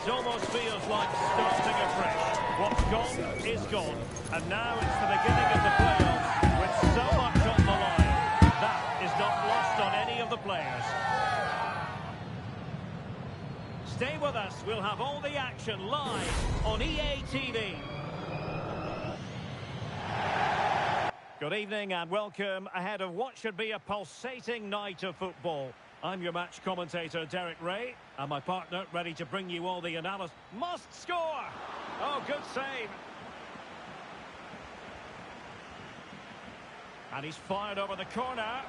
It almost feels like starting afresh. What's gone is gone. And now it's the beginning of the playoffs with so much on the line. That is not lost on any of the players. Stay with us. We'll have all the action live on EA TV. Good evening and welcome ahead of what should be a pulsating night of football. I'm your match commentator, Derek Ray, and my partner ready to bring you all the analysis. Must score! Oh, good save. And he's fired over the corner.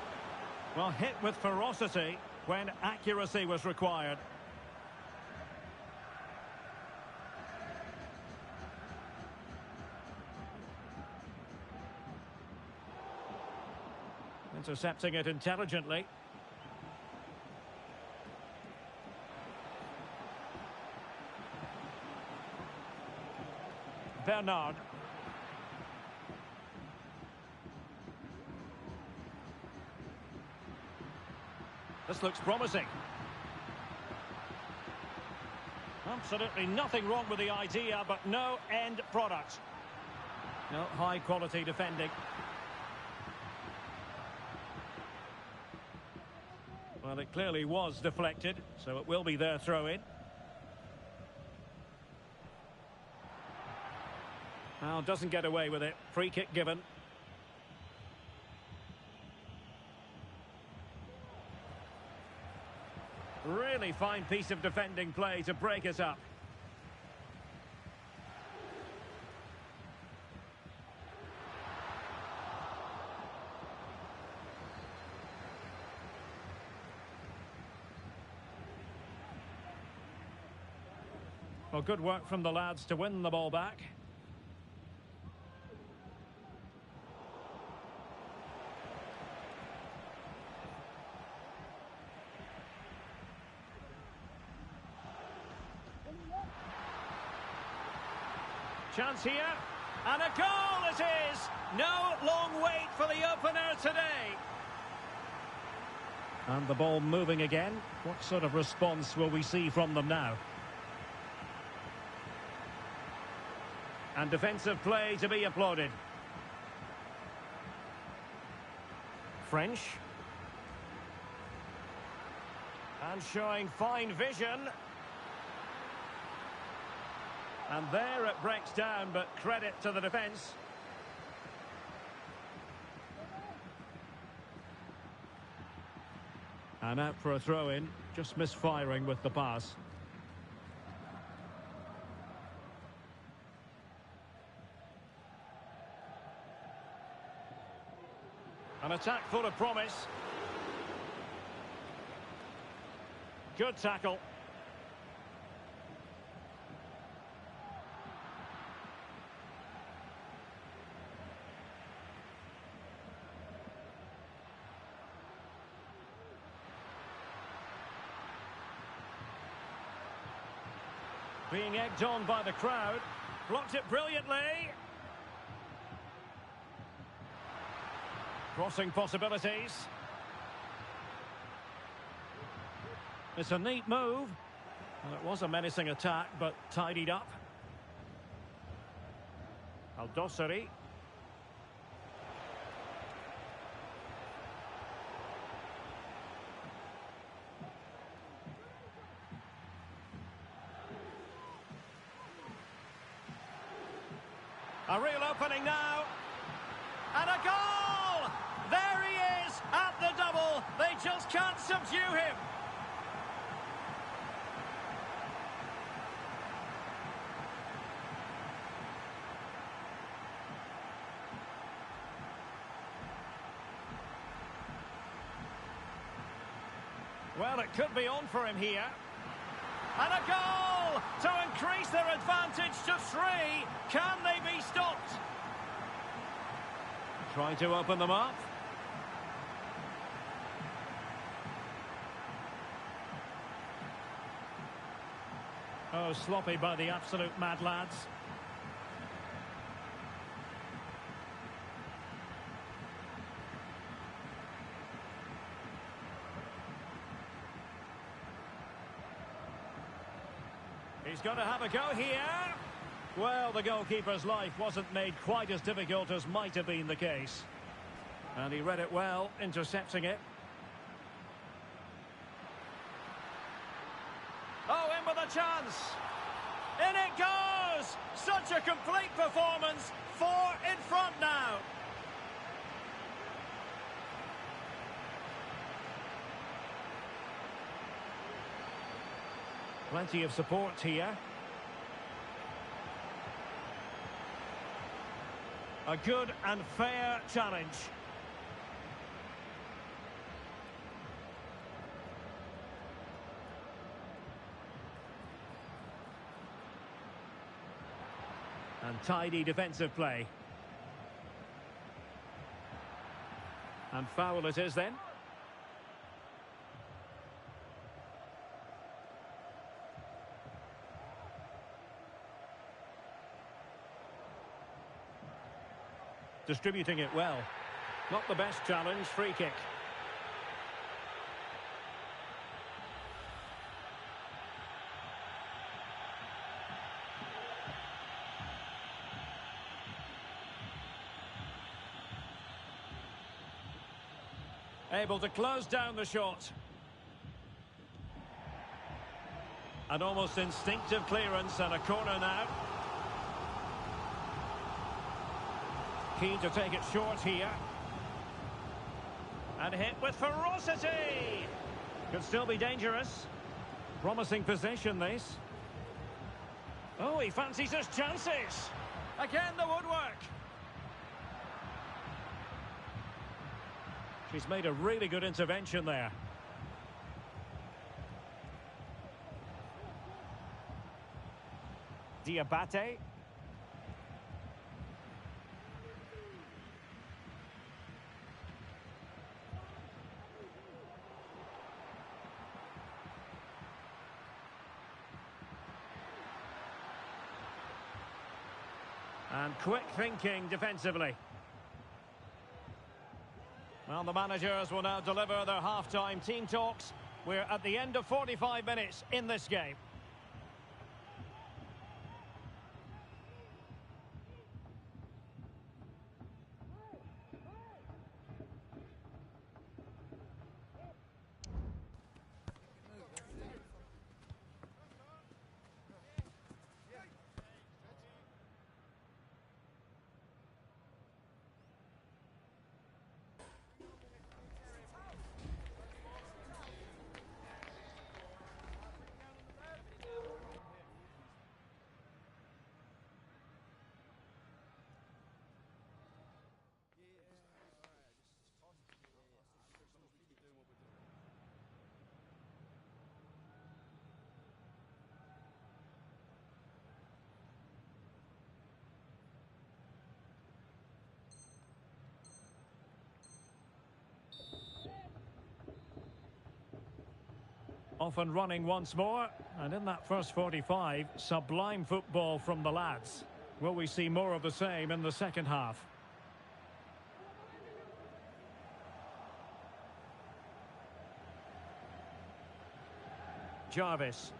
Well, hit with ferocity when accuracy was required. Intercepting it intelligently. Bernard. This looks promising. Absolutely nothing wrong with the idea, but no end product. No high quality defending. Well, it clearly was deflected, so it will be their throw-in. Now, doesn't get away with it. Free kick given. Really fine piece of defending play to break us up. Well, good work from the lads to win the ball back. Chance here, and a goal it is! No long wait for the opener today. And the ball moving again. What sort of response will we see from them now? And defensive play to be applauded. French. And showing fine vision. And there it breaks down, but credit to the defence. And out for a throw-in, just misfiring with the pass. An attack full of promise. Good tackle. Being egged on by the crowd. Blocked it brilliantly. Crossing possibilities. It's a neat move. Well, it was a menacing attack, but tidied up. Al-Dossari. A real opening now. And a goal! There he is at the double. They just can't subdue him. Well, it could be on for him here. And a goal to increase their advantage to 3. Can they be stopped? Trying to open them up. Oh, sloppy by the absolute mad lads. He's going to have a go here. Well, the goalkeeper's life wasn't made quite as difficult as might have been the case. And he read it well, intercepting it. Oh, in with a chance. In it goes! Such a complete performance. 4 in front now. Plenty of support here. A good and fair challenge. And tidy defensive play. And foul it is then. Distributing it well. Not the best challenge, free kick. Able to close down the shot. An almost instinctive clearance and a corner now. Keen to take it short here. And hit with ferocity. Could still be dangerous. Promising possession, this. Oh, he fancies his chances. Again, the woodwork. She's made a really good intervention there. Diabate. And quick thinking defensively. Well, the managers will now deliver their half-time team talks. We're at the end of 45 minutes in this game. Off and running once more, and in that first 45, sublime football from the lads. Will we see more of the same in the second half? Jarvis.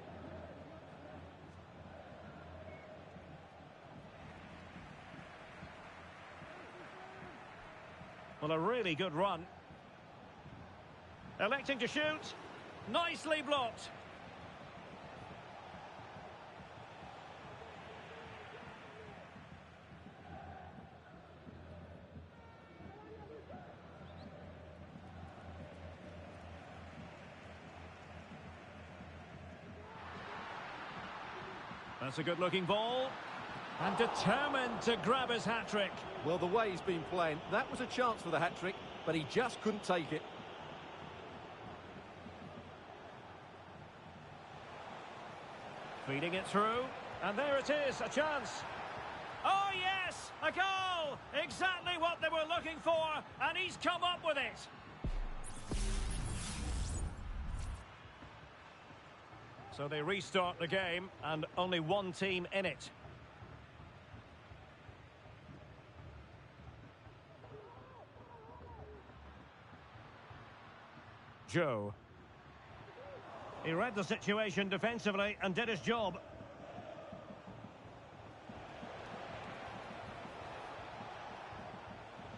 Well, a really good run. Electing to shoot. Nicely blocked. That's a good-looking ball. And determined to grab his hat-trick. Well, the way he's been playing, that was a chance for the hat-trick, but he just couldn't take it. Feeding it through, and there it is, a chance. Oh yes, a goal! Exactly what they were looking for, and he's come up with it. So they restart the game, and only one team in it. Joe. He read the situation defensively and did his job.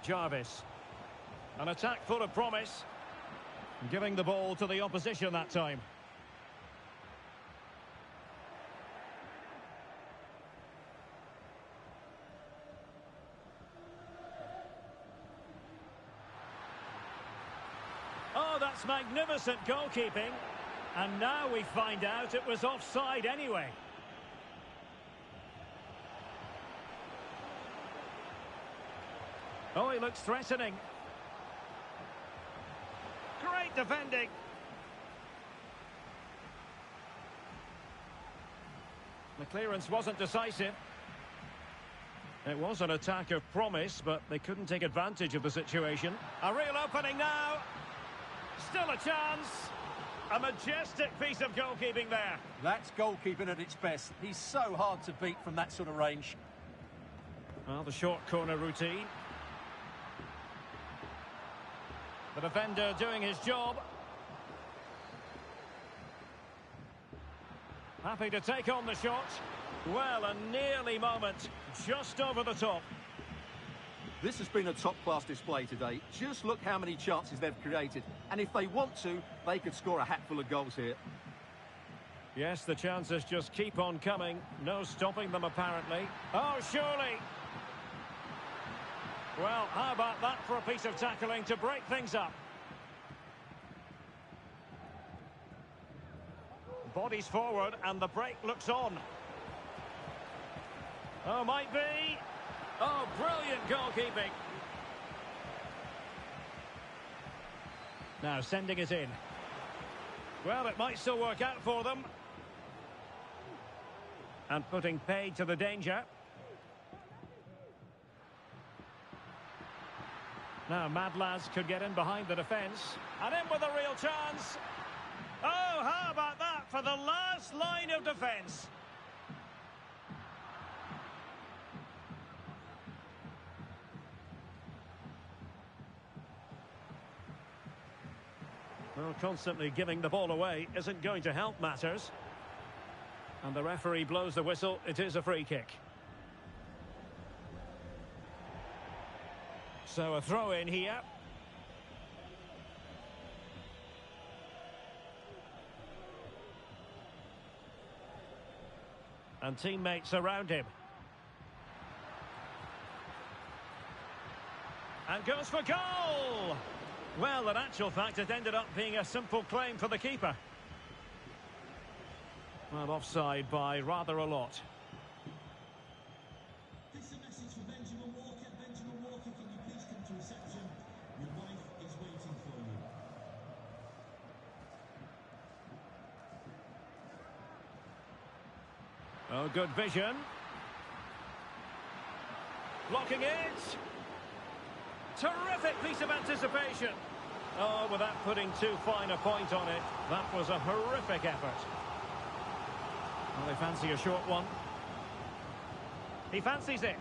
Jarvis. An attack full of promise. Giving the ball to the opposition that time. Oh, that's magnificent goalkeeping. And now we find out it was offside anyway. Oh, he looks threatening. Great defending. The clearance wasn't decisive. It was an attack of promise, but they couldn't take advantage of the situation. A real opening now. Still a chance. A majestic piece of goalkeeping there. That's goalkeeping at its best. He's so hard to beat from that sort of range. Well, the short corner routine. The defender doing his job. Happy to take on the shot. Well, a nearly moment. Just over the top. This has been a top-class display today. Just look how many chances they've created. And if they want to, they could score a hatful of goals here. Yes, the chances just keep on coming. No stopping them, apparently. Oh, surely. Well, how about that for a piece of tackling to break things up? Bodies forward and the break looks on. Oh, might be. Oh, brilliant goalkeeping. Now sending it in. Well, it might still work out for them. And putting paid to the danger. Now, Mad Lads could get in behind the defence. And in with a real chance. Oh, how about that for the last line of defence? Well, constantly giving the ball away isn't going to help matters. And the referee blows the whistle. It is a free kick. So a throw in here. And teammates around him. And goes for goal! Well, in actual fact, it ended up being a simple claim for the keeper. Well, offside by rather a lot. This is a message for Benjamin Walker. Benjamin Walker, can you please come to reception? Your wife is waiting for you. Oh, good vision. Blocking it. Terrific piece of anticipation. Oh, without putting too fine a point on it, that was a horrific effort. Well, they fancy a short one. He fancies it.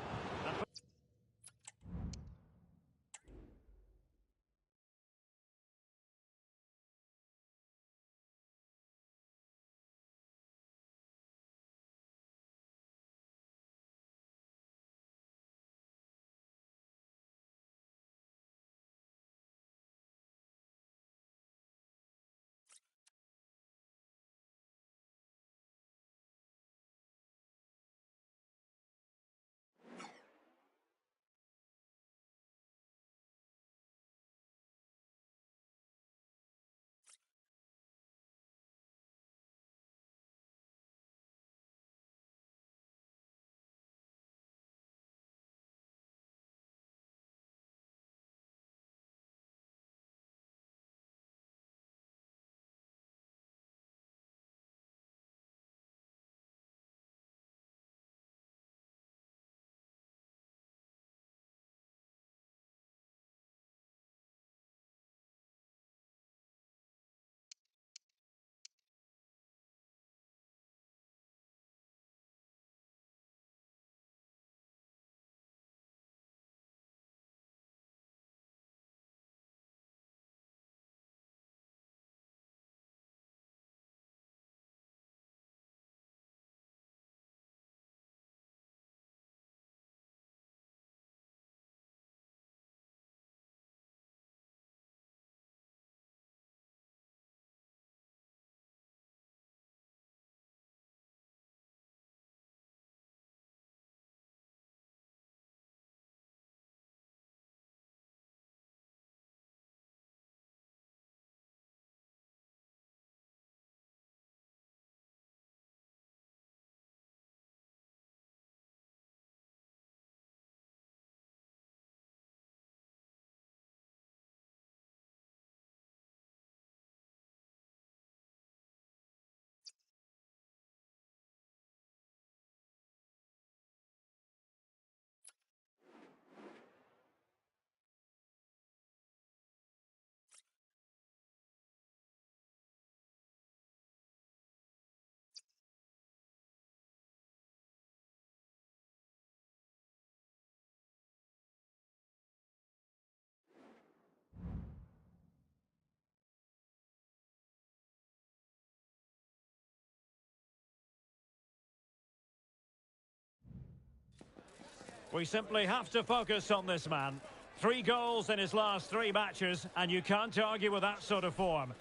We simply have to focus on this man. 3 goals in his last 3 matches, and you can't argue with that sort of form.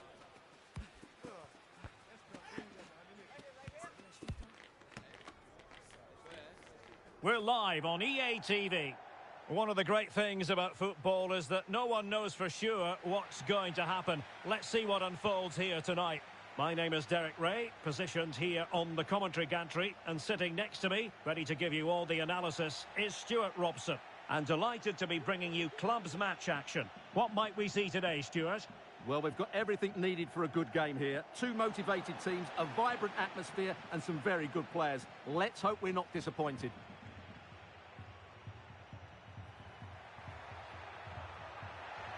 We're live on EA TV. One of the great things about football is that no one knows for sure what's going to happen. Let's see what unfolds here tonight. My name is Derek Ray, positioned here on the commentary gantry, and sitting next to me, ready to give you all the analysis, is Stuart Robson. And delighted to be bringing you clubs match action. What might we see today, Stuart? Well, we've got everything needed for a good game here. 2 motivated teams, a vibrant atmosphere, and some very good players. Let's hope we're not disappointed.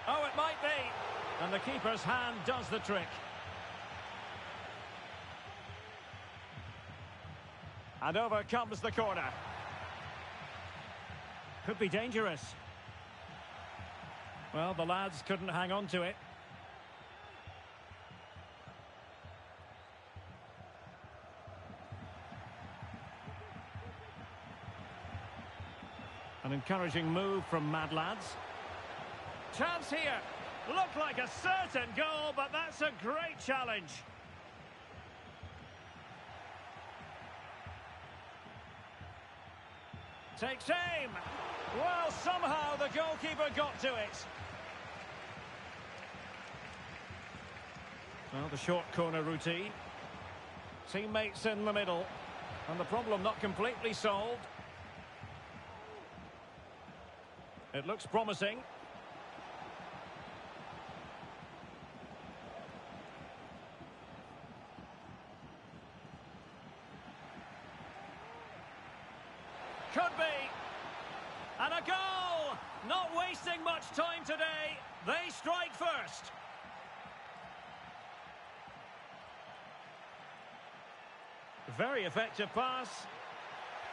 Oh, it might be. And the keeper's hand does the trick. And over comes the corner. Could be dangerous. Well, the lads couldn't hang on to it. An encouraging move from Mad Lads. Chance here. Looked like a certain goal, but that's a great challenge. Takes aim. Well, somehow the goalkeeper got to it. Well, the short corner routine. Teammates in the middle. And the problem not completely solved. It looks promising. Could be. And a goal! Not wasting much time today. They strike first. Very effective pass.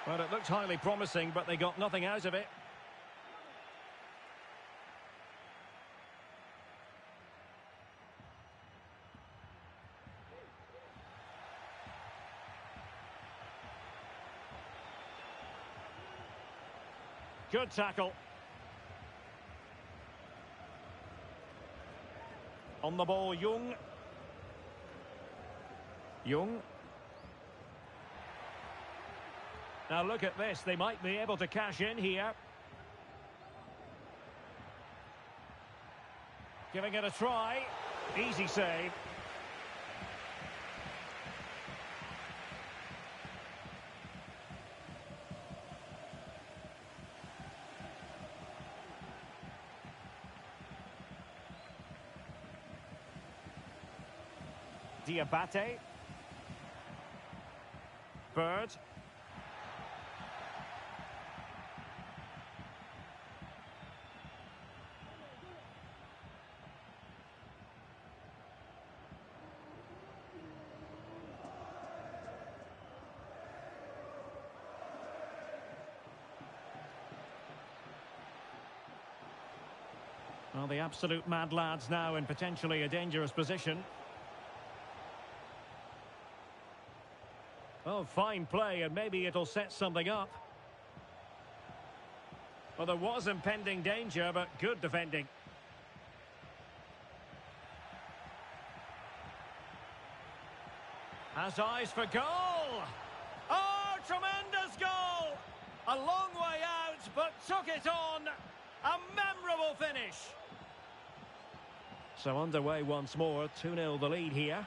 Well, it looked highly promising, but they got nothing out of it. Good tackle. On the ball, Young. Young. Now look at this. They might be able to cash in here. Giving it a try. Easy save. Diabate. Bird. Well, the absolute Mad Lads now in potentially a dangerous position. Oh, fine play, and maybe it'll set something up. Well, there was impending danger, but good defending. Has eyes for goal! Oh, tremendous goal! A long way out, but took it on. A memorable finish. So underway once more, 2-0 the lead here.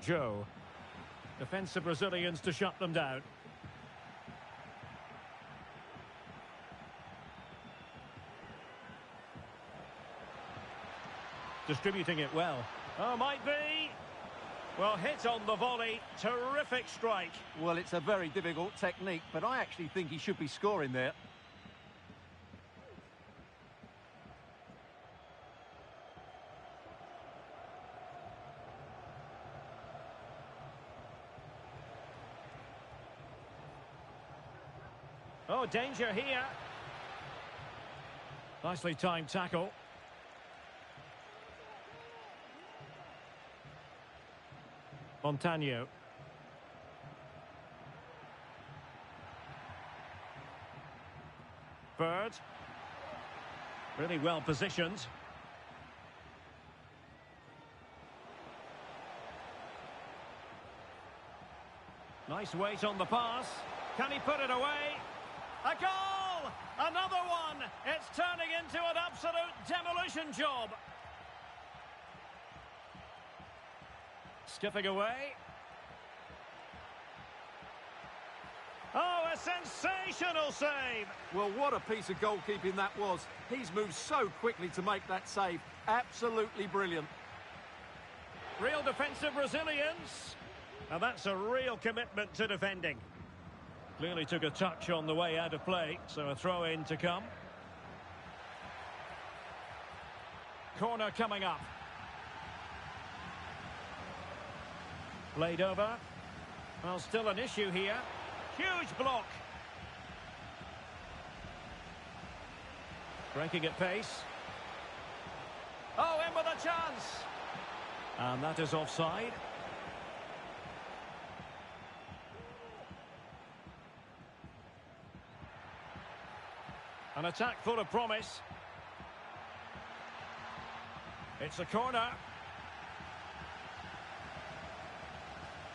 Joe. Defensive Brazilians to shut them down. Distributing it well. Oh, might be. Well, hit on the volley. Terrific strike. Well, it's a very difficult technique, but I actually think he should be scoring there. Oh, danger here. Nicely timed tackle. Montano. Bird. Really well positioned. Nice weight on the pass. Can he put it away? A goal! Another one! It's turning into an absolute demolition job. Skipping away. Oh, a sensational save! Well, what a piece of goalkeeping that was. He's moved so quickly to make that save. Absolutely brilliant. Real defensive resilience. And that's a real commitment to defending. Clearly took a touch on the way out of play, so a throw-in to come. Corner coming up. Played over. Well, still an issue here. Huge block. Breaking at pace. Oh, in with a chance. And that is offside. An attack full of promise. It's a corner.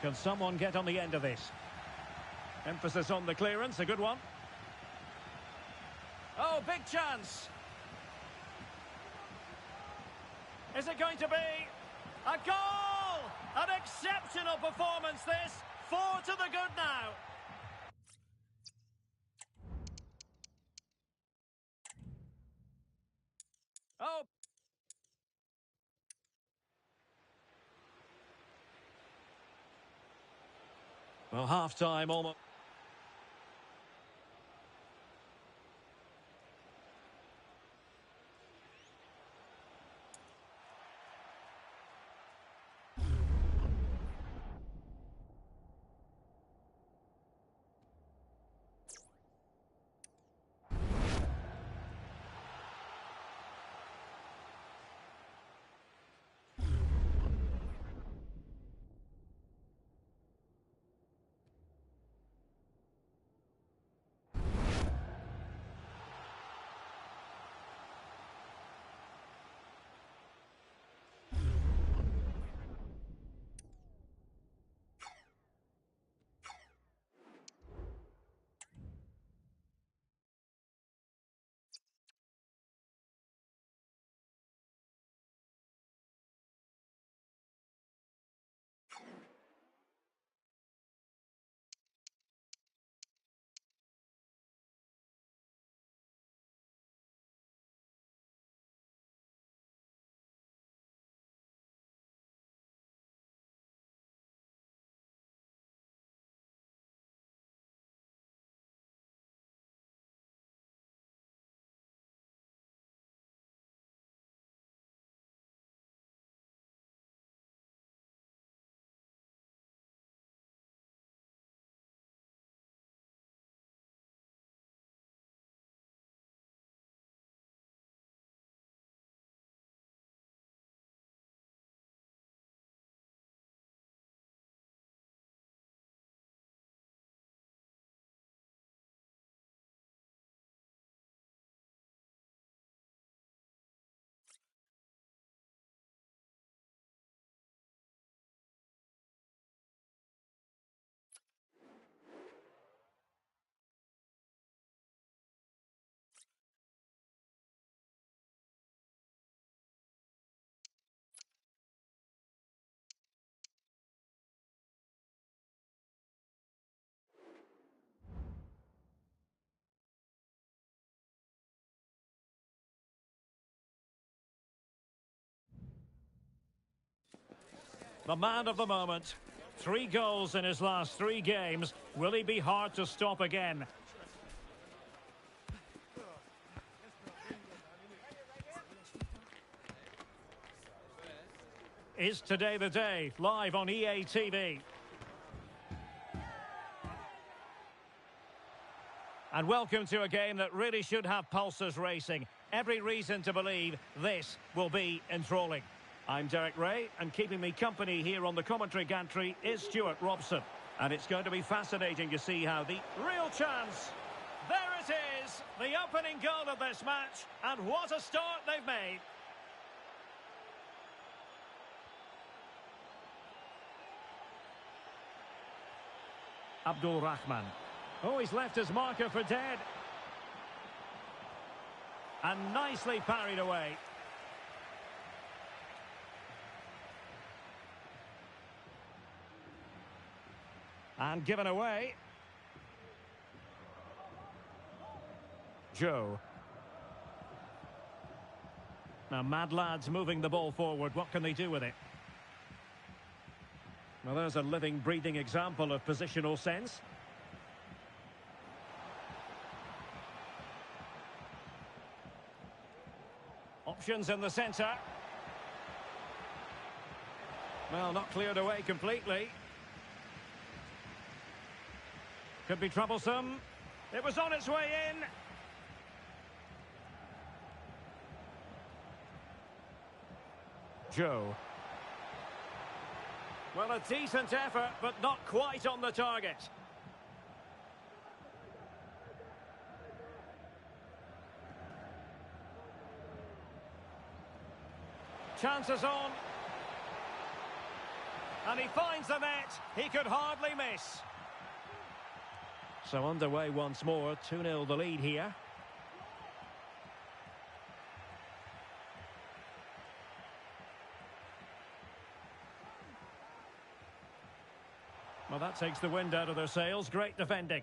Can someone get on the end of this? Emphasis on the clearance, a good one. Oh, big chance. Is it going to be a goal? An exceptional performance this. 4 to the good now. Oh. Well, half-time almost. The man of the moment. 3 goals in his last 3 games. Will he be hard to stop again? Is today the day? Live on EA TV. And welcome to a game that really should have pulses racing. Every reason to believe this will be enthralling. I'm Derek Ray, and keeping me company here on the commentary gantry is Stuart Robson. And it's going to be fascinating to see how the real chance. There it is, the opening goal of this match, and what a start they've made. Abdul Rahman. Oh, he's left his marker for dead. And nicely parried away. And given away. Joe. Now, mad lads moving the ball forward. What can they do with it? Well, there's a living, breathing example of positional sense. Options in the centre. Well, not cleared away completely. Could be troublesome. It was on its way in. Joe. Well, a decent effort, but not quite on the target. Chances on. And he finds the net. He could hardly miss. So underway once more. 2-0 the lead here. Well, that takes the wind out of their sails. Great defending.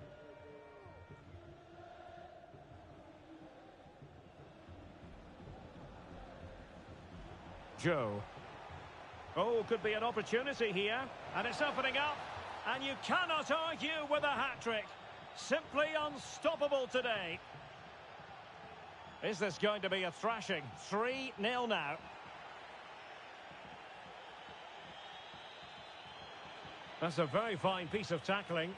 Joe. Oh, could be an opportunity here. And it's opening up. And you cannot argue with a hat-trick. Simply unstoppable today. Is this going to be a thrashing? 3-0 now. That's a very fine piece of tackling.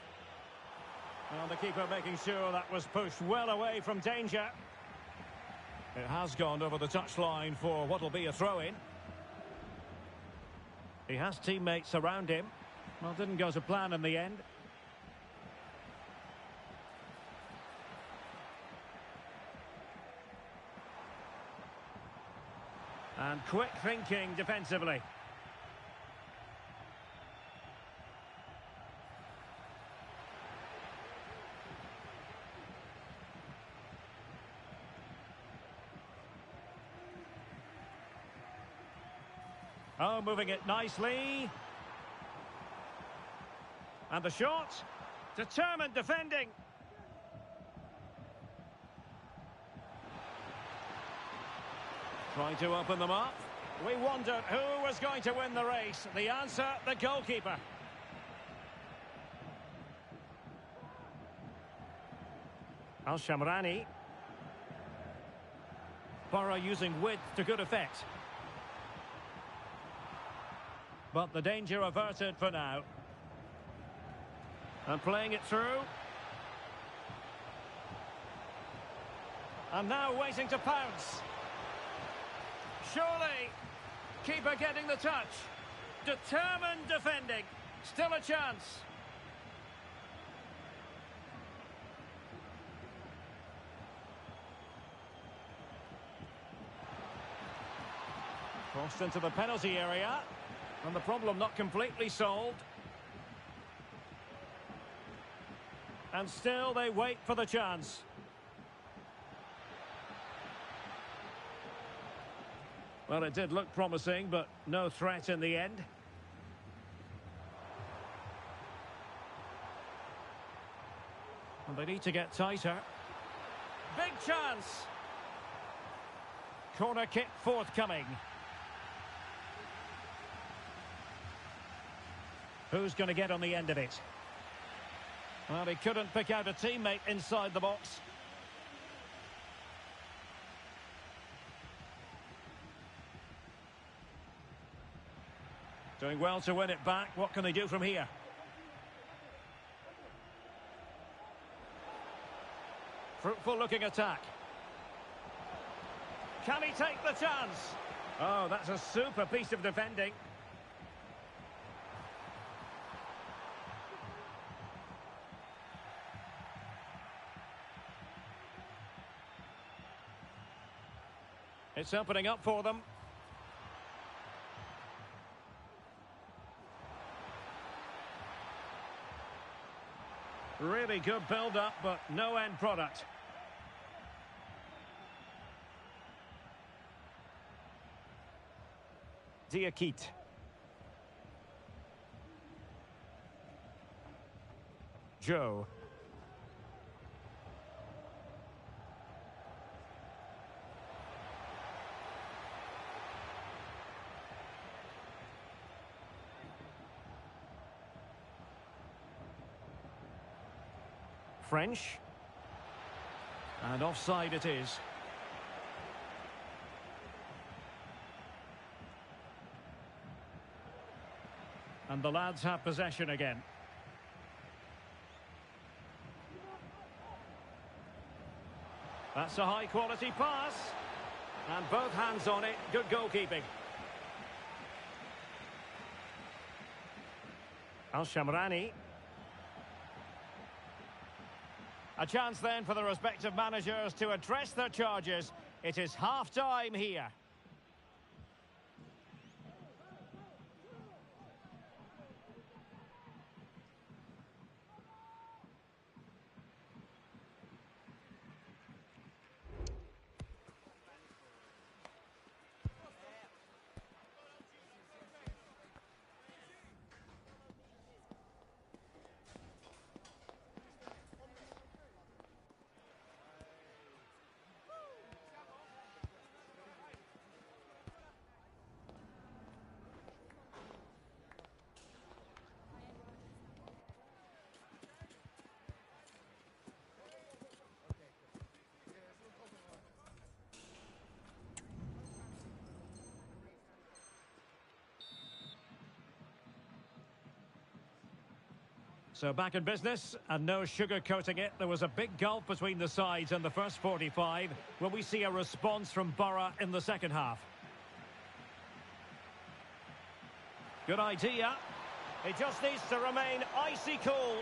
Well, the keeper making sure that was pushed well away from danger. It has gone over the touchline for what will be a throw-in. He has teammates around him. Well, didn't go to plan in the end. And quick thinking defensively. Oh, moving it nicely. And the shot. Determined defending. Trying to open them up. We wondered who was going to win the race. The answer, the goalkeeper. Al-Shamrani. Borough using width to good effect. But the danger averted for now. And playing it through. And now waiting to pounce. Surely. Keeper getting the touch. Determined defending. Still a chance. Crossed into the penalty area. And the problem not completely solved. And still they wait for the chance. Well, it did look promising, but no threat in the end. And they need to get tighter. Big chance. Corner kick forthcoming. Who's going to get on the end of it? Well, he couldn't pick out a teammate inside the box. Doing well to win it back. What can they do from here? Fruitful looking attack. Can he take the chance? Oh, that's a super piece of defending. It's opening up for them. Really good build-up, but no end product. Diakite. Joe. French. And offside it is. And the lads have possession again. That's a high-quality pass. And both hands on it. Good goalkeeping. Al-Shamrani. A chance then for the respective managers to address their charges. It is half-time here. So back in business, and no sugarcoating it. There was a big gulf between the sides in the first 45. Will we see a response from Borough in the second half? Good idea. He just needs to remain icy cool.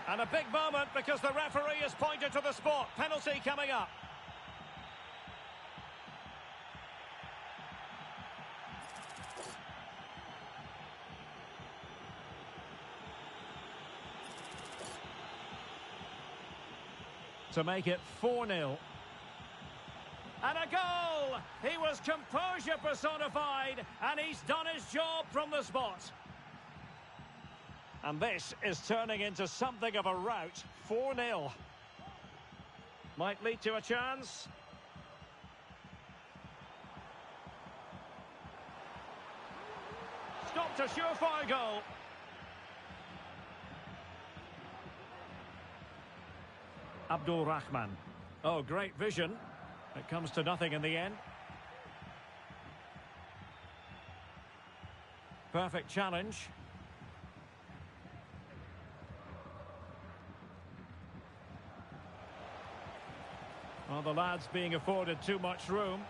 And a big moment because the referee has pointed to the spot. Penalty coming up. To make it 4-0. And a goal! He was composure personified, and he's done his job from the spot. And this is turning into something of a rout. 4-0. Might lead to a chance. Stopped a surefire goal. Abdul Rahman. Oh, great vision. It comes to nothing in the end. Perfect challenge. Well, the lads being afforded too much room.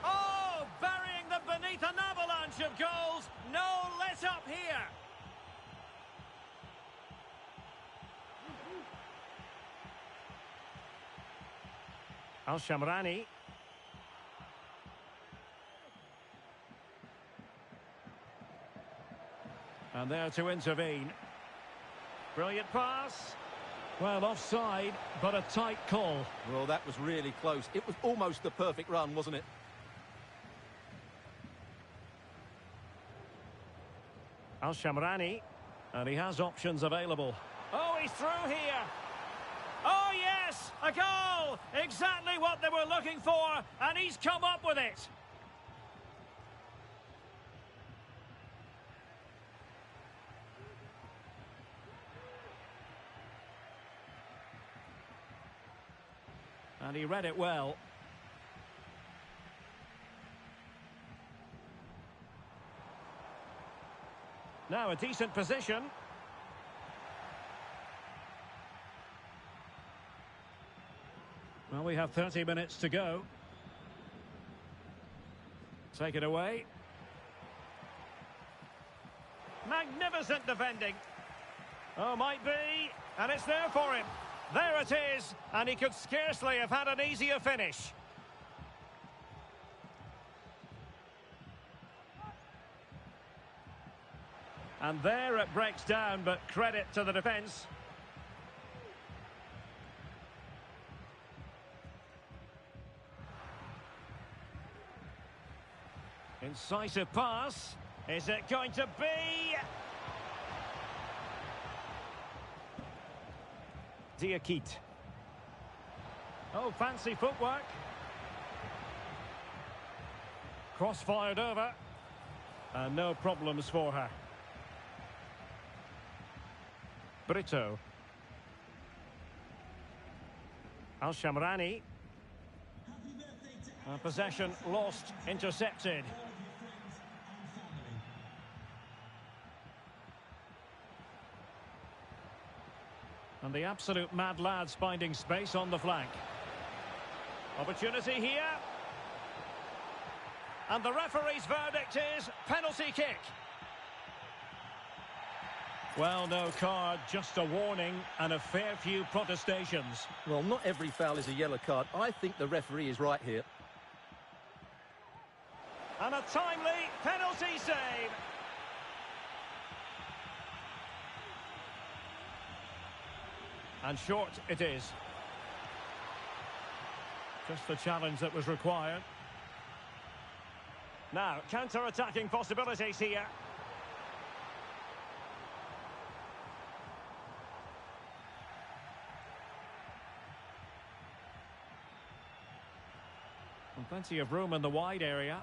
Oh, burying them beneath an avalanche of goals. No let up here. Al-Shamrani. And there to intervene. Brilliant pass. Well, offside, but a tight call. Well, that was really close. It was almost the perfect run, wasn't it? Al-Shamrani. And he has options available. Oh, he's through here. Oh, yes! A goal! Exactly what they were looking for, and he's come up with it. And he read it well. Now a decent position. Well, we have 30 minutes to go. Take it away. Magnificent defending. Oh, might be. And it's there for him. There it is. And he could scarcely have had an easier finish. And there it breaks down, but credit to the defence. Incisive pass. Is it going to be? Diakite. Oh, fancy footwork. Cross-fired over. And no problems for her. Brito. Al-Shamrani. Possession lost, intercepted. And the absolute mad lads finding space on the flank. Opportunity here. And the referee's verdict is penalty kick. Well, no card, just a warning and a fair few protestations. Well, not every foul is a yellow card. I think the referee is right here. And a timely penalty save. And short it is. Just the challenge that was required. Now, counter-attacking possibilities here. And plenty of room in the wide area.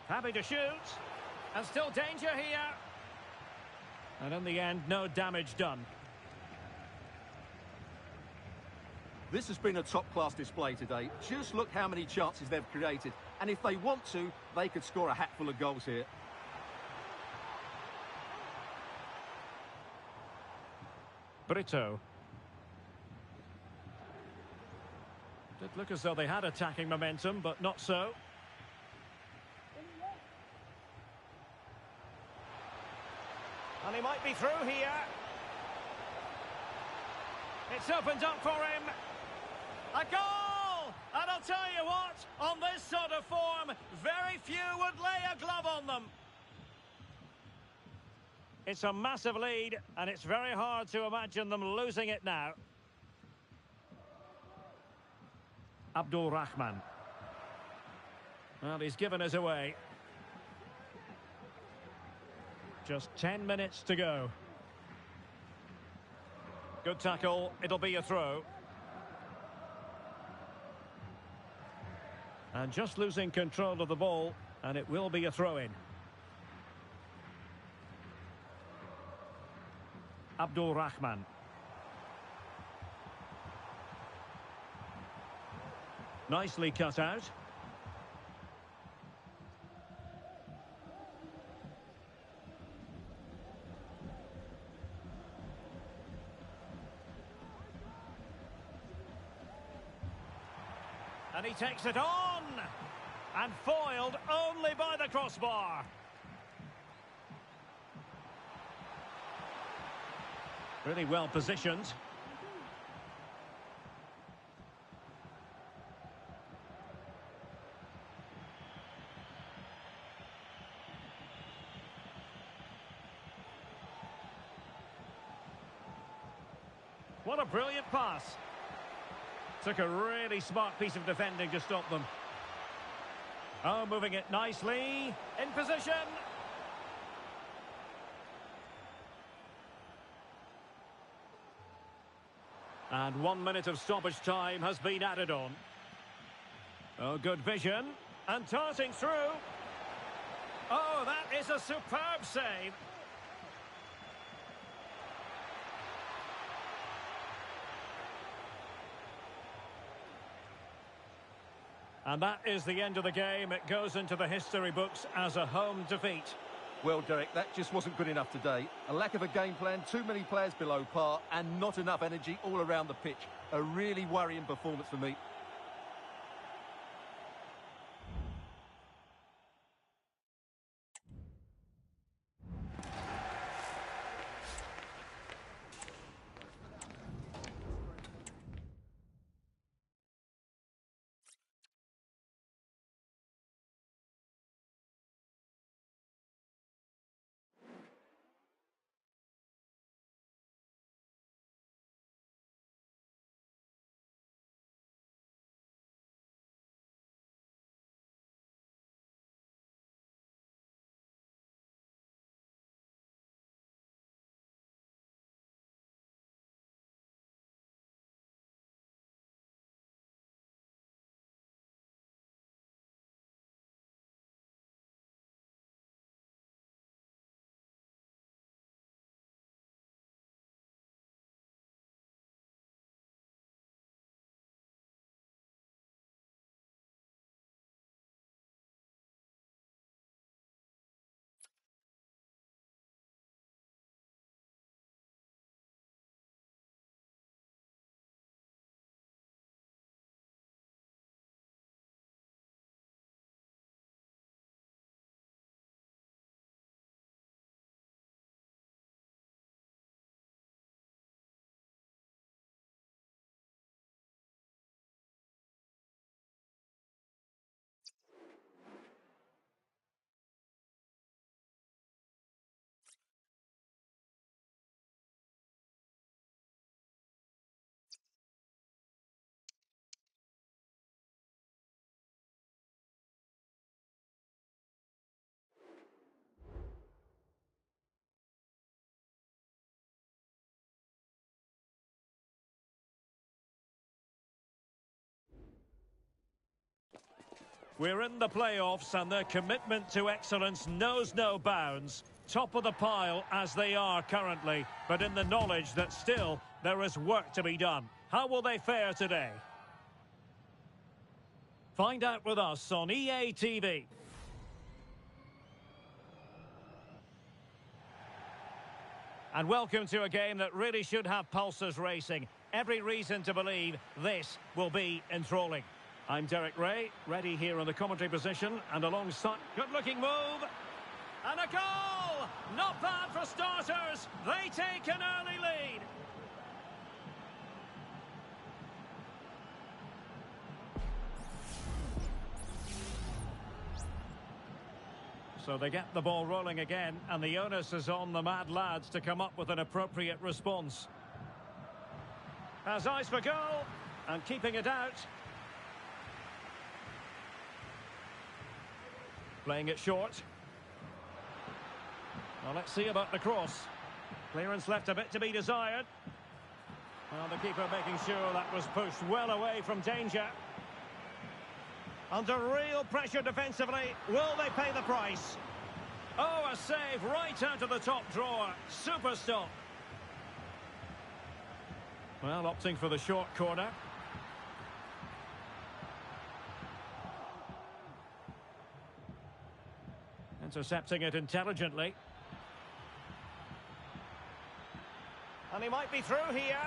Happy to shoot. And still danger here. And in the end, no damage done. This has been a top-class display today. Just look how many chances they've created. And if they want to, they could score a hatful of goals here. Brito. Did look as though they had attacking momentum, but not so. And he might be through here. It's opened up for him. A goal! And I'll tell you what, on this sort of form, very few would lay a glove on them. It's a massive lead, and it's very hard to imagine them losing it now. Abdul Rahman. Well, he's given us away. Just 10 minutes to go. Good tackle. It'll be a throw. And just losing control of the ball, and it will be a throw-in. Abdul Rahman. Nicely cut out. And he takes it on! And foiled only by the crossbar. Really well positioned. What a brilliant pass. Took a really smart piece of defending to stop them. Oh, moving it nicely. In position. And 1 minute of stoppage time has been added on. Oh, good vision. And darting through. Oh, that is a superb save. And that is the end of the game. It goes into the history books as a home defeat. Well, Derek, that just wasn't good enough today. A lack of a game plan, too many players below par, and not enough energy all around the pitch. A really worrying performance for me. We're in the playoffs and their commitment to excellence knows no bounds. Top of the pile as they are currently, but in the knowledge that still there is work to be done. How will they fare today? Find out with us on EA TV. And welcome to a game that really should have pulses racing. Every reason to believe this will be enthralling. I'm Derek Ray, ready here in the commentary position, and alongside... Good-looking move! And a goal! Not bad for starters! They take an early lead! So they get the ball rolling again, and the onus is on the mad lads to come up with an appropriate response. Has eyes for goal, and keeping it out. Playing it short. Well, let's see about the cross. Clearance left a bit to be desired. Well, the keeper making sure that was pushed well away from danger. Under real pressure defensively. Will they pay the price? Oh, a save right out of the top drawer. Super stop. Well, opting for the short corner. Intercepting it intelligently. And he might be through here.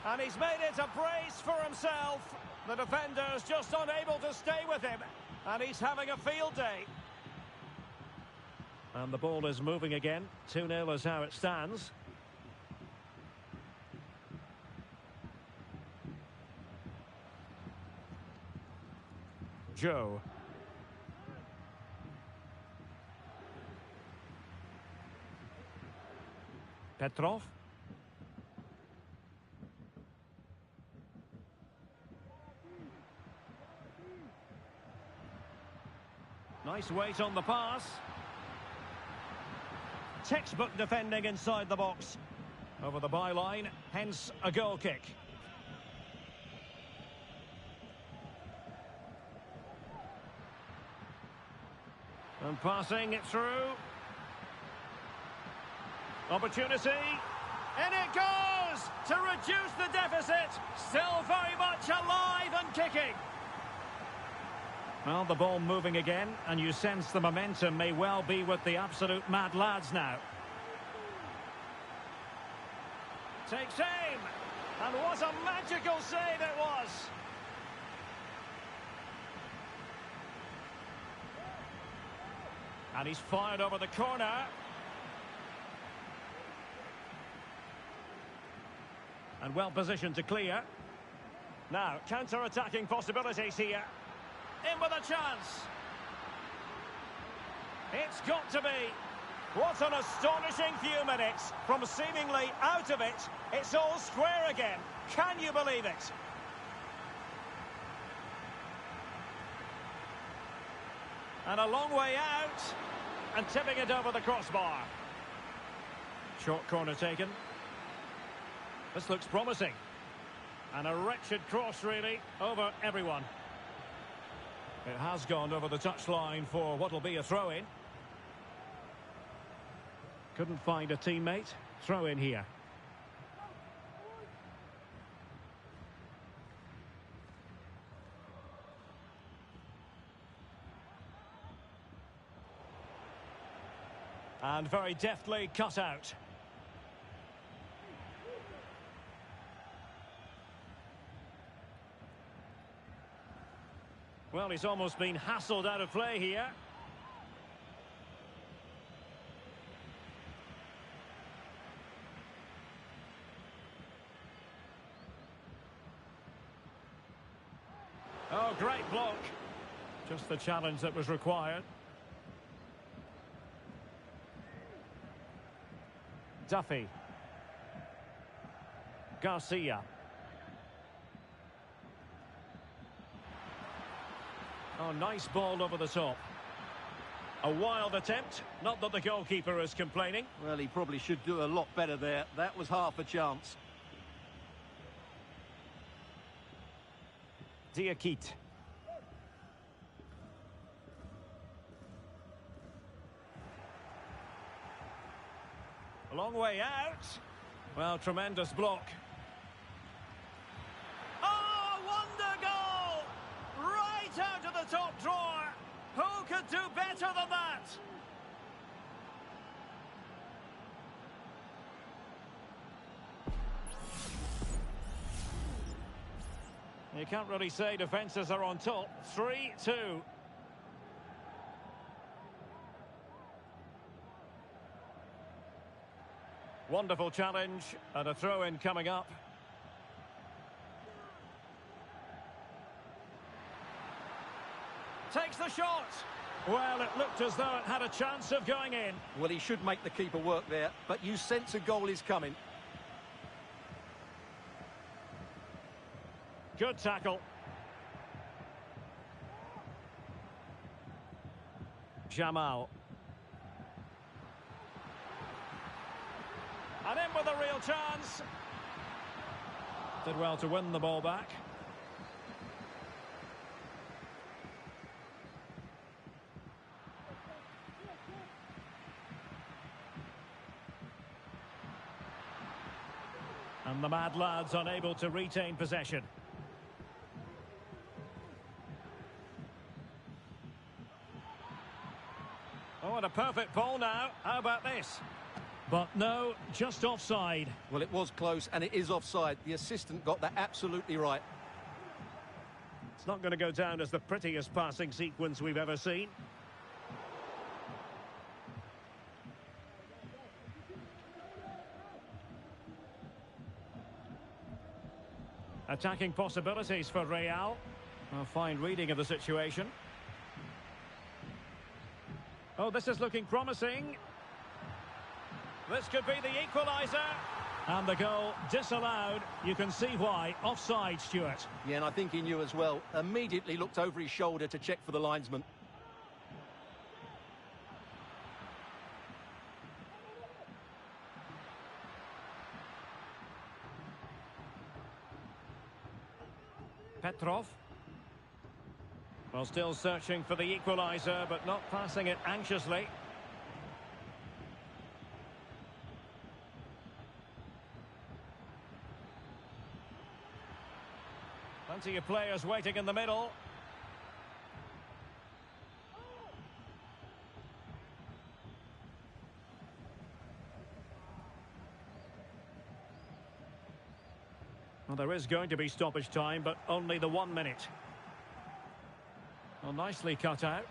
And he's made it a brace for himself. The defender's just unable to stay with him. And he's having a field day. And the ball is moving again. 2-0 is how it stands. Joe. Petrov. Nice weight on the pass. Textbook defending inside the box. Over the byline, hence a goal kick. And passing it through. Opportunity. And it goes to reduce the deficit. Still very much alive and kicking. Well, the ball moving again, and you sense the momentum may well be with the absolute mad lads now. Takes aim, and what a magical save it was! And he's fired over the corner. And well positioned to clear. Now, counter-attacking possibilities here. In with a chance. It's got to be. What an astonishing few minutes. From seemingly out of it, it's all square again. Can you believe it? And a long way out. And tipping it over the crossbar. Short corner taken. This looks promising. And a wretched cross, really, over everyone. It has gone over the touchline for what will be a throw-in. Couldn't find a teammate. Throw-in here. And very deftly cut out. Well, he's almost been hassled out of play here. Oh, great block. Just the challenge that was required. Duffy. Garcia. Oh, nice ball over the top. A wild attempt. Not that the goalkeeper is complaining. Well, he probably should do a lot better there. That was half a chance. Diakite. A long way out. Well, tremendous block. Oh, a wonder goal! Right out of the top drawer. Who could do better than that? You can't really say defences are on top. 3-2. Wonderful challenge and a throw-in coming up. Takes the shot. Well, it looked as though it had a chance of going in. Well, he should make the keeper work there, but you sense a goal is coming. Good tackle. Jamal. And in with a real chance. Did well to win the ball back. And the Mad Lads unable to retain possession. Oh, and a perfect ball now. How about this? But no, just offside. Well, it was close, and it is offside. The assistant got that absolutely right. It's not going to go down as the prettiest passing sequence we've ever seen. Attacking possibilities for Real. A fine reading of the situation. Oh, this is looking promising. This could be the equaliser. And the goal disallowed. You can see why. Offside, Stuart. Yeah, and I think he knew as well. Immediately looked over his shoulder to check for the linesman. Petrov. Well, still searching for the equaliser, but not passing it anxiously. Plenty of players waiting in the middle. Well, there is going to be stoppage time, but only the 1 minute. Well, nicely cut out.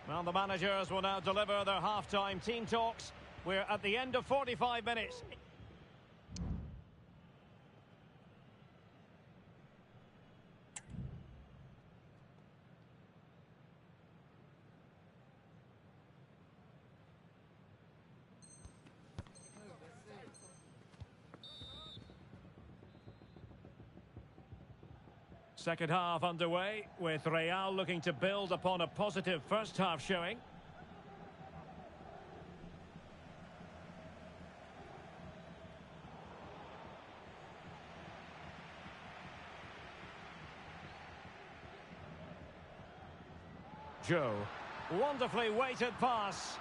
Well, the managers will now deliver their half-time team talks. We're at the end of 45 minutes. Second half underway, with Real looking to build upon a positive first half showing. Joe, wonderfully weighted pass,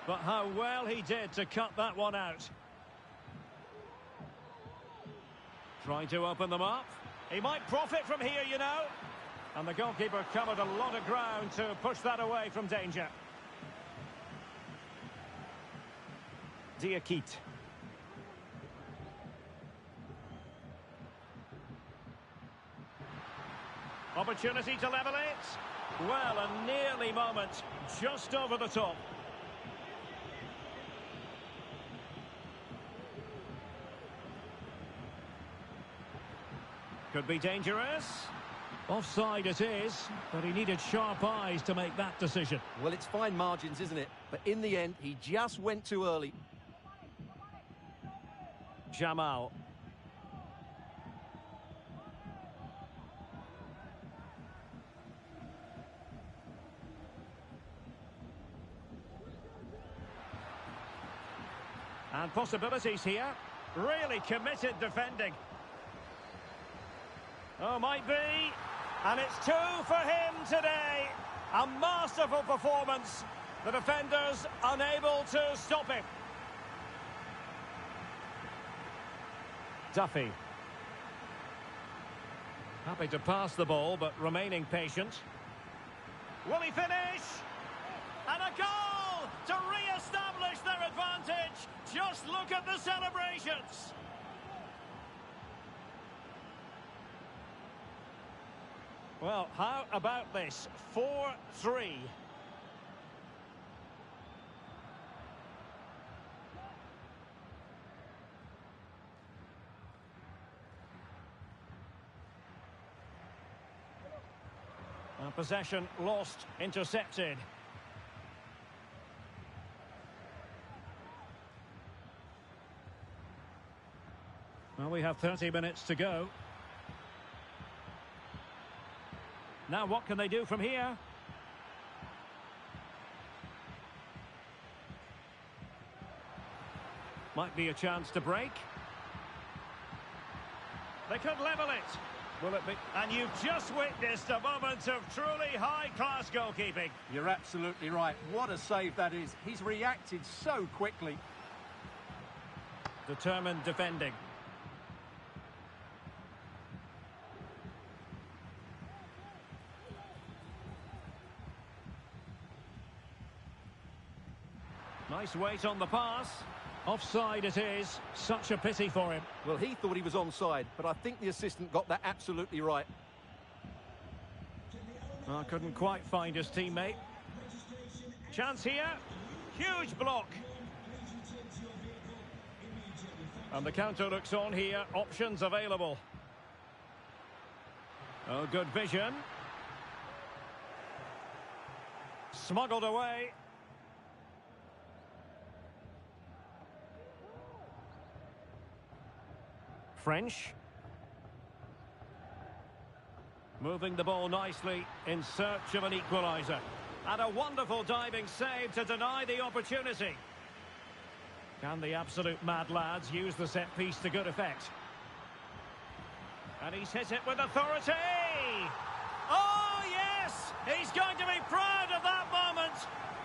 but how well he did to cut that one out. Trying to open them up. He might profit from here, you know. And the goalkeeper covered a lot of ground to push that away from danger. Diakite. Opportunity to level it. Well, a nearly moment, just over the top. Could be dangerous. Offside it is, but he needed sharp eyes to make that decision. Well, it's fine margins, isn't it? But in the end, he just went too early. Jamal. And possibilities here. Really committed defending. Oh, might be. And it's 2 for him today. A masterful performance. The defenders unable to stop him. Duffy. Happy to pass the ball, but remaining patient. Will he finish? And a goal to re-establish their advantage. Just look at the celebrations. Well, how about this? 4-3. Possession lost, intercepted. Well, we have 30 minutes to go. Now what can they do from here? Might be a chance to break. They could level it. Will it be? And you've just witnessed a moment of truly high-class goalkeeping. You're absolutely right. What a save that is. He's reacted so quickly. Determined defending. Nice weight on the pass. Offside it is. Such a pity for him. Well, he thought he was onside, but I think the assistant got that absolutely right. Oh, couldn't quite find his teammate. Chance here. Huge block. And the counter looks on here. Options available. Oh, good vision. Smuggled away. French. Moving the ball nicely in search of an equaliser. And a wonderful diving save to deny the opportunity. Can the absolute mad lads use the set piece to good effect? And he's hit it with authority. Oh, yes! He's going to be proud of that moment.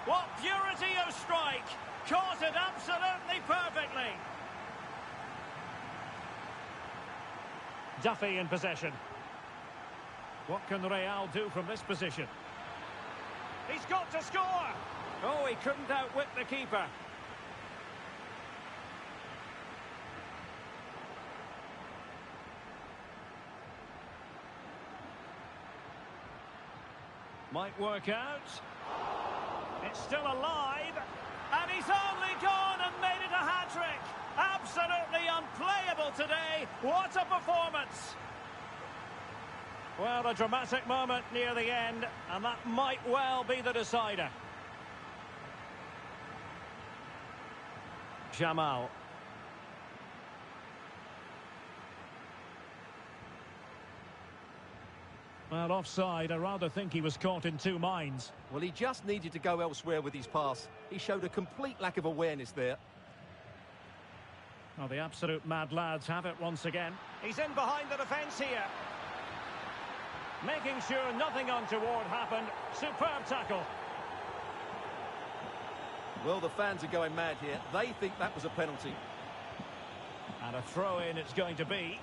What purity of strike. Caught it absolutely perfectly. Duffy in possession. What can Real do from this position? He's got to score! Oh, he couldn't outwit the keeper. Might work out. It's still alive. And he's only gone and made it a hat-trick. Absolutely unplayable today. What a performance. Well, a dramatic moment near the end, and that might well be the decider. Jamal. Well, offside. I rather think he was caught in two minds. Well, he just needed to go elsewhere with his pass. He showed a complete lack of awareness there. Well, the absolute mad lads have it once again. He's in behind the defence here. Making sure nothing untoward happened. Superb tackle. Well, the fans are going mad here. They think that was a penalty. And a throw-in it's going to be.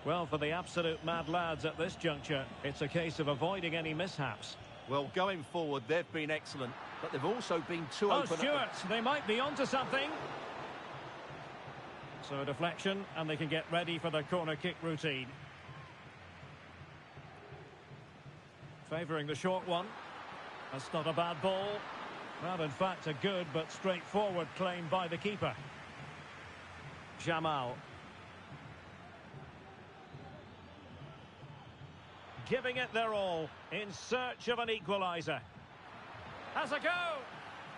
Well, for the absolute mad lads at this juncture, it's a case of avoiding any mishaps. Well, going forward, they've been excellent, but they've also been too Oh, open. Stuart, they might be onto something. So a deflection, and they can get ready for the corner kick routine. Favouring the short one. That's not a bad ball. Well, in fact, a good but straightforward claim by the keeper. Jamal. Giving it their all in search of an equaliser. Has a go.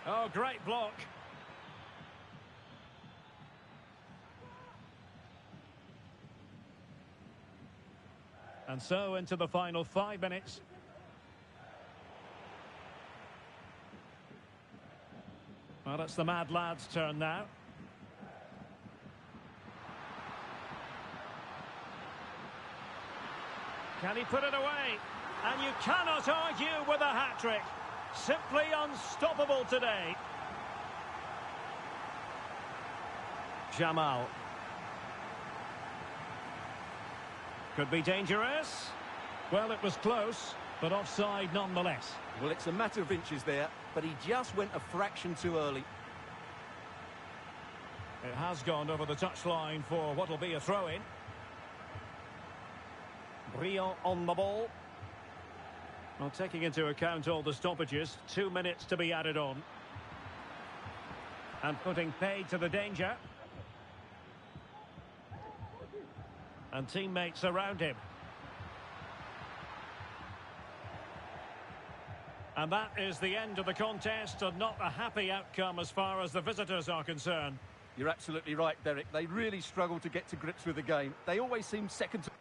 Oh, great block. And so into the final 5 minutes. Well, it's the mad lads' turn now. Can he put it away? And you cannot argue with a hat-trick. Simply unstoppable today. Jamal. Could be dangerous. Well, it was close, but offside nonetheless. Well, it's a matter of inches there, but he just went a fraction too early. It has gone over the touchline for what will be a throw-in. Briand on the ball. Well, taking into account all the stoppages, 2 minutes to be added on. And putting paid to the danger. And teammates around him. And that is the end of the contest, and not a happy outcome as far as the visitors are concerned. You're absolutely right, Derek. They really struggle to get to grips with the game. They always seem second to...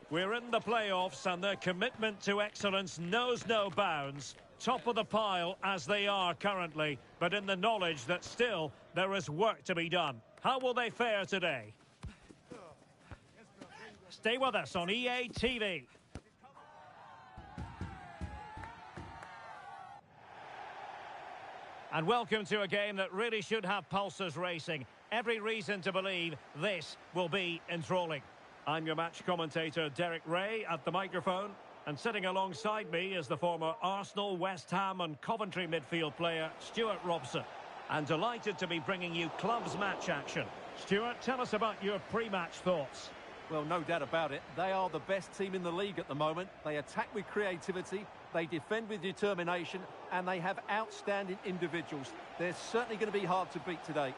We're in the playoffs, and their commitment to excellence knows no bounds. Top of the pile as they are currently, but in the knowledge that still there is work to be done. How will they fare today? Stay with us on EA TV. And welcome to a game that really should have pulses racing. Every reason to believe this will be enthralling. I'm your match commentator, Derek Ray, at the microphone. And sitting alongside me is the former Arsenal, West Ham and Coventry midfield player, Stuart Robson. And delighted to be bringing you clubs match action. Stuart, tell us about your pre-match thoughts. Well, no doubt about it. They are the best team in the league at the moment. They attack with creativity, they defend with determination, and they have outstanding individuals. They're certainly going to be hard to beat today.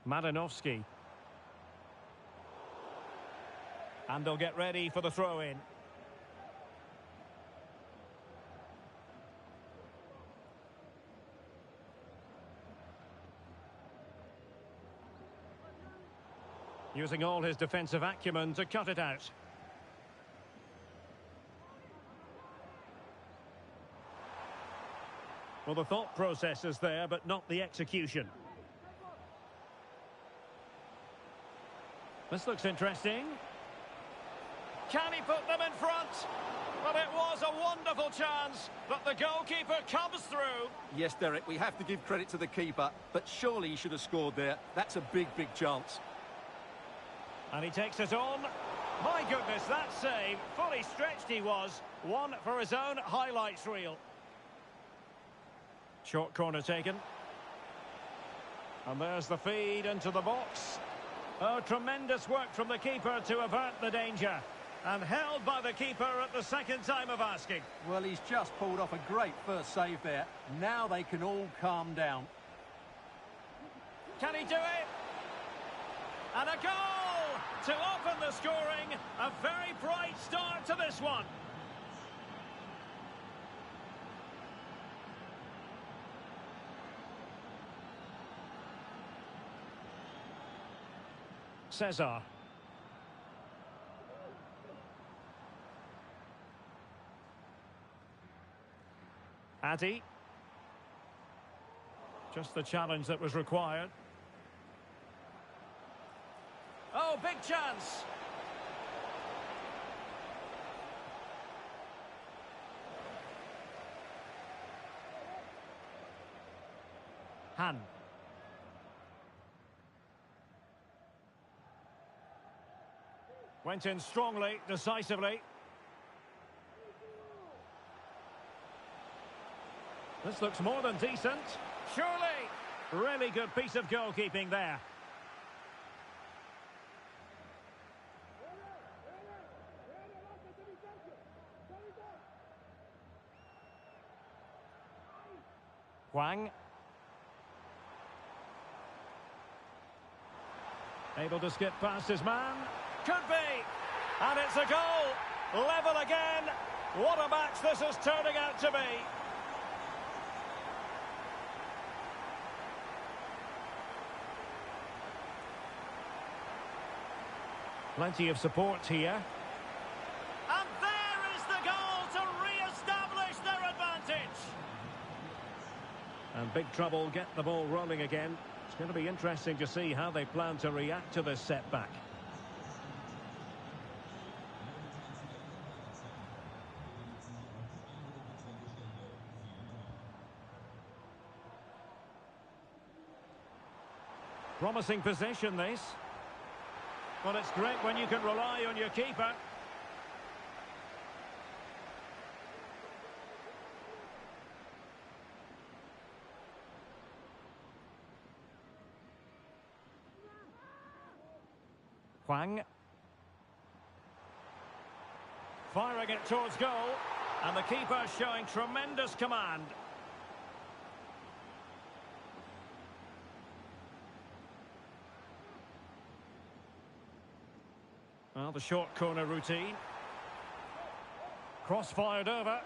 Madanovsky. And they'll get ready for the throw-in. Using all his defensive acumen to cut it out. Well, the thought process is there, but not the execution. This looks interesting. Can he put them in front? Well, it was a wonderful chance, but the goalkeeper comes through. Yes, Derek, we have to give credit to the keeper, but surely he should have scored there. That's a big, big chance. And he takes it on. My goodness, that save. Fully stretched he was. One for his own highlights reel. Short corner taken. And there's the feed into the box. Oh, tremendous work from the keeper to avert the danger. And held by the keeper at the second time of asking. Well, he's just pulled off a great first save there. Now they can all calm down. Can he do it? And a goal to open the scoring. A very bright start to this one. Cesar. Addy. Just the challenge that was required. Oh, big chance. Han. Went in strongly, decisively. This looks more than decent. Surely. Really good piece of goalkeeping there. Hwang. Able to skip past his man. Could be. And it's a goal. Level again. What a match this is turning out to be. Plenty of support here. And there is the goal to re-establish their advantage. And big trouble, get the ball rolling again. It's going to be interesting to see how they plan to react to this setback. Promising possession, this. Well, it's great when you can rely on your keeper. Hwang. Firing it towards goal. And the keeper showing tremendous command. Well, the short corner routine. Cross-fired over.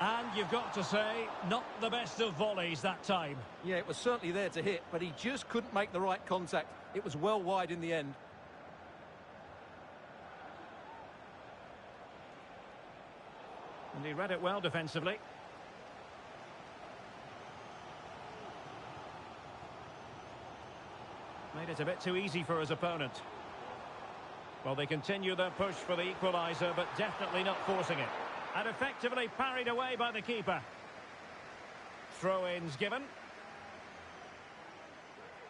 And you've got to say, not the best of volleys that time. Yeah, it was certainly there to hit, but he just couldn't make the right contact. It was well wide in the end. And he read it well defensively. Made it a bit too easy for his opponent. Well, they continue their push for the equaliser, but definitely not forcing it. And effectively parried away by the keeper. Throw-ins given.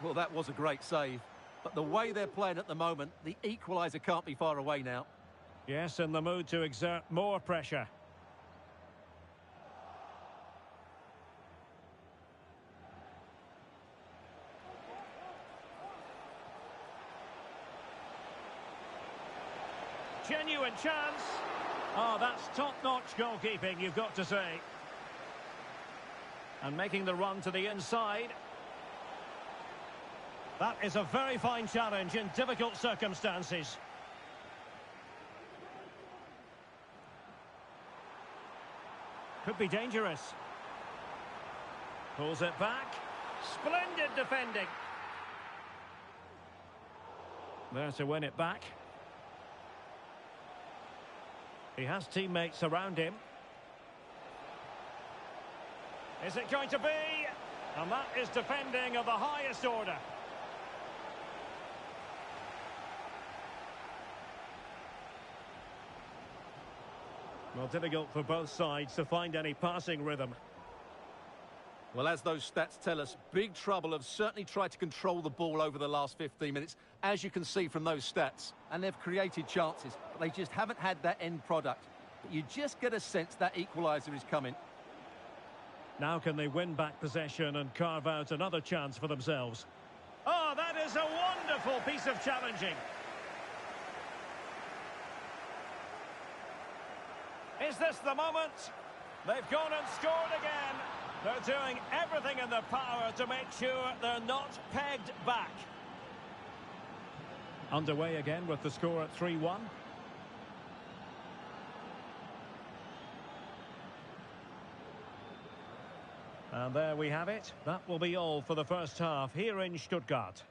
Well, that was a great save. But the way they're playing at the moment, the equaliser can't be far away now. Yes, in the mood to exert more pressure. Genuine chance. Oh, that's top-notch goalkeeping, you've got to say. And making the run to the inside. That is a very fine challenge in difficult circumstances. Could be dangerous. Pulls it back. Splendid defending. There to win it back. He has teammates around him. Is it going to be? And that is defending of the highest order. Well, difficult for both sides to find any passing rhythm. Well, as those stats tell us, big trouble have certainly tried to control the ball over the last 15 minutes, as you can see from those stats. And they've created chances, but they just haven't had that end product. But you just get a sense that equaliser is coming. Now can they win back possession and carve out another chance for themselves? Oh, that is a wonderful piece of challenging. Is this the moment? They've gone and scored again. They're doing everything in their power to make sure they're not pegged back. Underway again with the score at 3-1. And there we have it. That will be all for the first half here in Stuttgart.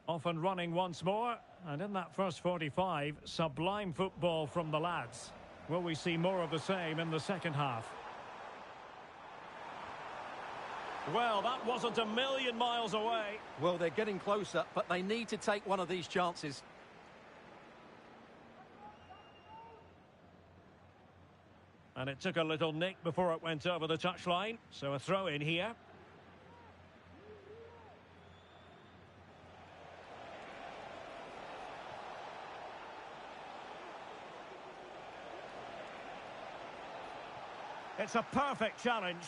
Off and running once more, and in that first 45, sublime football from the lads. Will we see more of the same in the second half? Well, that wasn't a million miles away. Well, they're getting closer, but they need to take one of these chances. And it took a little nick before it went over the touchline, so a throw in here. It's a perfect challenge.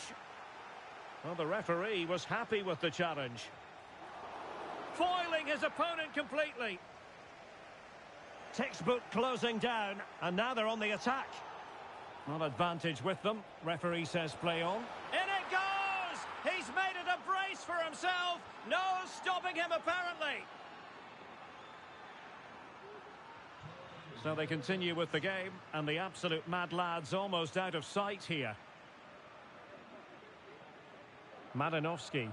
Well, the referee was happy with the challenge. Foiling his opponent completely. Textbook closing down, and now they're on the attack. Not advantage with them. Referee says play on. In it goes! He's made it a brace for himself. No stopping him, apparently. So they continue with the game, and the absolute mad lad's almost out of sight here. Madanovsky.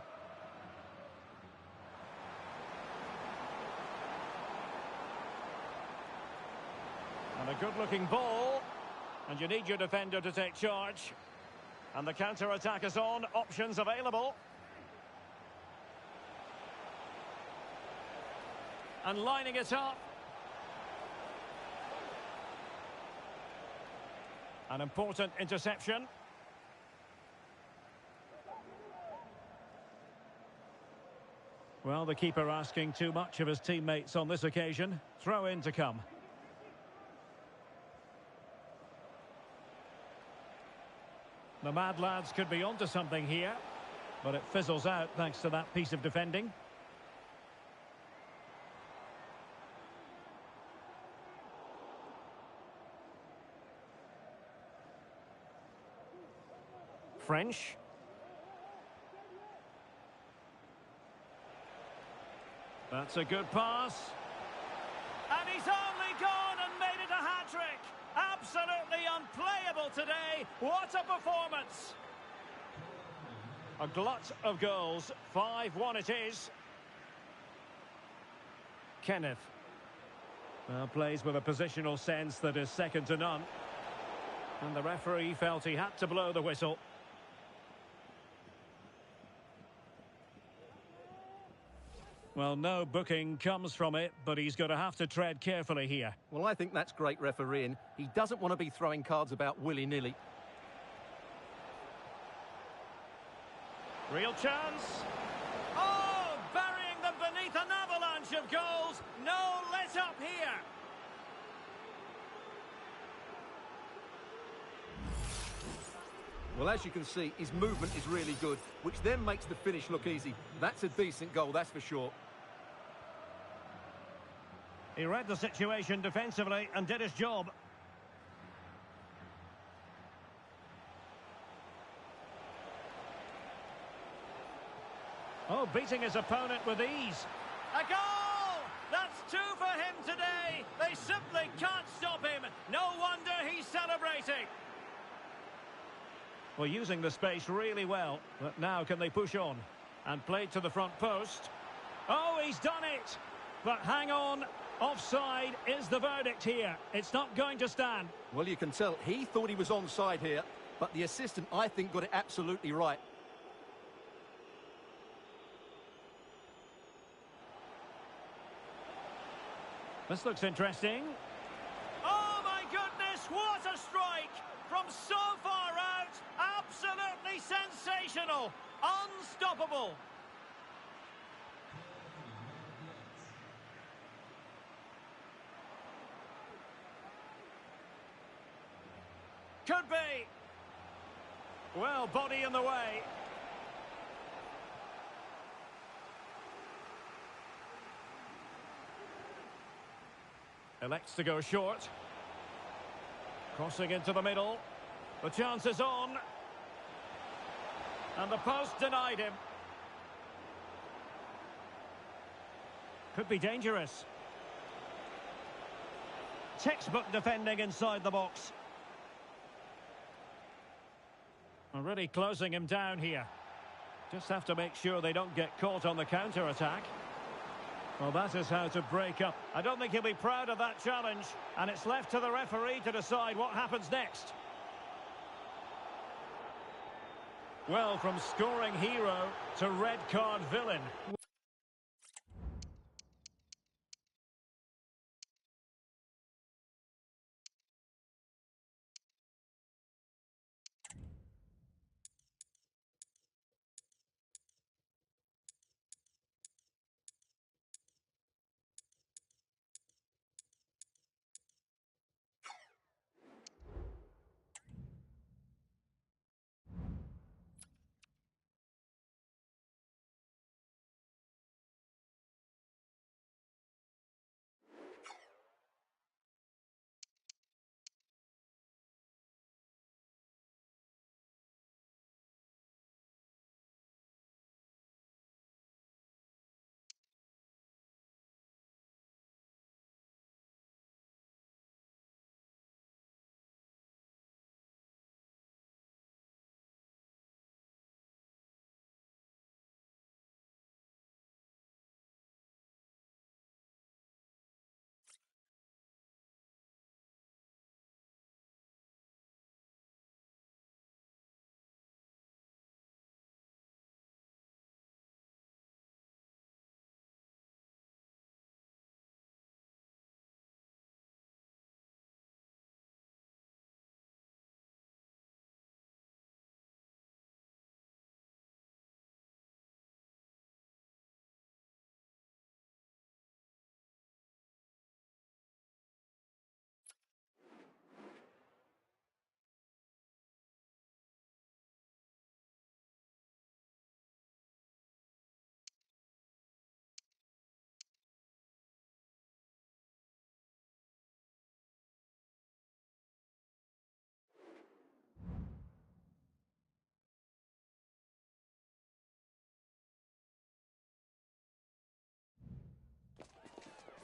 And a good-looking ball. And you need your defender to take charge. And the counter-attack is on. Options available. And lining it up. An important interception. Well, the keeper asking too much of his teammates on this occasion. Throw in to come. The Mad Lads could be onto something here, but it fizzles out thanks to that piece of defending. French. That's a good pass. And he's only gone and made it a hat-trick. Absolutely unplayable today. What a performance. A glut of goals. 5-1 it is. Kenneth. Plays with a positional sense that is second to none. And the referee felt he had to blow the whistle. Well, no booking comes from it, but he's going to have to tread carefully here. Well, I think that's great refereeing. He doesn't want to be throwing cards about willy-nilly. Real chance. Oh, burying them beneath an avalanche of goals. No let up here. Well, as you can see, his movement is really good, which then makes the finish look easy. That's a decent goal, that's for sure. He read the situation defensively and did his job. Oh, beating his opponent with ease. A goal! That's two for him today. They simply can't stop him. No wonder he's celebrating. Well, using the space really well. But now can they push on? And played to the front post. Oh, he's done it! But hang on. Offside is the verdict here. It's not going to stand. Well, you can tell he thought he was onside here, but the assistant, I think, got it absolutely right. This looks interesting. Oh, my goodness, what a strike! From so far out, absolutely sensational, unstoppable. Could be. Well, body in the way. Elects to go short. Crossing into the middle. The chance is on. And the post denied him. Could be dangerous. Textbook defending inside the box. Already closing him down here. Just have to make sure they don't get caught on the counter-attack. Well, that is how to break up. I don't think he'll be proud of that challenge. And it's left to the referee to decide what happens next. Well, from scoring hero to red card villain.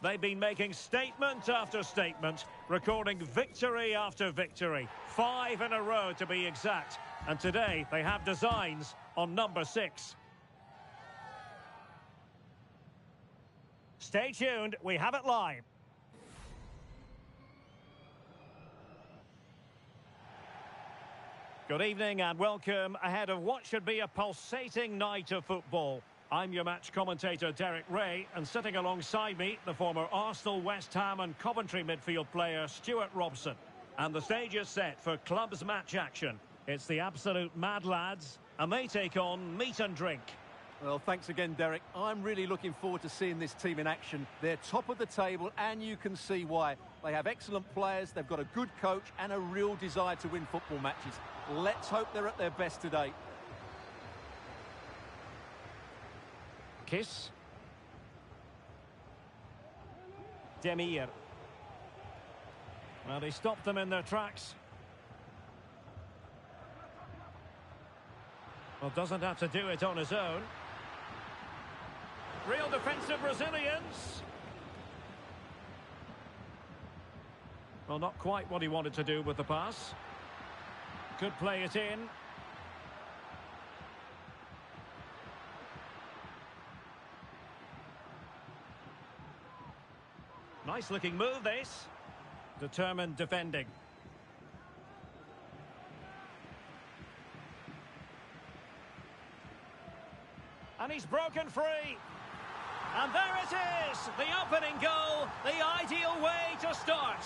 They've been making statement after statement, recording victory after victory. 5 in a row to be exact. And today they have designs on number 6. Stay tuned, we have it live. Good evening and welcome ahead of what should be a pulsating night of football. I'm your match commentator Derek Ray, and sitting alongside me, the former Arsenal, West Ham and Coventry midfield player Stuart Robson. And the stage is set for clubs match action. It's the absolute mad lads, and they take on meat and drink. Well, thanks again, Derek. I'm really looking forward to seeing this team in action. They're top of the table, and you can see why. They have excellent players, they've got a good coach, and a real desire to win football matches. Let's hope they're at their best today. Kiss. Demir. Well, they stopped them in their tracks. Well, doesn't have to do it on his own. Real defensive resilience. Well, not quite what he wanted to do with the pass. Could play it in. Nice looking move, this. Determined defending. And he's broken free. And there it is, the opening goal, the ideal way to start.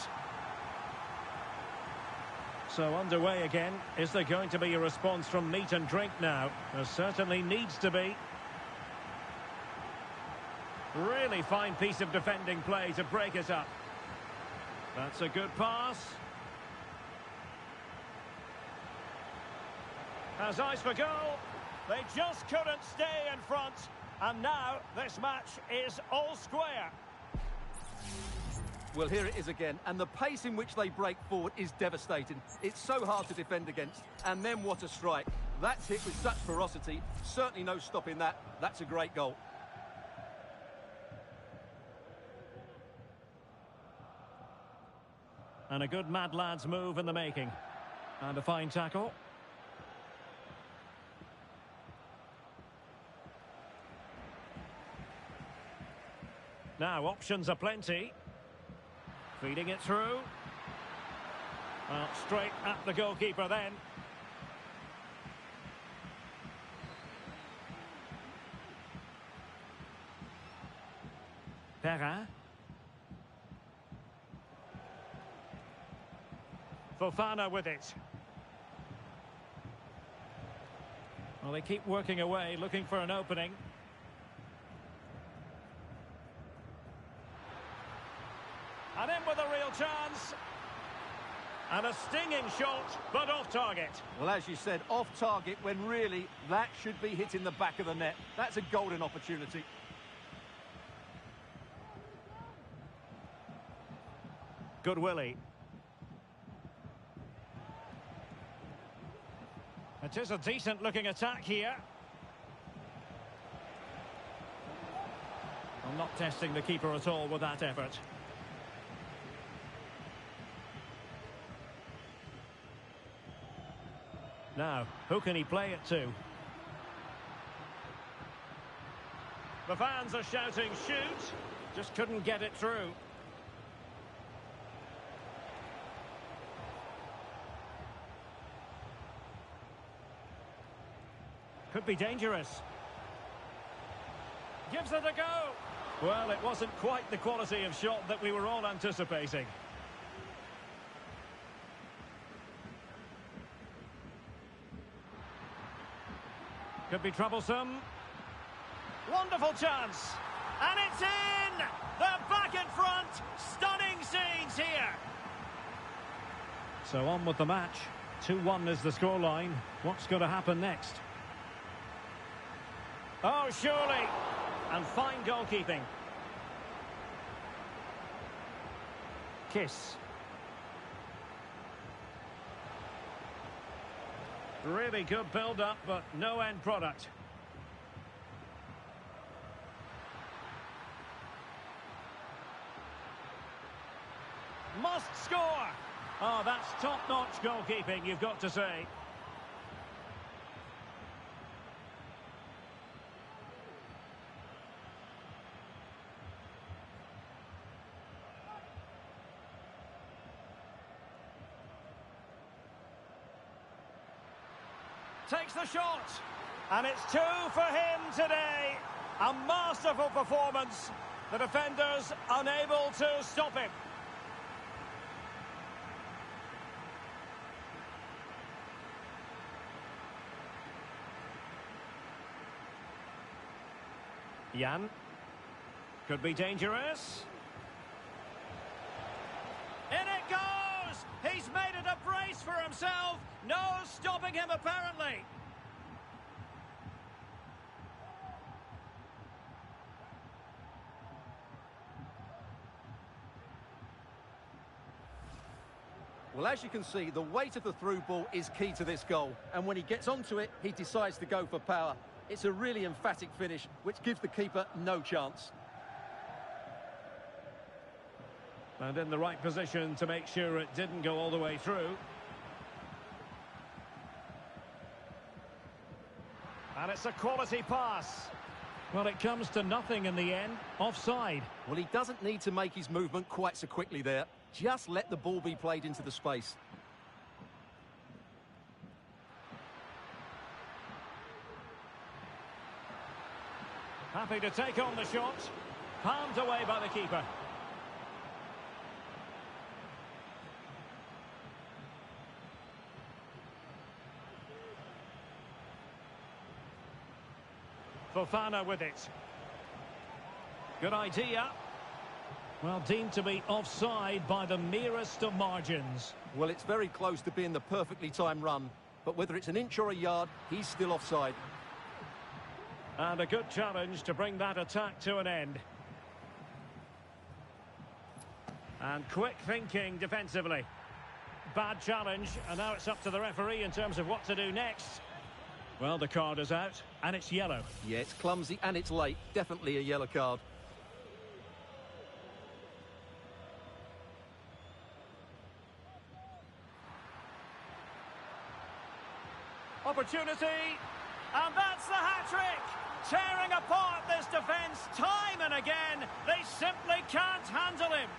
So underway again. Is there going to be a response from meat and drink now? There certainly needs to be. Really fine piece of defending play to break it up. That's a good pass. Has eyes for goal. They just couldn't stay in front. And now this match is all square. Well, here it is again, and the pace in which they break forward is devastating. It's so hard to defend against, and then what a strike. That's hit with such ferocity, certainly no stopping that. That's a great goal. And a good mad lads move in the making. And a fine tackle. Now options are plenty. Feeding it through. Well, straight at the goalkeeper then. Perrin. Fofana with it. Well, they keep working away, looking for an opening. And in with a real chance. And a stinging shot, but off target. Well, as you said, off target when really that should be hitting the back of the net. That's a golden opportunity. Good Willie. It is a decent-looking attack here. I'm not testing the keeper at all with that effort. Now, who can he play it to? The fans are shouting, shoot! Just couldn't get it through. Could be dangerous. Gives it a go. Well, it wasn't quite the quality of shot that we were all anticipating. Could be troublesome. Wonderful chance. And it's in! They're back in front. Stunning scenes here. So on with the match. 2-1 is the scoreline. What's going to happen next? Oh, surely. And fine goalkeeping. Kiss. Really good build-up, but no end product. Must score. Oh, that's top-notch goalkeeping, you've got to say. Takes the shot. And it's 2 for him today. A masterful performance. The defenders unable to stop him. Jan. Could be dangerous. In it goes! He's made it a brace for himself. No stopping him, apparently. Well, as you can see, the weight of the through ball is key to this goal. And when he gets onto it, he decides to go for power. It's a really emphatic finish, which gives the keeper no chance. And in the right position to make sure it didn't go all the way through. And it's a quality pass. Well, it comes to nothing in the end. Offside. Well, he doesn't need to make his movement quite so quickly there. Just let the ball be played into the space. Happy to take on the shot. Palmed away by the keeper. Fofana with it. Good idea. Well, deemed to be offside by the merest of margins. Well, it's very close to being the perfectly timed run. But whether it's an inch or a yard, he's still offside. And a good challenge to bring that attack to an end. And quick thinking defensively. Bad challenge, and now it's up to the referee in terms of what to do next. Well, the card is out, and it's yellow. Yeah, it's clumsy and it's late. Definitely a yellow card. Opportunity, and that's the hat-trick! Tearing apart this defence time and again. They simply can't handle him.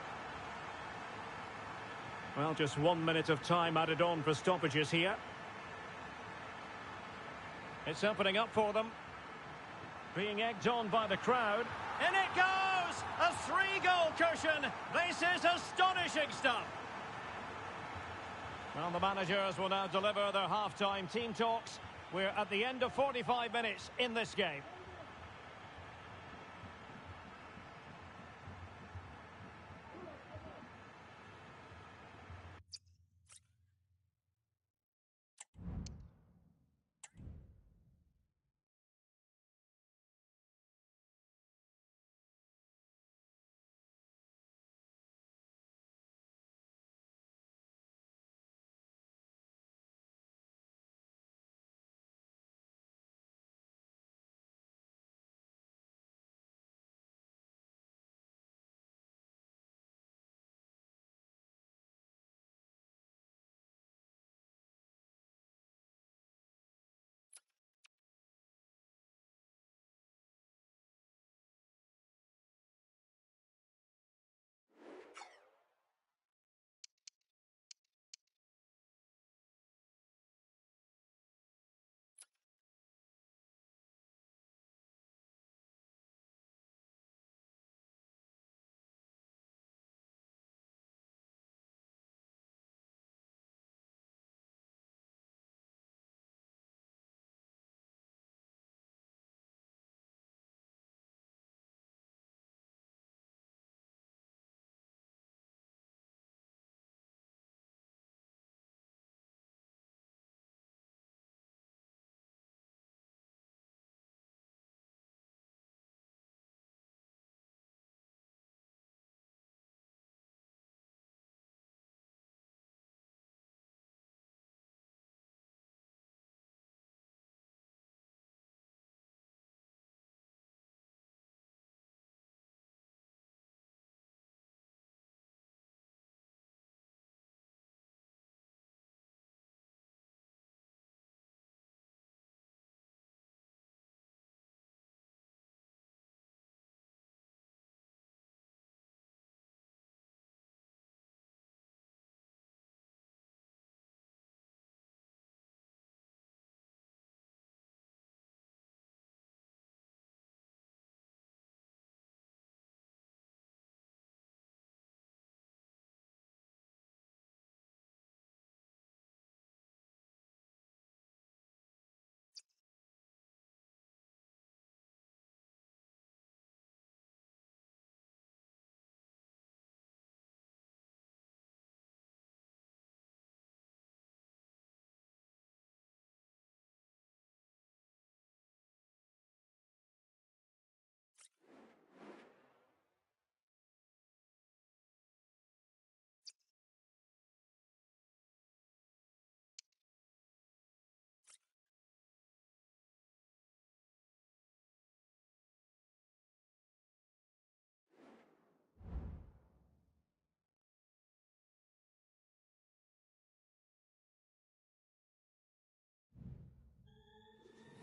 Well, just 1 minute of time added on for stoppages here. It's opening up for them. Being egged on by the crowd. In it goes! A 3-goal cushion. This is astonishing stuff. Well, the managers will now deliver their half-time team talks. We're at the end of 45 minutes in this game.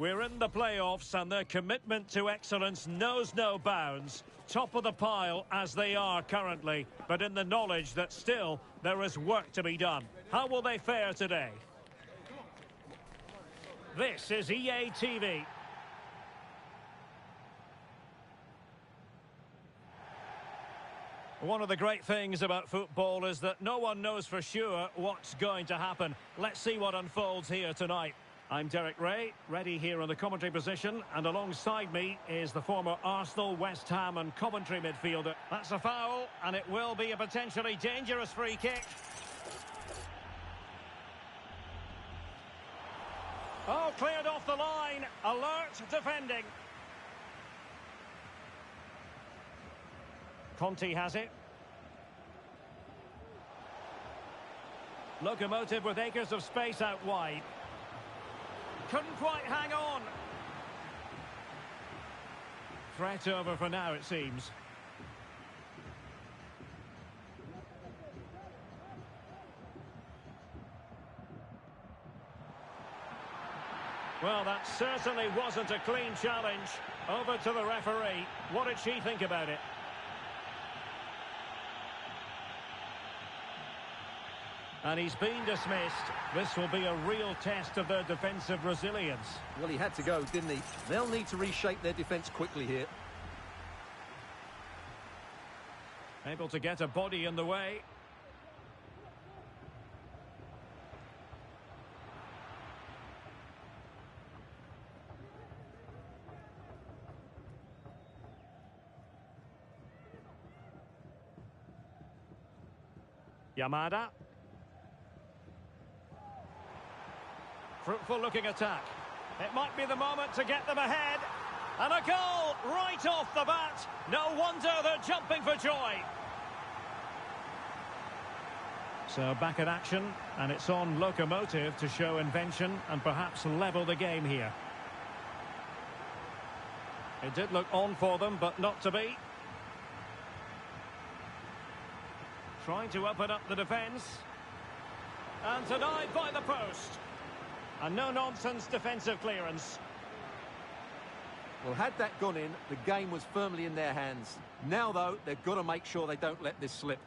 We're in the playoffs and their commitment to excellence knows no bounds. Top of the pile as they are currently, but in the knowledge that still there is work to be done. How will they fare today? This is EA TV. One of the great things about football is that no one knows for sure what's going to happen. Let's see what unfolds here tonight. I'm Derek Ray, ready here in the commentary position, and alongside me is the former Arsenal, West Ham and Coventry midfielder. That's a foul, and it will be a potentially dangerous free kick. Oh, cleared off the line. Alert defending. Conte has it. Locomotive with acres of space out wide. Couldn't quite hang on. Threat over for now, it seems. Well, that certainly wasn't a clean challenge. Over to the referee. What did she think about it? And he's been dismissed. This will be a real test of their defensive resilience. Well, he had to go, didn't he? They'll need to reshape their defence quickly here. Able to get a body in the way. Yamada. Fruitful looking attack. It might be the moment to get them ahead. And a goal right off the bat. No wonder they're jumping for joy. So back in action, and it's on Locomotive to show invention and perhaps level the game here. It did look on for them, but not to be. Trying to open up the defence. And denied by the post. A no-nonsense defensive clearance. Well, had that gone in, the game was firmly in their hands. Now, though, they've got to make sure they don't let this slip.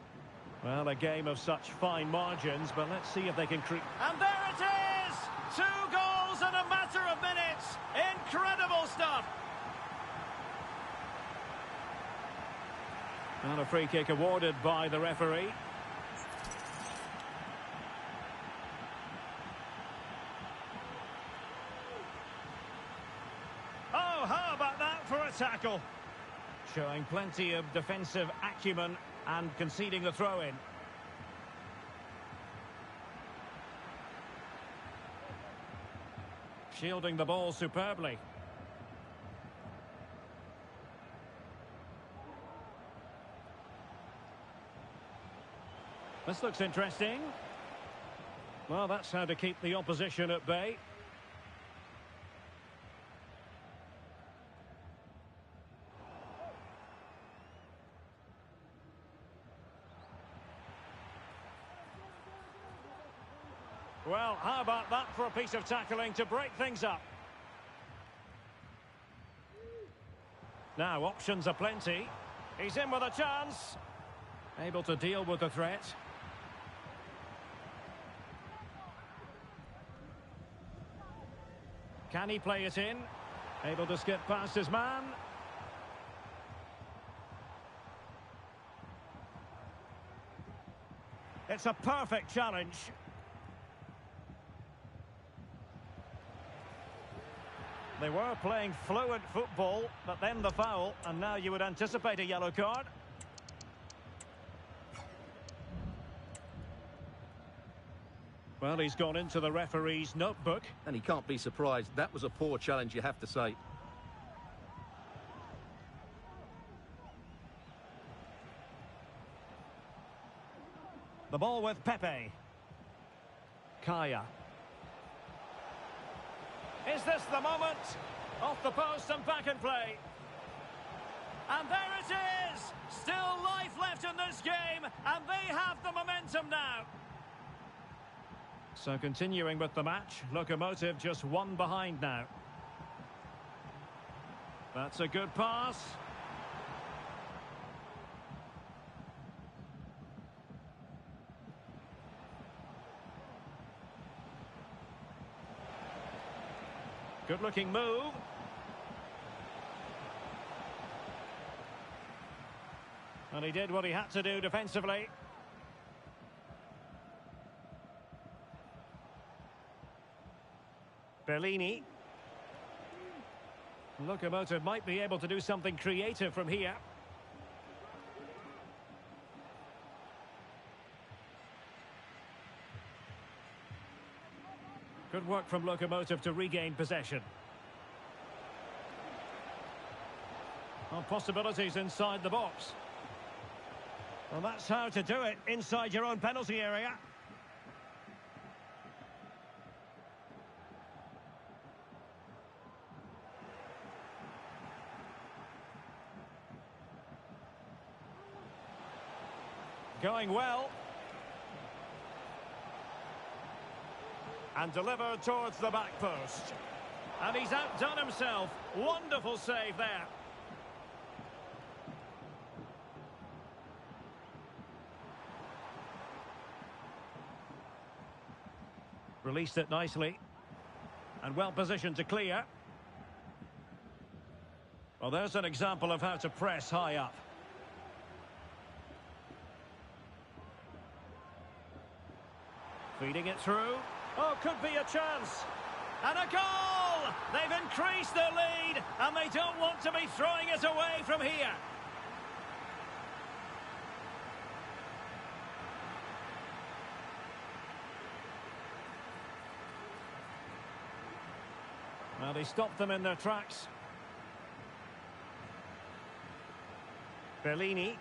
Well, a game of such fine margins, but let's see if they can create. And there it is! 2 goals in a matter of minutes! Incredible stuff! And a free kick awarded by the referee. Oh, how about that for a tackle? Showing plenty of defensive acumen and conceding the throw-in. Shielding the ball superbly. This looks interesting. Well, that's how to keep the opposition at bay. Well, how about that for a piece of tackling to break things up? Now, options are plenty. He's in with a chance. Able to deal with the threat. Can he play it in? Able to skip past his man. It's a perfect challenge. They were playing fluent football, but then the foul, and now you would anticipate a yellow card. Well, he's gone into the referee's notebook. And he can't be surprised. That was a poor challenge, you have to say. The ball with Pepe. Kaya. Is this the moment? Off the post and back in play. And there it is! Still life left in this game, and they have the momentum now. So continuing with the match, Locomotive just 1 behind now. That's a good pass. Good-looking move. And he did what he had to do defensively. Bellini. Locomotive might be able to do something creative from here. Good work from Locomotive to regain possession. Well, possibilities inside the box. Well, that's how to do it inside your own penalty area. Going well. And delivered towards the back post. And he's outdone himself. Wonderful save there. Released it nicely. And well positioned to clear. Well, there's an example of how to press high up. Feeding it through. Oh, could be a chance. And a goal! They've increased their lead, and they don't want to be throwing it away from here. Well, they stopped them in their tracks. Bellini.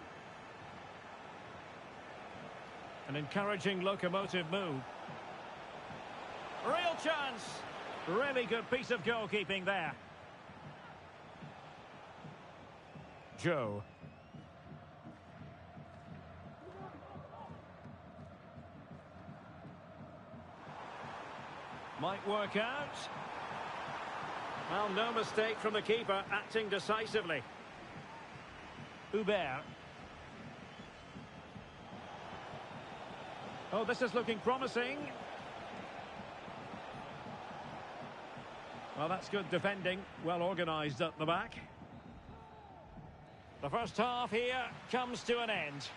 An encouraging Locomotive move. Real chance. Really good piece of goalkeeping there. Joe. Might work out. Well, no mistake from the keeper, acting decisively. Hubert. Oh, this is looking promising. Well, that's good defending. Well organised at the back. The first half here comes to an end.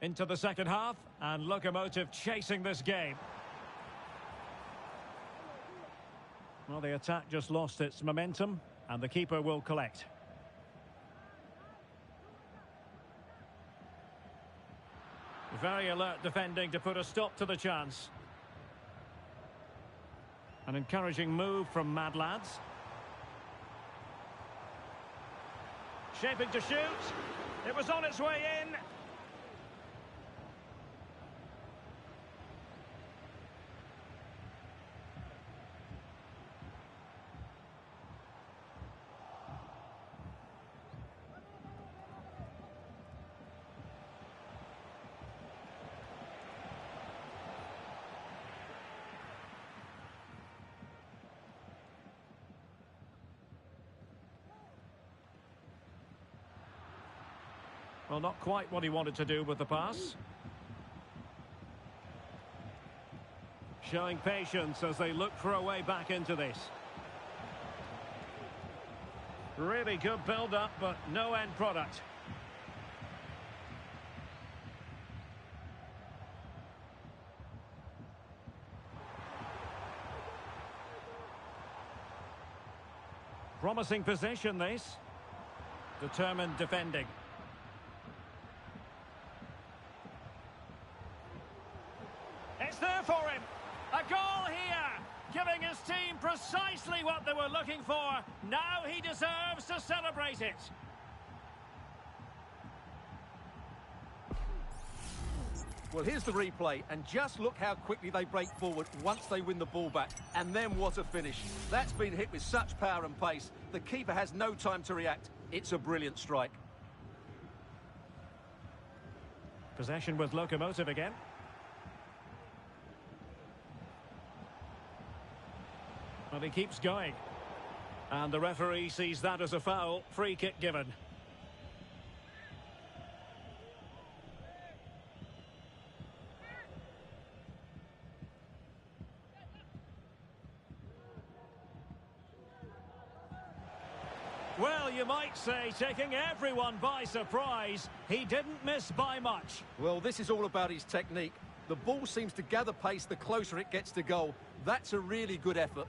Into the second half, and Locomotive chasing this game. Well, the attack just lost its momentum, and the keeper will collect. Very alert defending to put a stop to the chance. An encouraging move from Mad Lads. Shaping to shoot. It was on its way in. Well, not quite what he wanted to do with the pass. Showing patience as they look for a way back into this. Really good build-up, but no end product. Promising possession, this. Determined defending. It's there for him. A goal here, giving his team precisely what they were looking for. Now he deserves to celebrate it. Well, here's the replay, and just look how quickly they break forward once they win the ball back. And then what a finish. That's been hit with such power and pace. The keeper has no time to react. It's a brilliant strike. Possession with Locomotive again. Well, he keeps going. And the referee sees that as a foul. Free kick given. Well, you might say, taking everyone by surprise. He didn't miss by much. Well, this is all about his technique. The ball seems to gather pace the closer it gets to goal. That's a really good effort.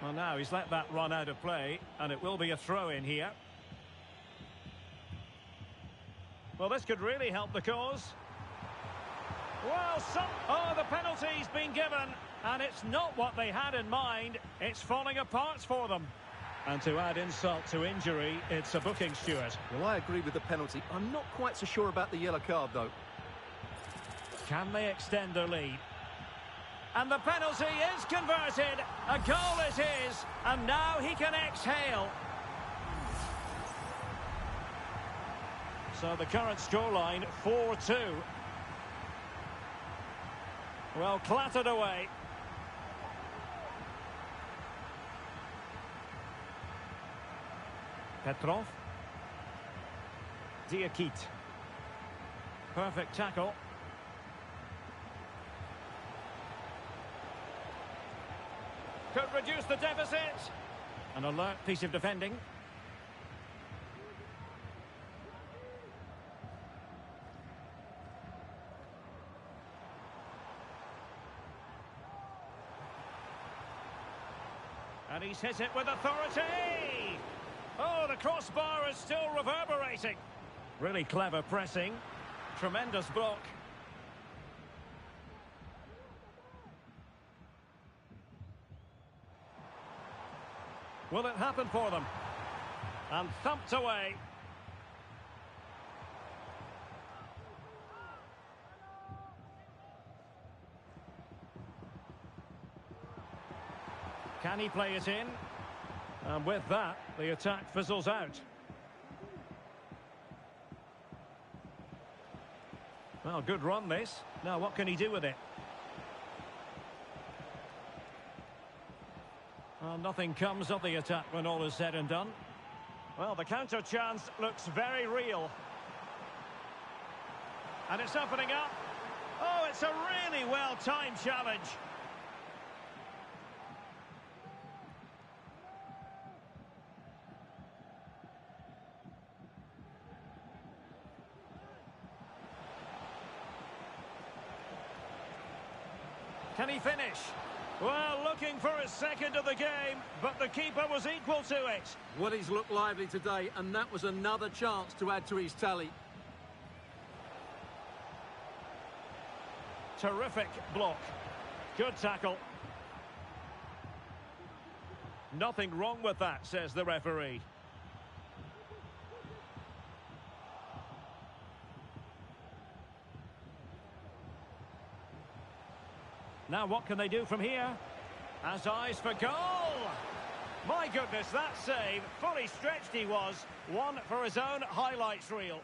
Well, now he's let that run out of play, and it will be a throw-in here. Well, this could really help the cause. Well, oh, the penalty's been given, and it's not what they had in mind. It's falling apart for them. And to add insult to injury, it's a booking, Stuart. Well, I agree with the penalty. I'm not quite so sure about the yellow card, though. Can they extend their lead? And the penalty is converted. A goal it is, and now he can exhale. So the current scoreline, 4-2. Well, clattered away. Petrov. Diakite. Perfect tackle. Could reduce the deficit. An alert piece of defending. And he's hit it with authority. Oh, the crossbar is still reverberating. Really clever pressing. Tremendous block. Will it happen for them? And thumped away. Can he play it in? And with that, the attack fizzles out. Well, good run this. Now, what can he do with it? Well, nothing comes of the attack when all is said and done. Well, the counter chance looks very real. And it's opening up. Oh, it's a really well-timed challenge. Can he finish? Well, looking for his second of the game, but the keeper was equal to it. Well, he's looked lively today, and that was another chance to add to his tally. Terrific block. Good tackle. Nothing wrong with that, says the referee. Now what can they do from here? Has eyes for goal! My goodness, that save. Fully stretched he was. One for his own highlights reel.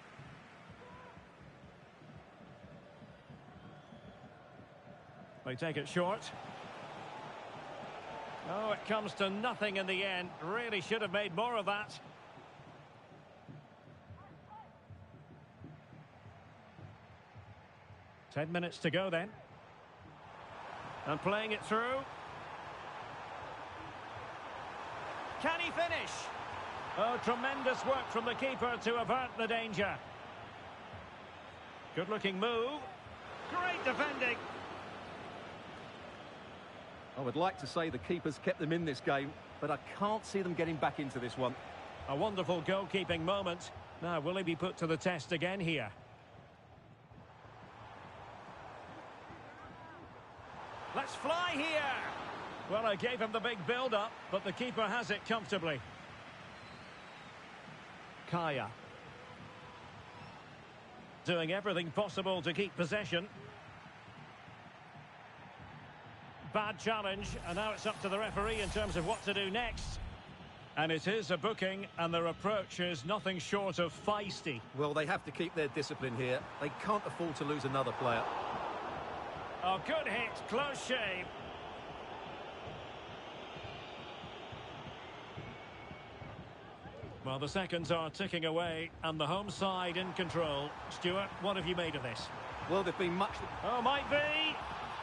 They take it short. Oh, it comes to nothing in the end. Really should have made more of that. Ten minutes to go then. And playing it through. Can he finish? Oh, tremendous work from the keeper to avert the danger. Good looking move. Great defending. I would like to say the keeper's kept them in this game, but I can't see them getting back into this one. A wonderful goalkeeping moment. Now, will he be put to the test again here? Let's fly here! Well, I gave him the big build-up, but the keeper has it comfortably. Kaya. Doing everything possible to keep possession. Bad challenge, and now it's up to the referee in terms of what to do next. And it is a booking, and their approach is nothing short of feisty. Well, they have to keep their discipline here. They can't afford to lose another player. Oh, good hit, close shave. Well, the seconds are ticking away, and the home side in control. Stuart, what have you made of this? Well, they've been much... Oh, might be.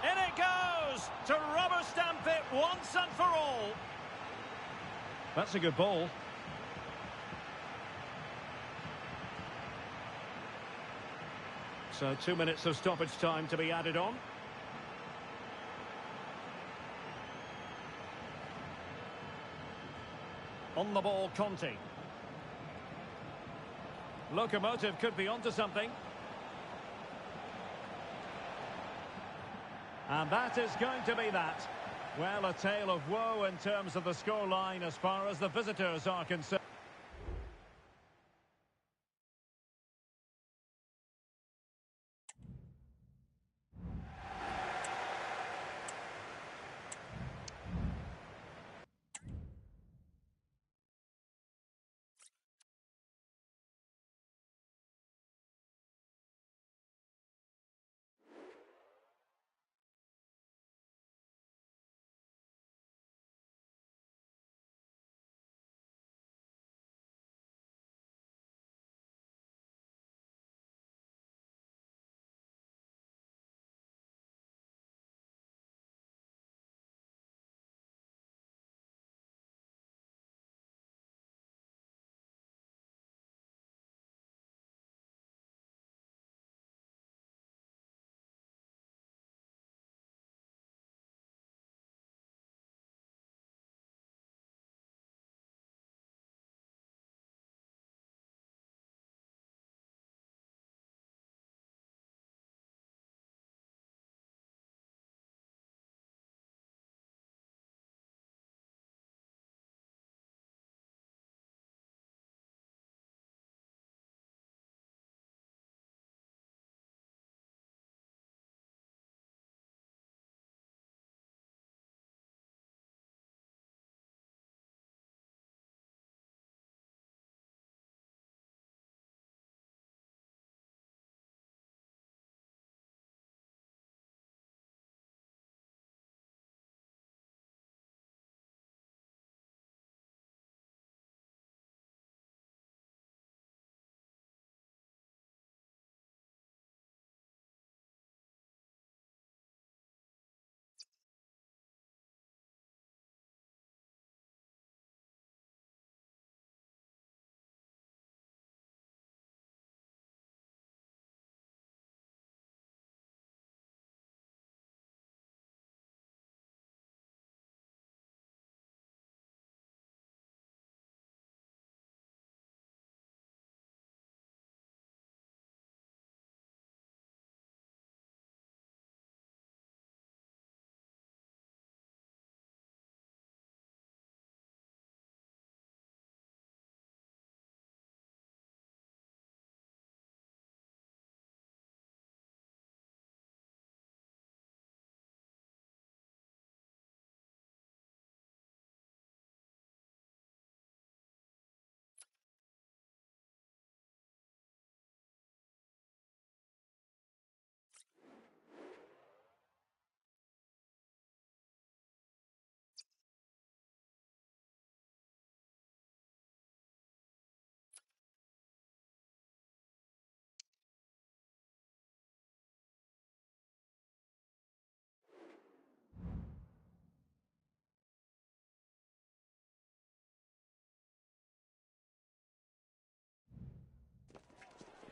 In it goes! To rubber stamp it once and for all. That's a good ball. So 2 minutes of stoppage time to be added on. On the ball, Conte. Locomotive could be onto something. And that is going to be that. Well, a tale of woe in terms of the scoreline as far as the visitors are concerned.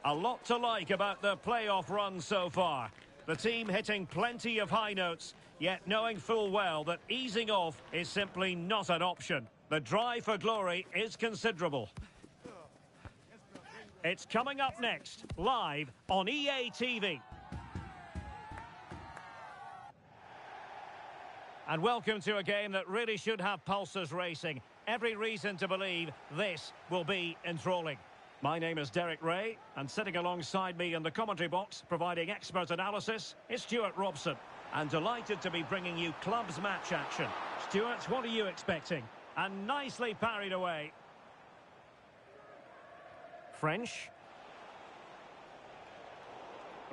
A lot to like about the playoff run so far. The team hitting plenty of high notes, Yet knowing full well that easing off is simply not an option. The drive for glory is considerable. It's coming up next, live on EA TV. And welcome to a game that really should have pulses racing. Every reason to believe this will be enthralling. My name is Derek Ray, and sitting alongside me in the commentary box, providing expert analysis, is Stuart Robson. And delighted to be bringing you clubs match action. Stuart, what are you expecting? And nicely parried away. French.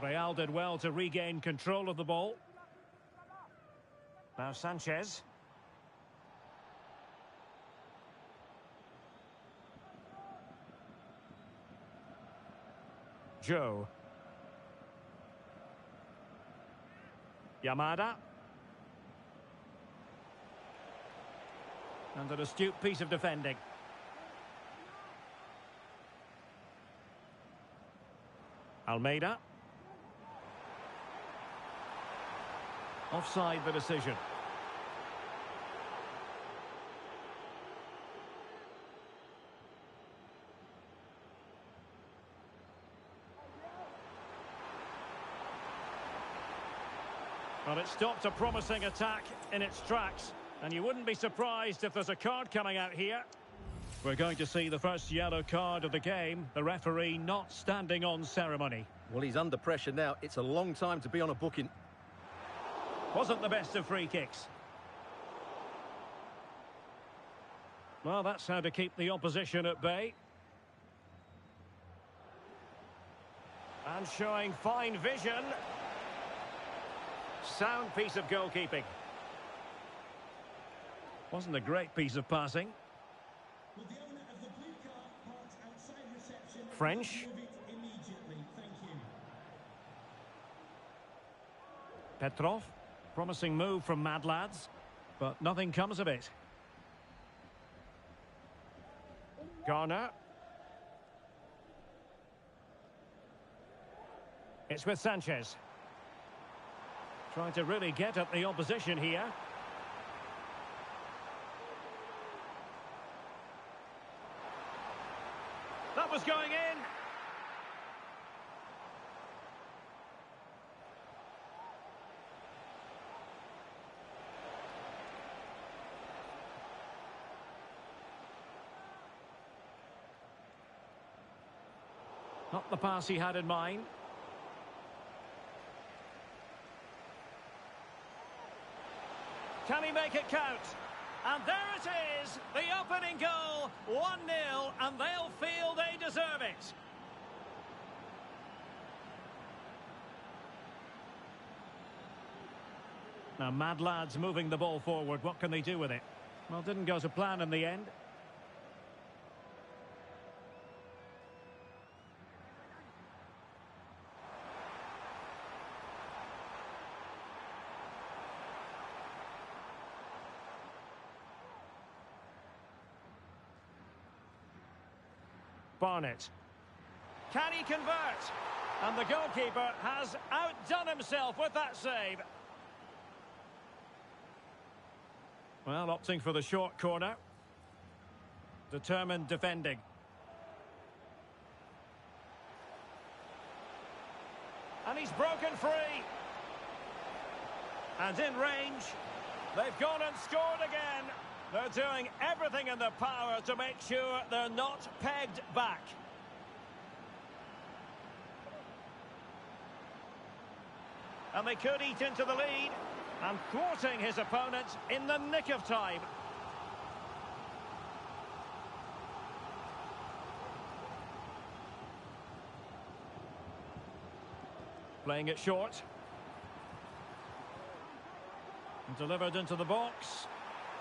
Real did well to regain control of the ball. Now Sanchez. Joe. Yamada. And an astute piece of defending. Almeida. Offside the decision. Well, it stopped a promising attack in its tracks, and you wouldn't be surprised if there's a card coming out here. We're going to see the first yellow card of the game, the referee not standing on ceremony. Well, he's under pressure now. It's a long time to be on a booking. Wasn't the best of free kicks. Well, that's how to keep the opposition at bay. And showing fine vision. Sound piece of goalkeeping. Wasn't a great piece of passing. Well, the owner of the blue car parked outside reception. French. Move it immediately. Thank you. Petrov. Promising move from Mad Lads, but nothing comes of it. Garner. It's with Sanchez. Trying to really get at the opposition here. That was going in. Not the pass he had in mind. Can he make it count? And there it is, the opening goal, 1-0, and they'll feel they deserve it. Now, Mad Lads moving the ball forward. What can they do with it? Well, didn't go to plan in the end. Barnett. Can he convert? And the goalkeeper has outdone himself with that save. Well, opting for the short corner. Determined defending. And he's broken free. And in range. They've gone and scored again. They're doing everything in their power to make sure they're not pegged back. And they could eat into the lead. And thwarting his opponent in the nick of time. Playing it short. And delivered into the box.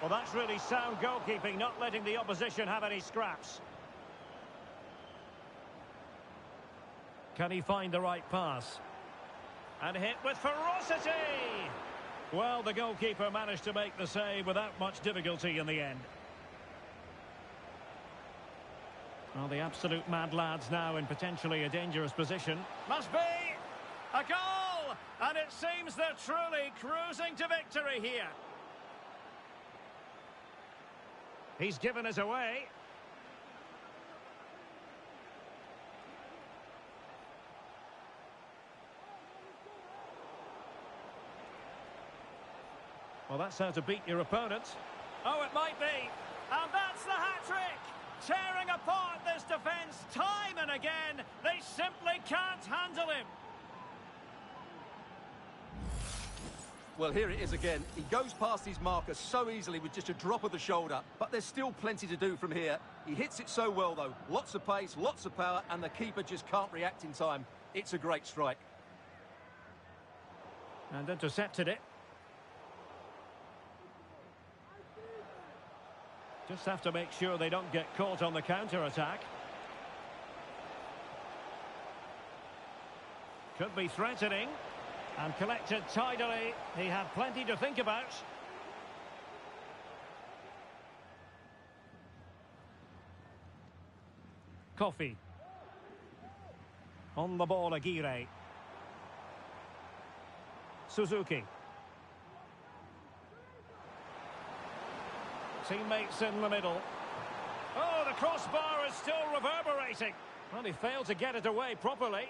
Well, that's really sound goalkeeping, not letting the opposition have any scraps. Can he find the right pass? And hit with ferocity! Well, the goalkeeper managed to make the save without much difficulty in the end. Well, the absolute Mad Lads now in potentially a dangerous position. Must be! A goal! And it seems they're truly cruising to victory here. He's given us away. Well, that's how to beat your opponent. Oh, it might be. And that's the hat-trick! Tearing apart this defence time and again. They simply can't handle him. Well, here it is again. He goes past his marker so easily with just a drop of the shoulder. But there's still plenty to do from here. He hits it so well, though. Lots of pace, lots of power, and the keeper just can't react in time. It's a great strike. And intercepted it. Just have to make sure they don't get caught on the counter-attack. Could be threatening. And collected tidily. He had plenty to think about. Coffee. On the ball, Aguirre. Suzuki. Teammates in the middle. Oh, the crossbar is still reverberating. Well, he failed to get it away properly.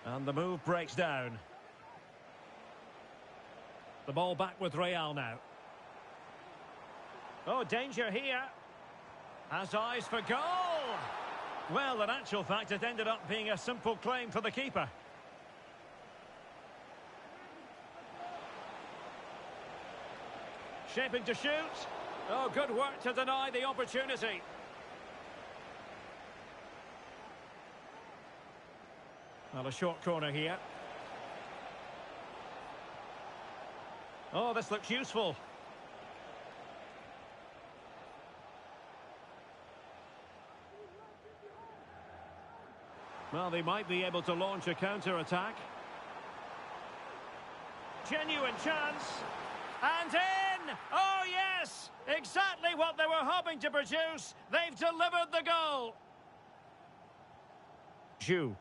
And the move breaks down. The ball back with Real now. Oh, danger here. Has eyes for goal. Well, in actual fact, it ended up being a simple claim for the keeper. Shaping to shoot. Oh, good work to deny the opportunity. Well, a short corner here. Oh, this looks useful. Well, they might be able to launch a counter-attack. Genuine chance. And in! Oh, yes! Exactly what they were hoping to produce. They've delivered the goal. Zhu.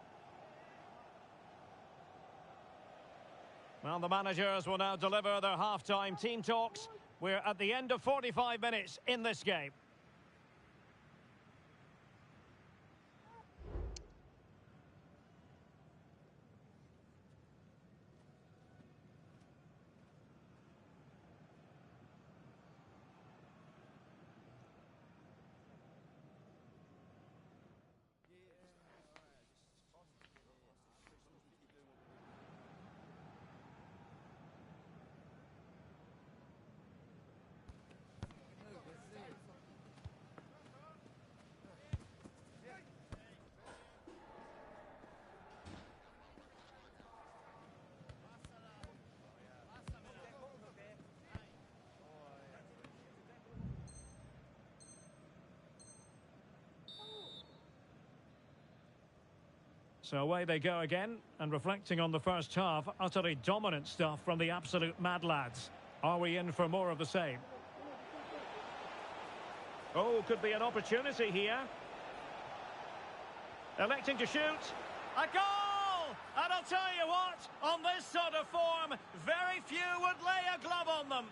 Well, the managers will now deliver their half-time team talks. We're at the end of 45 minutes in this game. So away they go again, and reflecting on the first half, utterly dominant stuff from the absolute mad lads. Are we in for more of the same? Oh, could be an opportunity here. Electing to shoot. A goal! And I'll tell you what, on this sort of form, very few would lay a glove on them.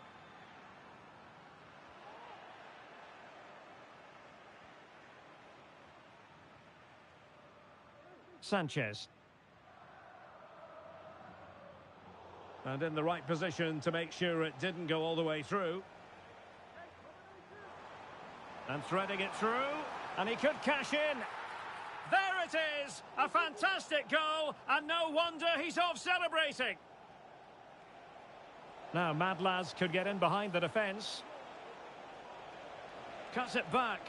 Sanchez. And in the right position to make sure it didn't go all the way through. And threading it through. And he could cash in. There it is! A fantastic goal, and no wonder he's off celebrating. Now, mad lads could get in behind the defence. Cuts it back.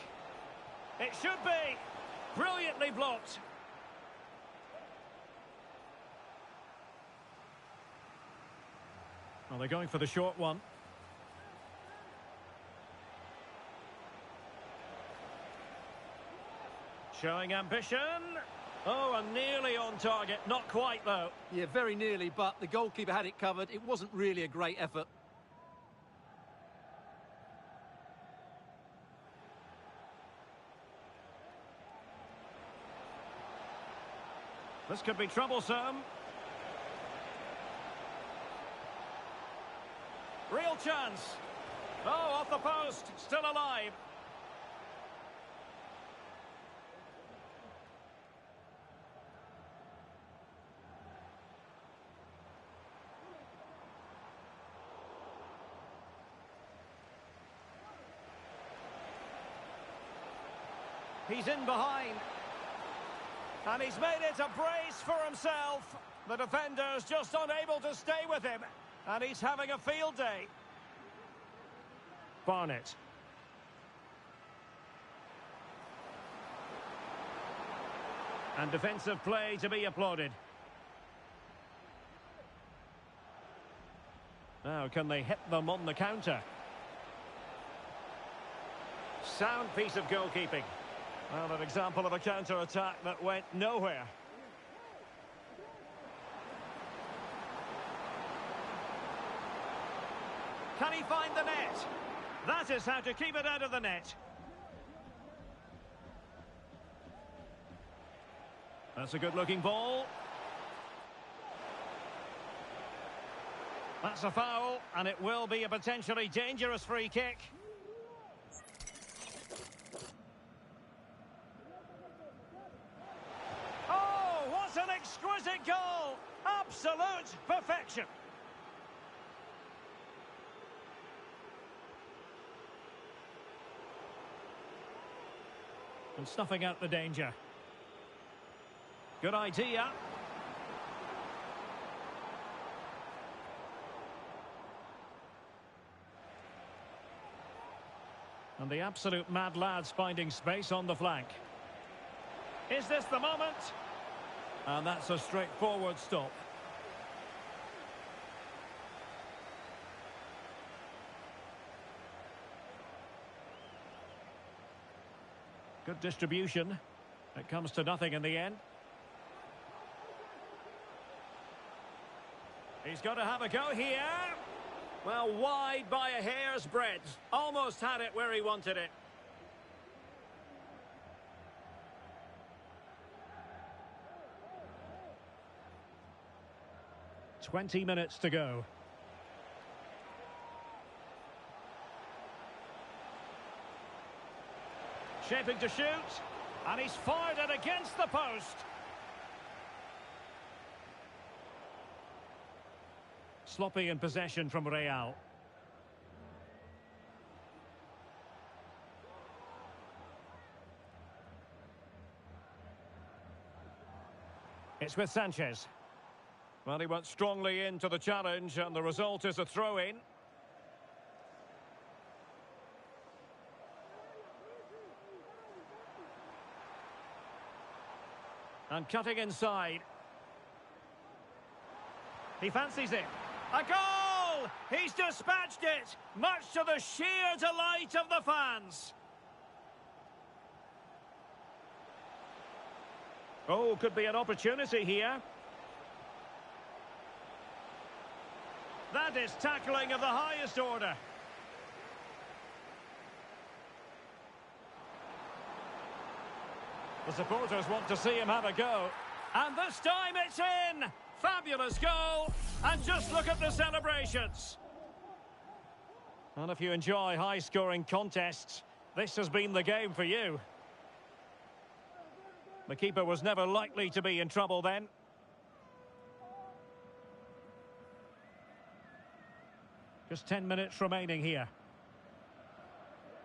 It should be. Brilliantly blocked. Well, they're going for the short one. Showing ambition. Oh, and nearly on target. Not quite, though. Yeah, very nearly, but the goalkeeper had it covered. It wasn't really a great effort. This could be troublesome. Real chance. Oh, off the post. Still alive. He's in behind. And he's made it a brace for himself. The defender's just unable to stay with him. And he's having a field day. Barnett. And defensive play to be applauded. Now, can they hit them on the counter? Sound piece of goalkeeping. Well, an example of a counter-attack that went nowhere. Can he find the net? That is how to keep it out of the net. That's a good-looking ball. That's a foul, and it will be a potentially dangerous free kick. Oh, what an exquisite goal! Absolute perfection. And snuffing out the danger. Good idea. And the absolute mad lads finding space on the flank. Is this the moment? And that's a straightforward stop. Good distribution. It comes to nothing in the end. He's got to have a go here. Well, wide by a hair's breadth. Almost had it where he wanted it. "20 minutes to go. Shaping to shoot. And he's fired it against the post. Sloppy in possession from Real. It's with Sanchez. Well, he went strongly into the challenge, and the result is a throw-in. And cutting inside. He fancies it. A goal! He's dispatched it, much to the sheer delight of the fans. Oh, could be an opportunity here. That is tackling of the highest order. The supporters want to see him have a go. And this time it's in! Fabulous goal! And just look at the celebrations. And if you enjoy high-scoring contests, this has been the game for you. The keeper was never likely to be in trouble then. Just 10 minutes remaining here.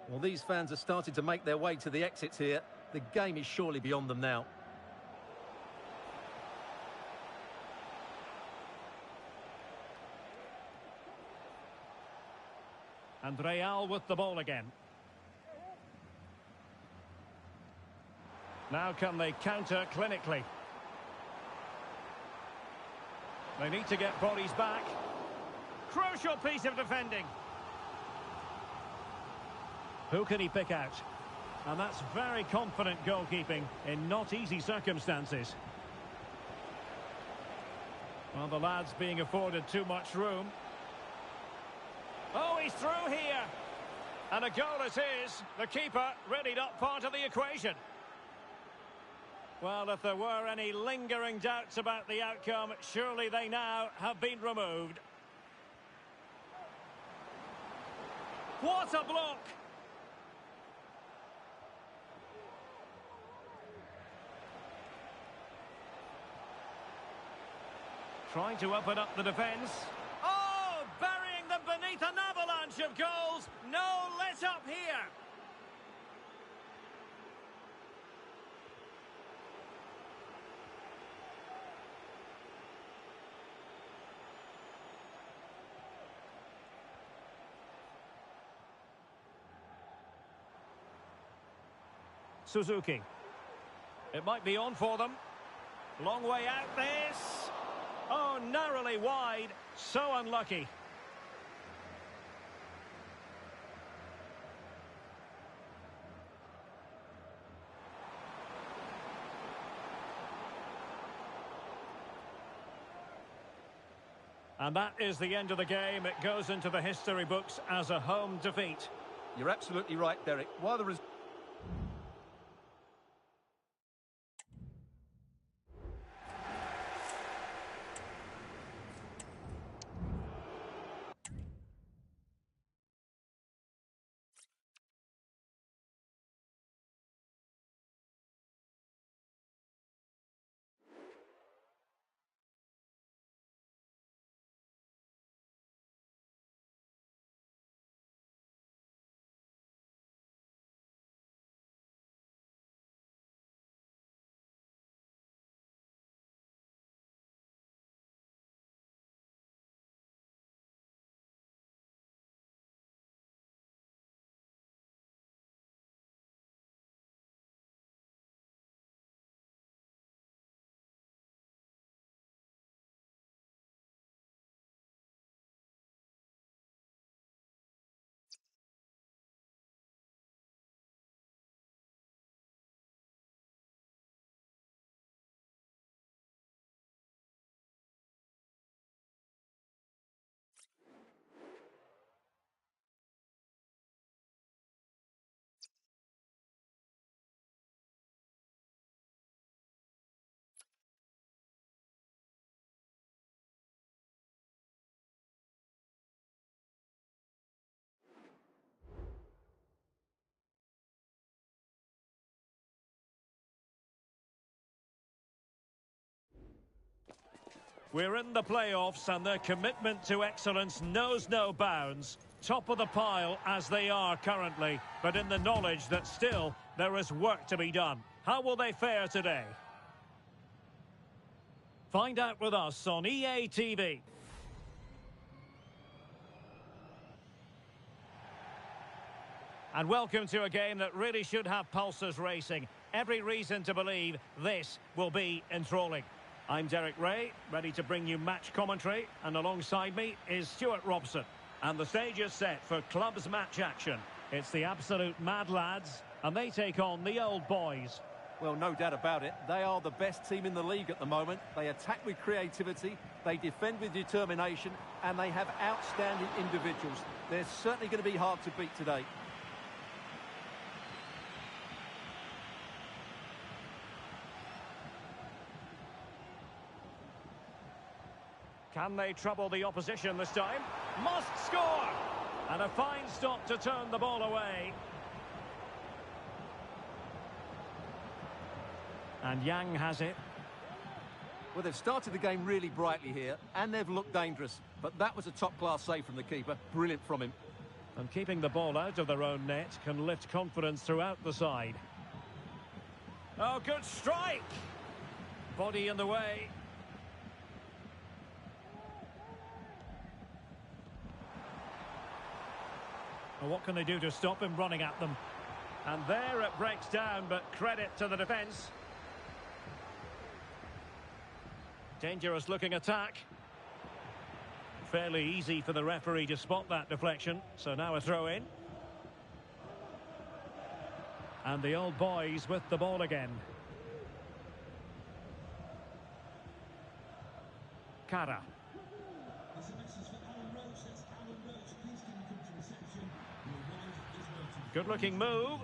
Well, these fans have started to make their way to the exits here. The game is surely beyond them now. And Real with the ball again. Now can they counter clinically? They need to get bodies back. Crucial piece of defending. Who can he pick out? And that's very confident goalkeeping in not easy circumstances. Well, the lad's being afforded too much room. Oh, he's through here. And a goal it is. The keeper really not part of the equation. Well, if there were any lingering doubts about the outcome, surely they now have been removed. What a block! Trying to open up the defence. Oh, burying them beneath an avalanche of goals. No let up here. Suzuki. It might be on for them. Long way out this. Oh, narrowly wide. So unlucky. And that is the end of the game. It goes into the history books as a home defeat. You're absolutely right, Derek. While there is... We're in the playoffs and their commitment to excellence knows no bounds. Top of the pile as they are currently, but in the knowledge that still there is work to be done. How will they fare today? Find out with us on EA TV. And welcome to a game that really should have pulses racing. Every reason to believe this will be enthralling. I'm Derek Ray, ready to bring you match commentary, and alongside me is Stuart Robson. And the stage is set for clubs match action. It's the absolute mad lads, and they take on the old boys. Well, no doubt about it. They are the best team in the league at the moment. They attack with creativity, they defend with determination, and they have outstanding individuals. They're certainly going to be hard to beat today. Can they trouble the opposition this time? Must score! And a fine stop to turn the ball away. And Yang has it. Well, they've started the game really brightly here, and they've looked dangerous. But that was a top-class save from the keeper. Brilliant from him. And keeping the ball out of their own net can lift confidence throughout the side. Oh, good strike! Body in the way. Well, what can they do to stop him running at them? And there it breaks down, but credit to the defence. Dangerous looking attack. Fairly easy for the referee to spot that deflection. So now a throw in. And the old boys with the ball again. Kara. Good looking move.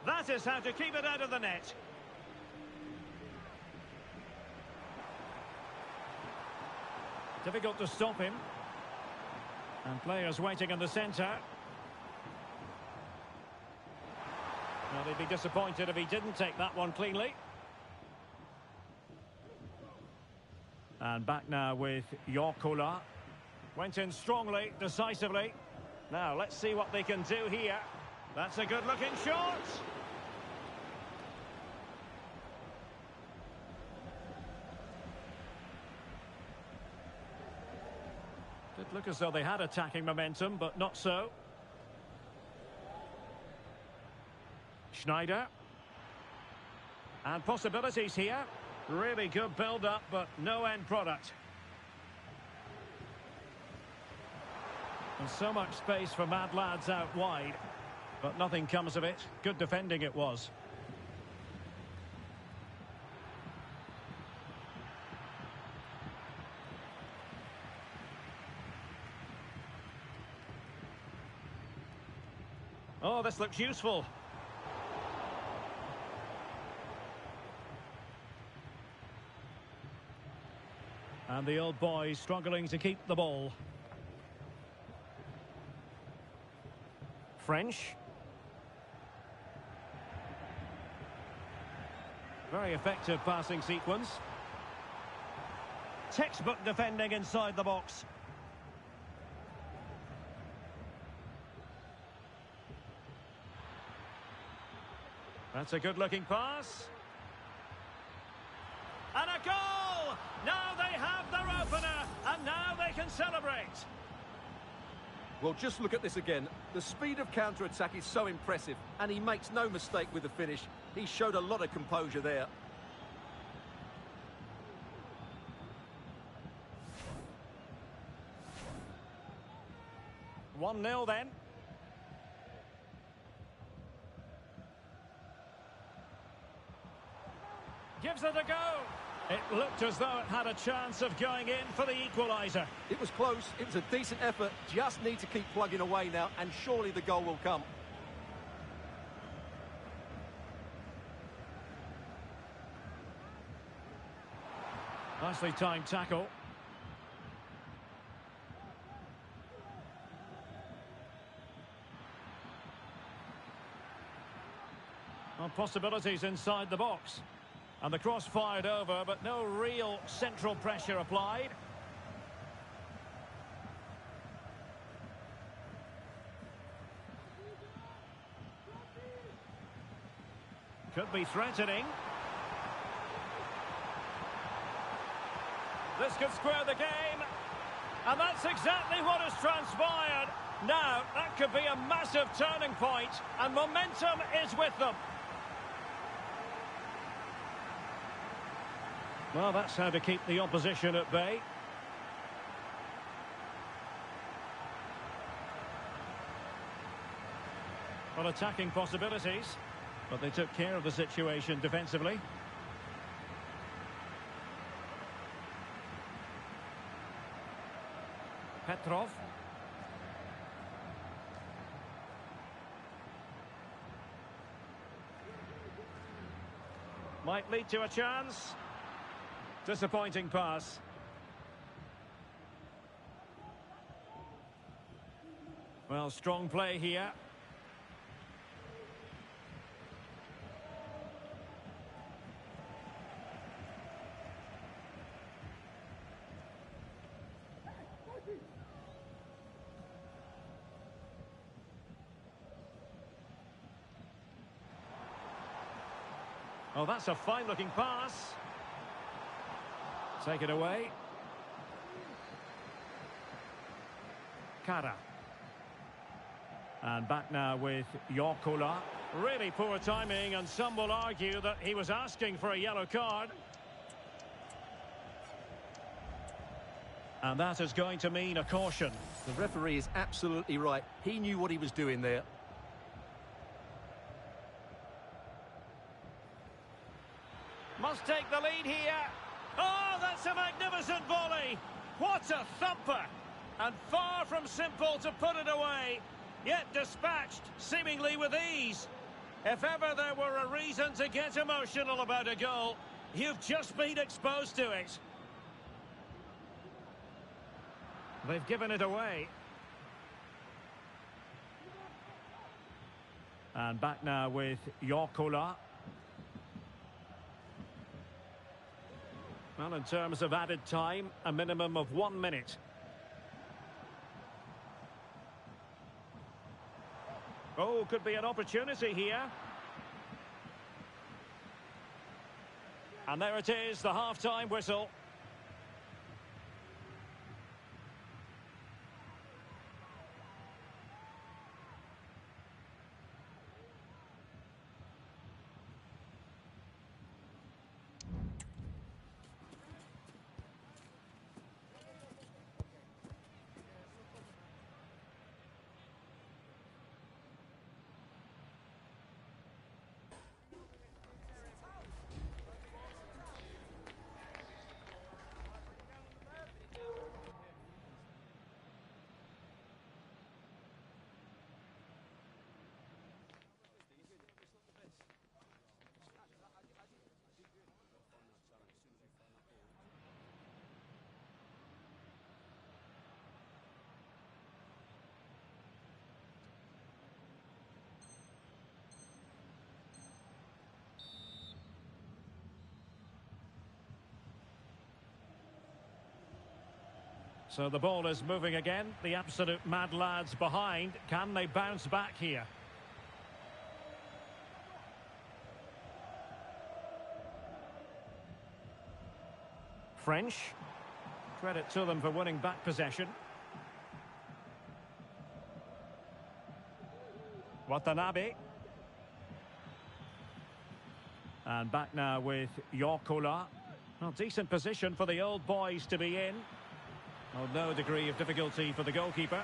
That is how to keep it out of the net. Difficult to stop him. And players waiting in the centre. Well, they'd be disappointed if he didn't take that one cleanly. And back now with Jorkola. Went in strongly, decisively. Now, let's see what they can do here. That's a good-looking shot. Did look as though they had attacking momentum, but not so. Schneider. And possibilities here. Really good build-up, but no end product. And so much space for mad lads out wide. But nothing comes of it. Good defending it was. Oh, this looks useful. And the old boy struggling to keep the ball. French. Very effective passing sequence. Textbook defending inside the box. That's a good-looking pass. And a goal! Now they have their opener, and now they can celebrate. Well, just look at this again. The speed of counter-attack is so impressive, and he makes no mistake with the finish. He showed a lot of composure there. One 0 then. Gives it a go. It looked as though it had a chance of going in for the equaliser. It was close. It was a decent effort. Just need to keep plugging away now, and surely the goal will come. Nicely timed tackle. Well, possibilities inside the box. And the cross fired over, but no real central pressure applied. Could be threatening. This could square the game. And that's exactly what has transpired. Now, that could be a massive turning point, and momentum is with them. Well, that's how to keep the opposition at bay. Well, attacking possibilities, but they took care of the situation defensively. Petrov. Might lead to a chance. Disappointing pass. Well, strong play here. Oh, that's a fine-looking pass. Take it away. Kara. And back now with Jorkola. Really poor timing, and some will argue that he was asking for a yellow card. And that is going to mean a caution. The referee is absolutely right. He knew what he was doing there. Must take the lead here. Oh, that's a magnificent volley. What a thumper. And far from simple to put it away, yet dispatched seemingly with ease. If ever there were a reason to get emotional about a goal, you've just been exposed to it. They've given it away. And back now with Yorkola. Well, in terms of added time, a minimum of 1 minute. Oh, could be an opportunity here. And there it is, the half-time whistle. So the ball is moving again. The absolute mad lads behind. Can they bounce back here? French. Credit to them for winning back possession. Watanabe. And back now with Yorkola. Well, decent position for the old boys to be in. Oh, no degree of difficulty for the goalkeeper.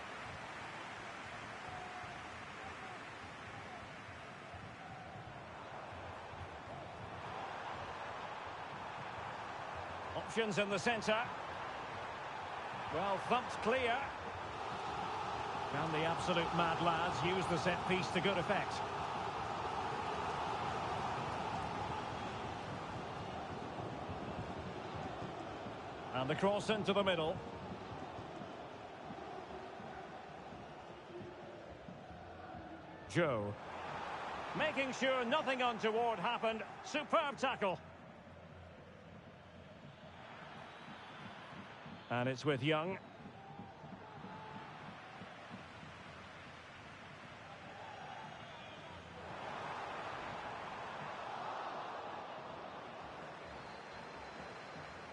Options in the centre. Well, thumped clear. Can the absolute mad lads use the set piece to good effect? And the cross into the middle. Joe. Making sure nothing untoward happened. Superb tackle. And it's with Young.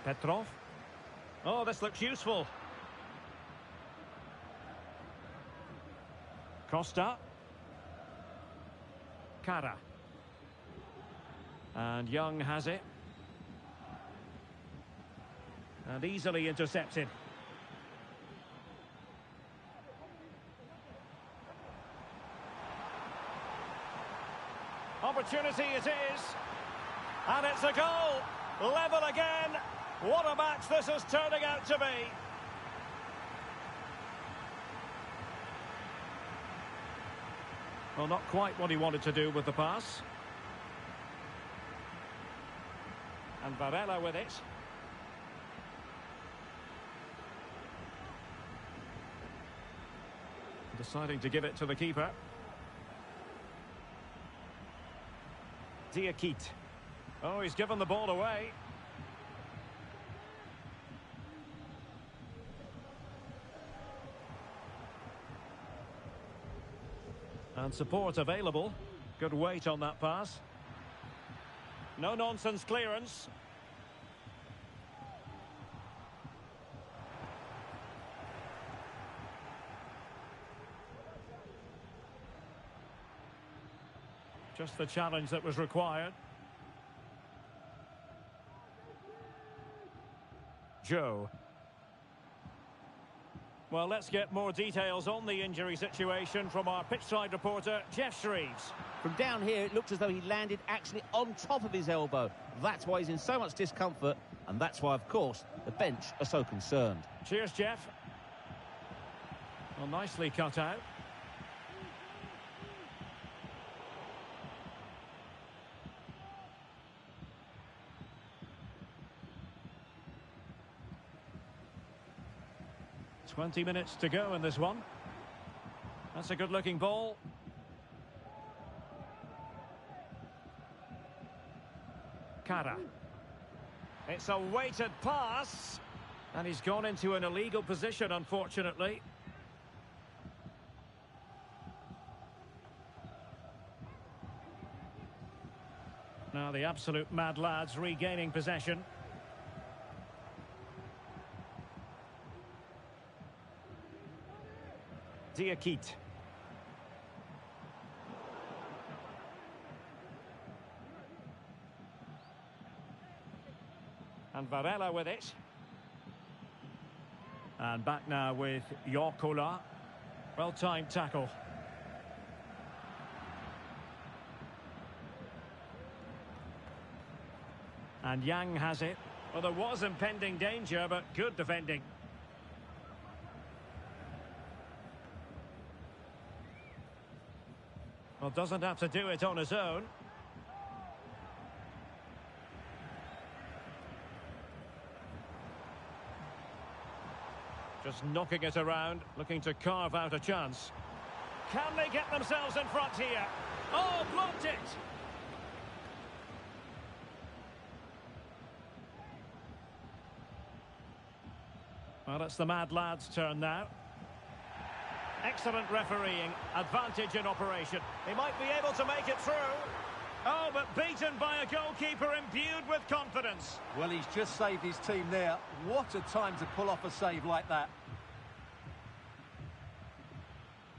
Petrov. Oh, this looks useful. Costa. Kara. And Young has it. And easily intercepted. Opportunity it is. And it's a goal. Level again. What a match this is turning out to be. Well, not quite what he wanted to do with the pass. And Varela with it. Deciding to give it to the keeper. Diakite. Oh, he's given the ball away. And support available. Good weight on that pass. No nonsense clearance. Just the challenge that was required. Joe. Well, let's get more details on the injury situation from our pitchside reporter, Jeff Shreves. From down here, it looks as though he landed actually on top of his elbow. That's why he's in so much discomfort, and that's why, of course, the bench are so concerned. Cheers, Jeff. Well, nicely cut out. "20 minutes to go in this one. That's a good-looking ball. Okara. It's a weighted pass. And he's gone into an illegal position, unfortunately. Now the absolute mad lads regaining possession. Diakite. And Varela with it. And back now with Yorkola. Well-timed tackle. And Yang has it. Well, there was impending danger, but good defending. Well, doesn't have to do it on his own. Just knocking it around, looking to carve out a chance. Can they get themselves in front here? Oh, blocked it! Well, it's the mad lads' turn now. Excellent refereeing, advantage in operation. He might be able to make it through. Oh, but beaten by a goalkeeper imbued with confidence. Well, he's just saved his team there. What a time to pull off a save like that.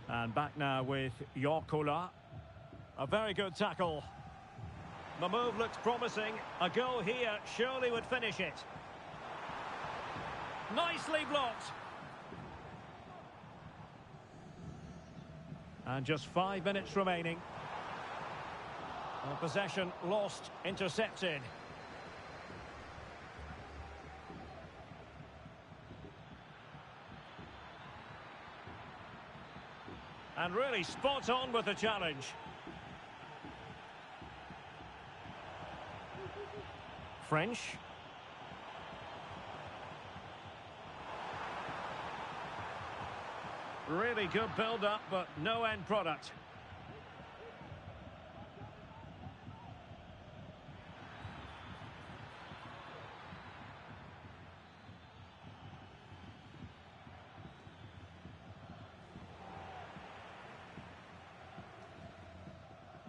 And back now with Yorkola. A very good tackle. The move looks promising. A goal here surely would finish it. Nicely blocked. And just 5 minutes remaining. Well, possession lost, intercepted. And really spot on with the challenge. French. Really good build-up, but no end product.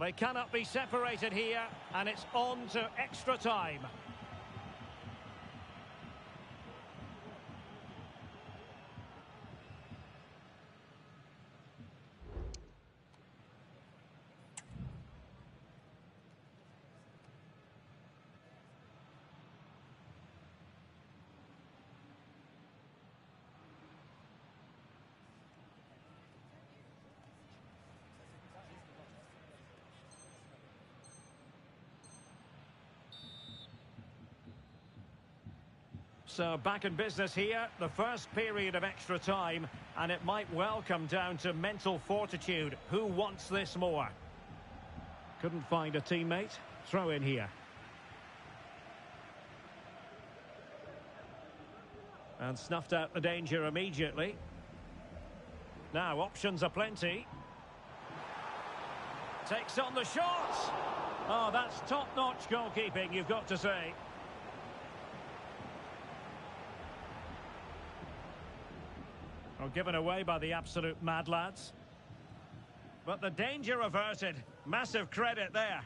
They cannot be separated here, and it's on to extra time. So back in business here, the first period of extra time, and it might well come down to mental fortitude. Who wants this more? Couldn't find a teammate. Throw in here. And snuffed out the danger immediately. Now options are plenty. Takes on the shot. Oh, that's top-notch goalkeeping, you've got to say. Well, given away by the absolute mad lads. But the danger averted. Massive credit there.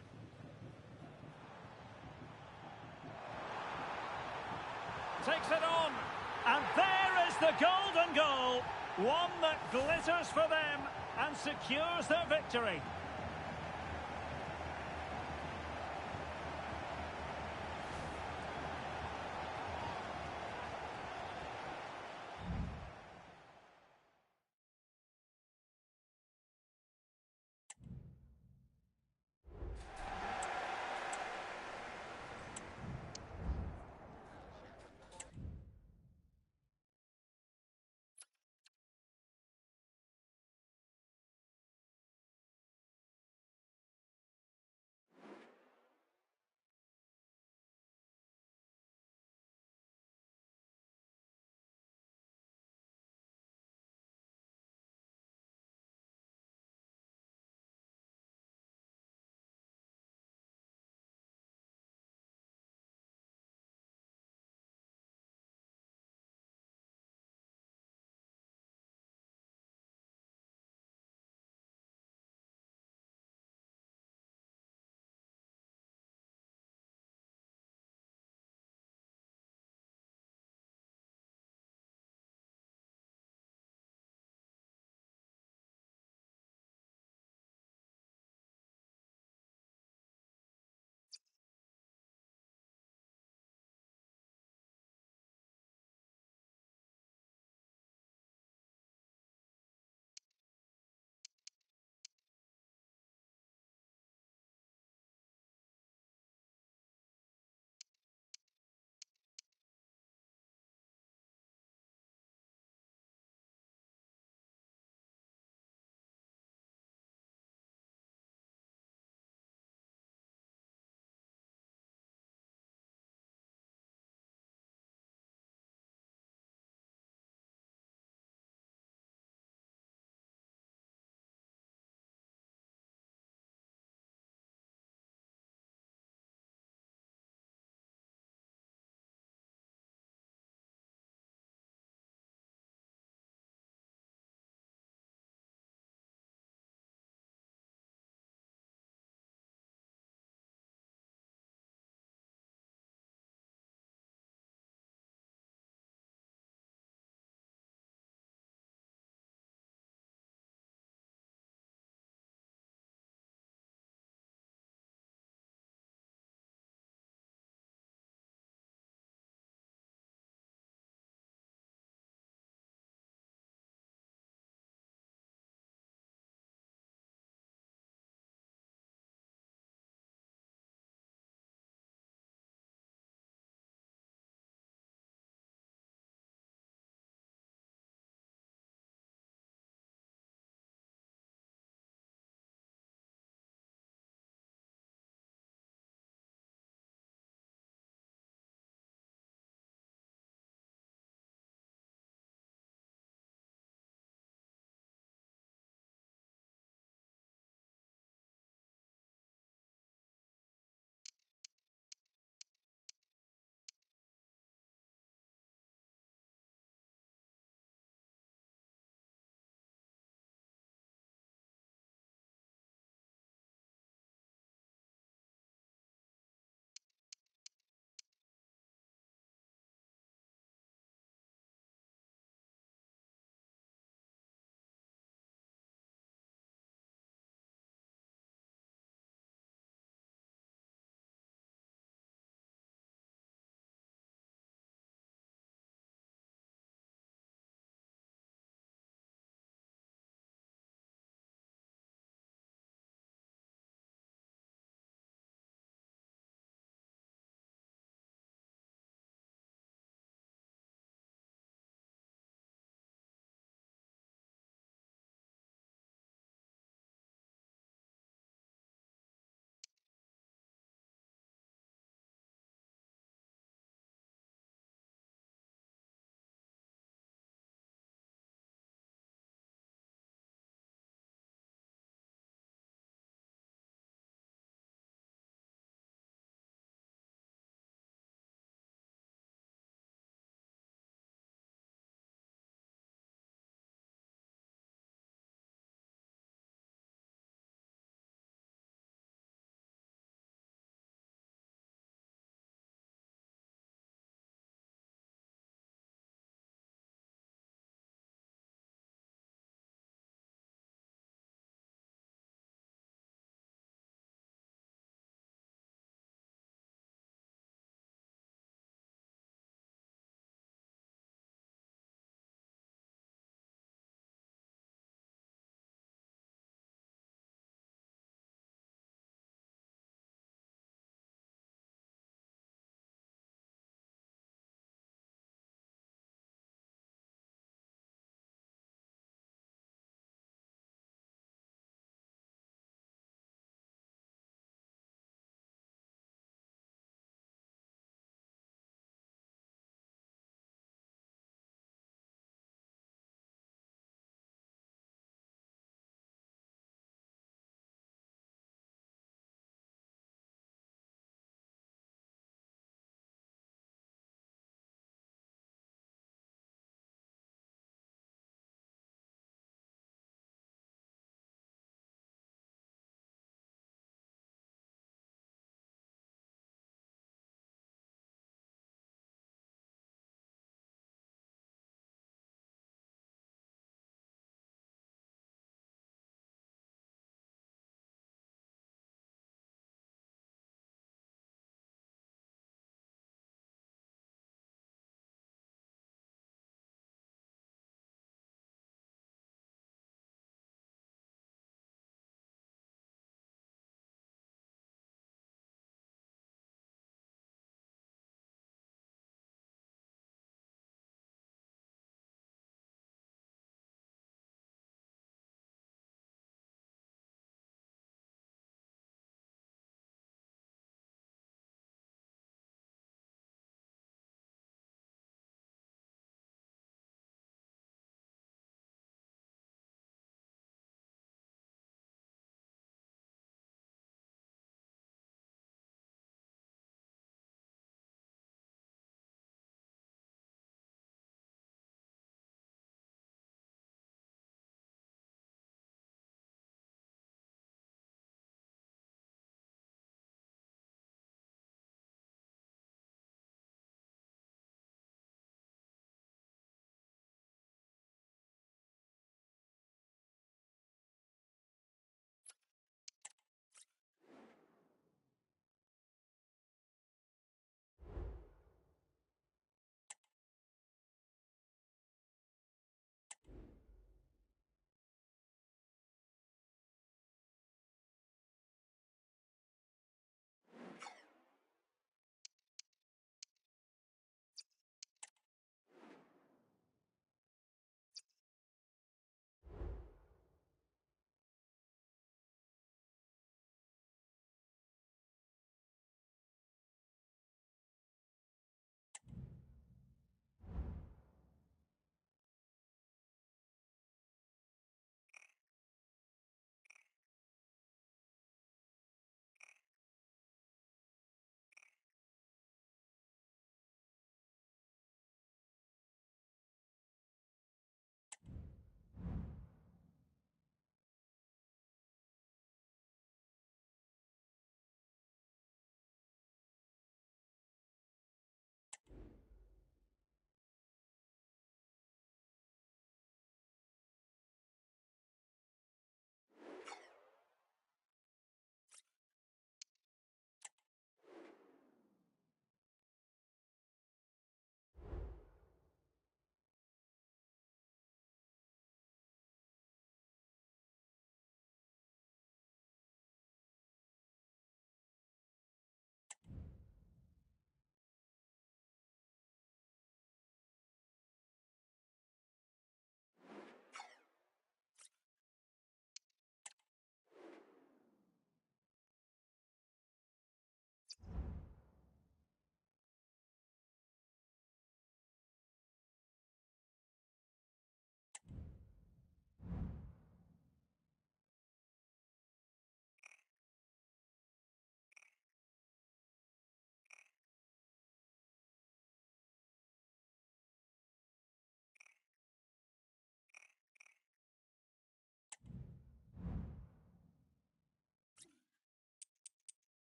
Takes it on. And there is the golden goal. One that glitters for them and secures their victory.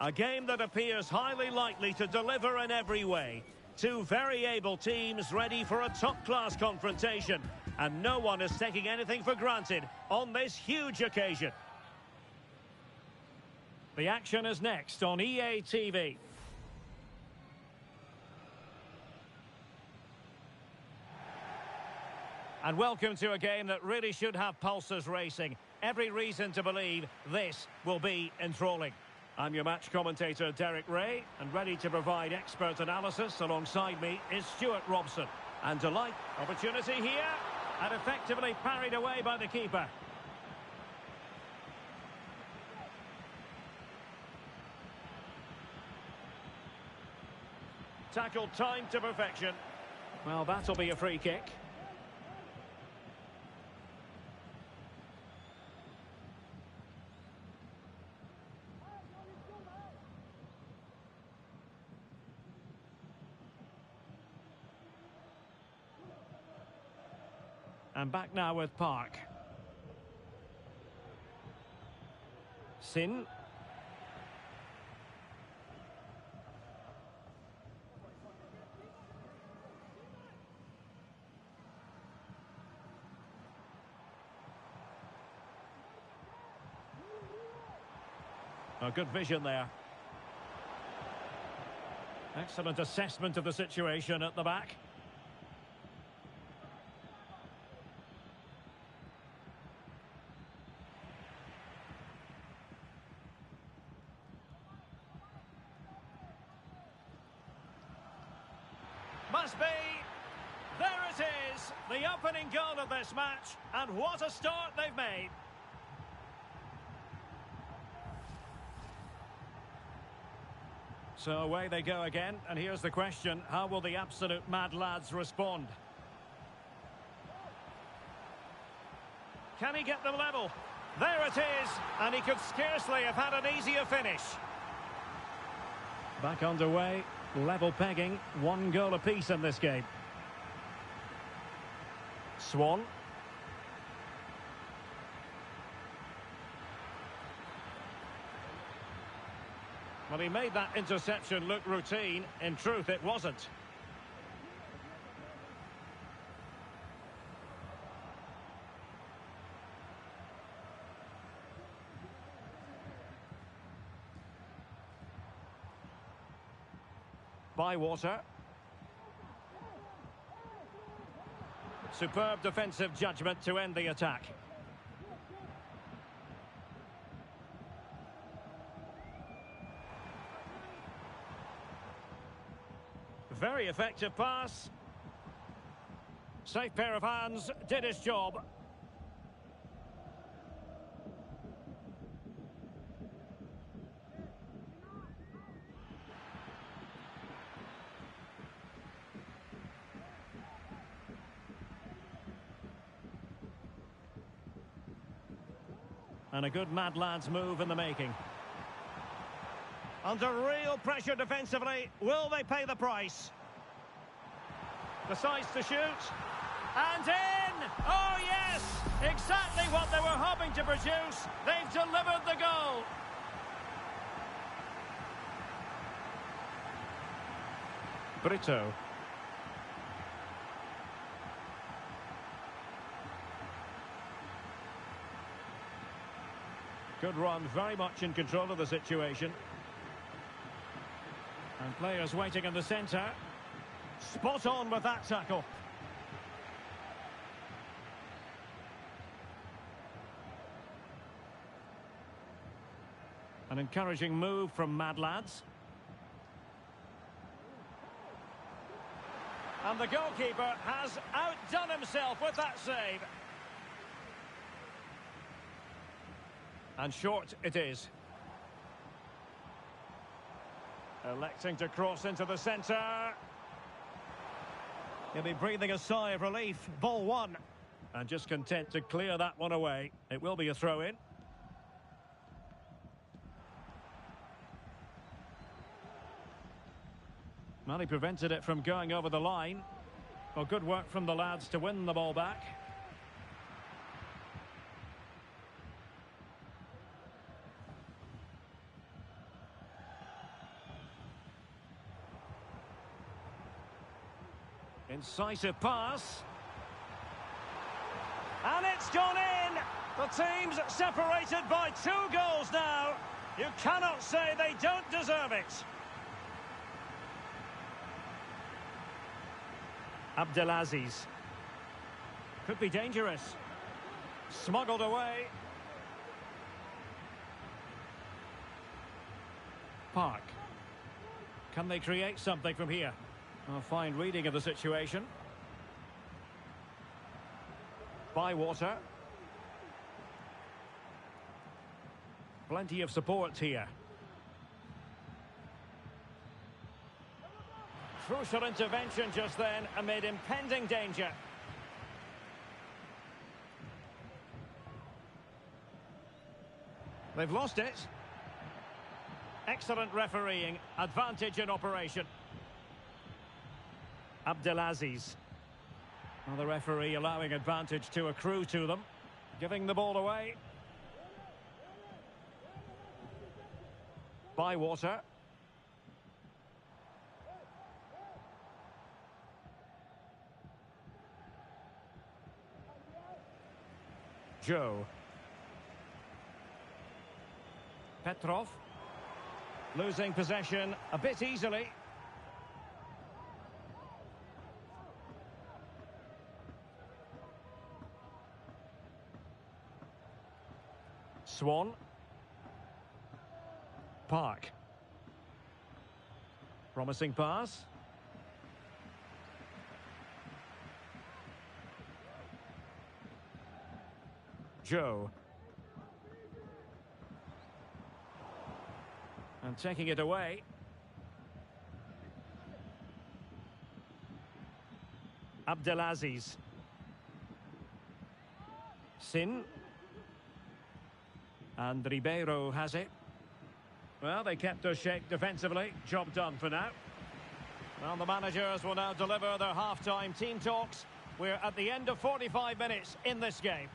A game that appears highly likely to deliver in every way. Two very able teams ready for a top-class confrontation. And no one is taking anything for granted on this huge occasion. The action is next on EA TV. And welcome to a game that really should have pulses racing. Every reason to believe this will be enthralling. I'm your match commentator, Derek Ray, and ready to provide expert analysis alongside me is Stuart Robson. And delight, opportunity here, and effectively parried away by the keeper. Tackled time to perfection. Well, that'll be a free kick. And back now with Park. Sin. A good vision there. Excellent assessment of the situation at the back. Must be. There it is. The opening goal of this match. And what a start they've made. So away they go again. And here's the question. How will the absolute mad lads respond? Can he get them level? There it is. And he could scarcely have had an easier finish. Back underway. Level pegging, 1 goal apiece in this game. Swan. Well, he made that interception look routine. In truth, it wasn't. Bywater. Superb defensive judgment to end the attack. Very effective pass. Safe pair of hands, did his job. And a good mad lads move in the making. Under real pressure defensively, will they pay the price? Decides to shoot. And in! Oh yes! Exactly what they were hoping to produce. They've delivered the goal. Brito. Good run, very much in control of the situation. And players waiting in the centre. Spot on with that tackle. An encouraging move from Mad Lads. And the goalkeeper has outdone himself with that save. And short it is. Electing to cross into the centre. He'll be breathing a sigh of relief. Ball one. And just content to clear that one away. It will be a throw-in. Well, he prevented it from going over the line. Well, good work from the lads to win the ball back. Incisive pass. And it's gone in! The team's separated by 2 goals now. You cannot say they don't deserve it. Abdelaziz. Could be dangerous. Smuggled away. Park. Can they create something from here? A fine reading of the situation. Bywater. Plenty of support here. Crucial intervention just then amid impending danger. They've lost it. Excellent refereeing. Advantage in operation. Abdelaziz. Well, the referee allowing advantage to accrue to them. Giving the ball away. Bywater. Joe. Petrov. Losing possession a bit easily. Swan. Park. Promising pass. Joe. And taking it away. Abdelaziz. Sin. And Ribeiro has it. Well, they kept us shape defensively. Job done for now. Well, the managers will now deliver their half-time team talks. We're at the end of 45 minutes in this game.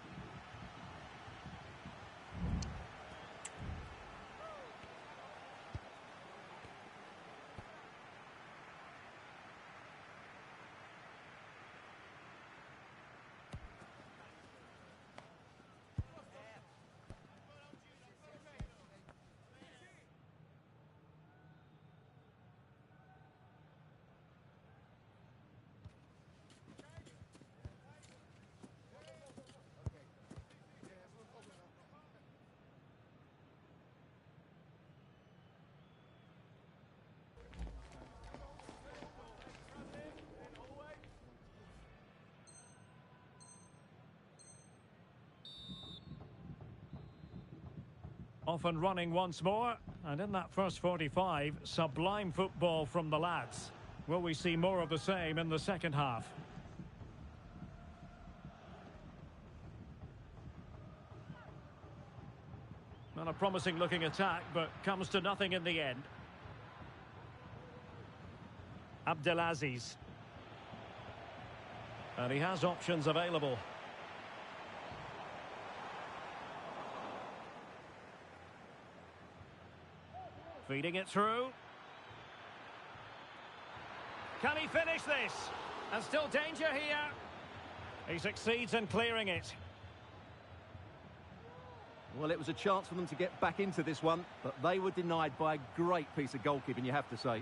Off and running once more, and in that first 45, sublime football from the lads. Will we see more of the same in the second half? Not a promising looking attack, but comes to nothing in the end. Abdelaziz. And he has options available. Feeding it through. Can he finish this? And still danger here. He succeeds in clearing it. Well, it was a chance for them to get back into this one, but they were denied by a great piece of goalkeeping, you have to say.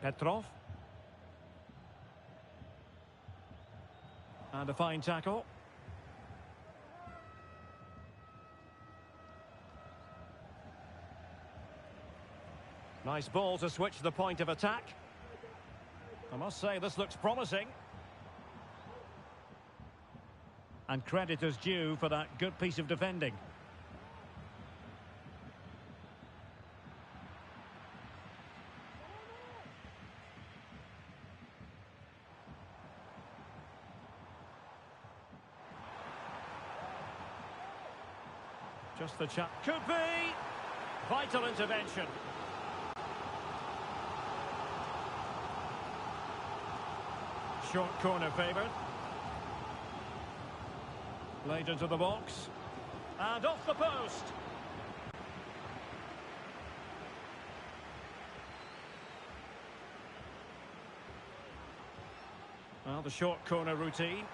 Petrov. And a fine tackle. Nice ball to switch the point of attack. I must say this looks promising. And credit is due for that good piece of defending. Just the chap. Could be! Vital intervention. Short corner favoured. Played into the box. And off the post. Well, the short corner routine.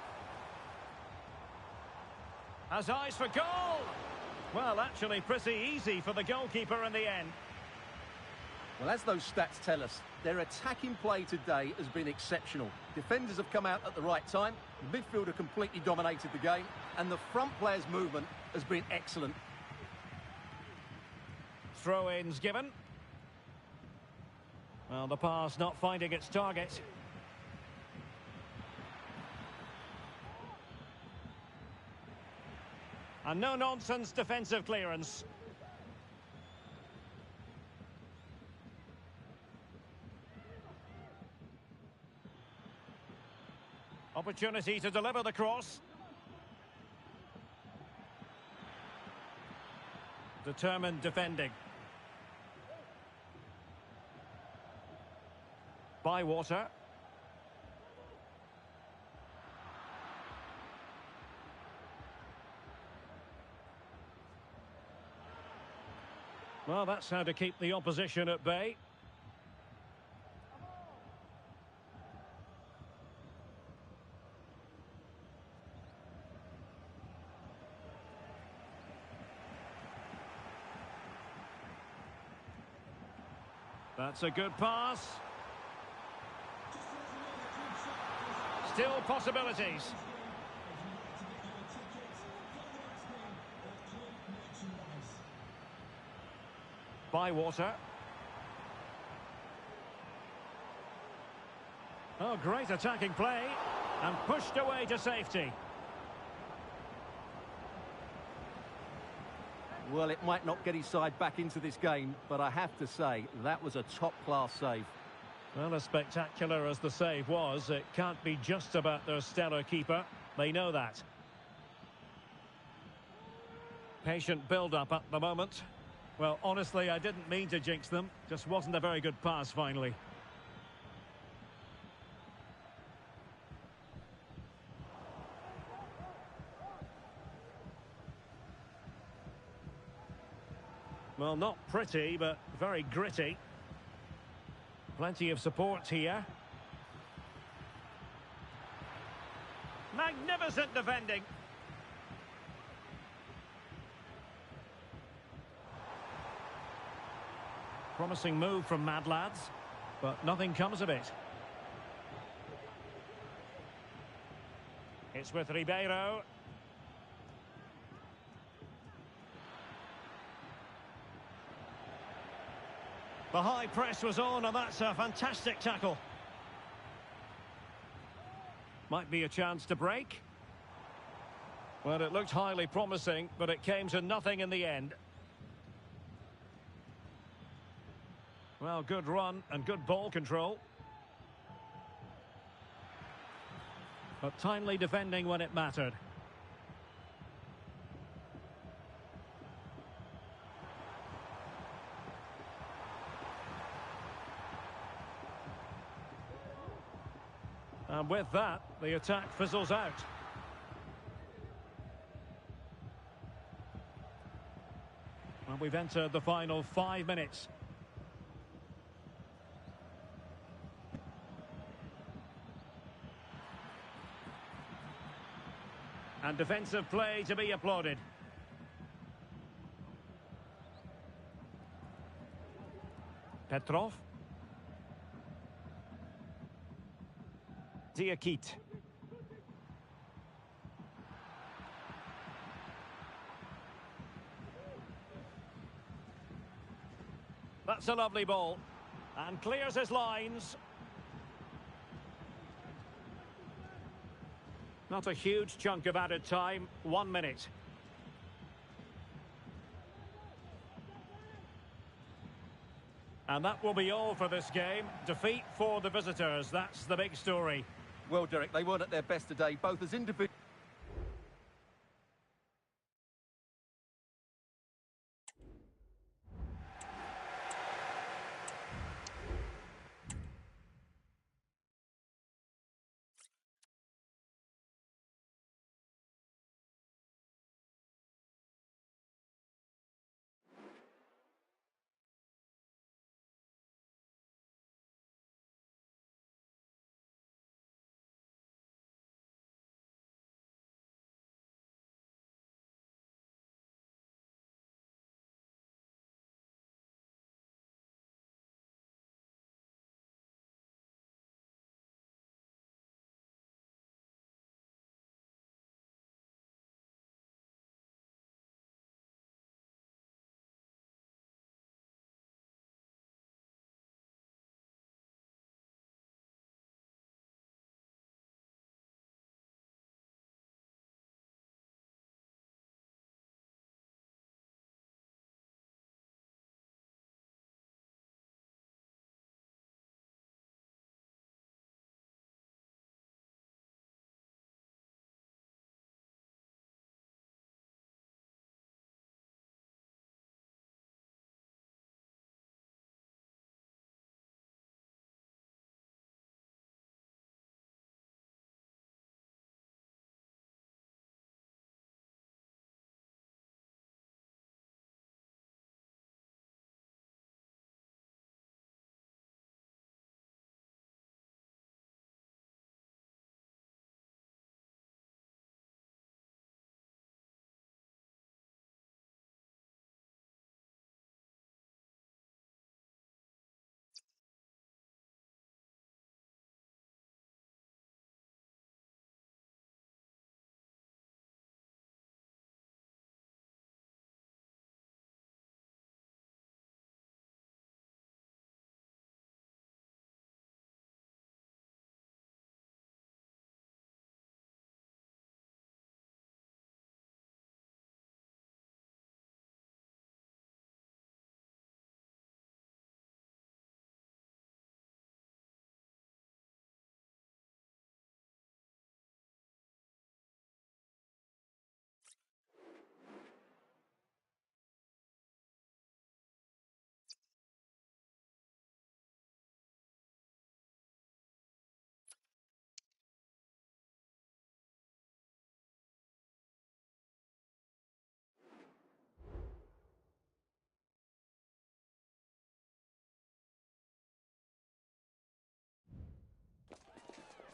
Has eyes for goal. Well, actually pretty easy for the goalkeeper in the end. Well, as those stats tell us, their attacking play today has been exceptional. Defenders have come out at the right time, the midfielder completely dominated the game, and the front player's movement has been excellent. Throw-ins given. Well, the pass not finding its target. And no-nonsense defensive clearance. Opportunity to deliver the cross. Determined defending. Bywater. Well, that's how to keep the opposition at bay. That's a good pass. Still possibilities. Bywater. Oh, great attacking play. And pushed away to safety. Well, it might not get his side back into this game, but I have to say, that was a top-class save. Well, as spectacular as the save was, it can't be just about their stellar keeper. They know that. Patient build-up at the moment. Well, honestly, I didn't mean to jinx them. Just wasn't a very good pass, finally. Well, not pretty, but very gritty. Plenty of support here. Magnificent defending. Promising move from Mad Lads, but nothing comes of it. It's with Ribeiro. The high press was on, and that's a fantastic tackle. Might be a chance to break. Well, it looked highly promising, but it came to nothing in the end. Well, good run and good ball control. But timely defending when it mattered. And with that, the attack fizzles out. And we've entered the final 5 minutes. And defensive play to be applauded. Petrov. Diakite. That's a lovely ball. And clears his lines. Not a huge chunk of added time. 1 minute. And that will be all for this game. Defeat for the visitors. That's the big story. Well, Derek, they weren't at their best today, both as individuals.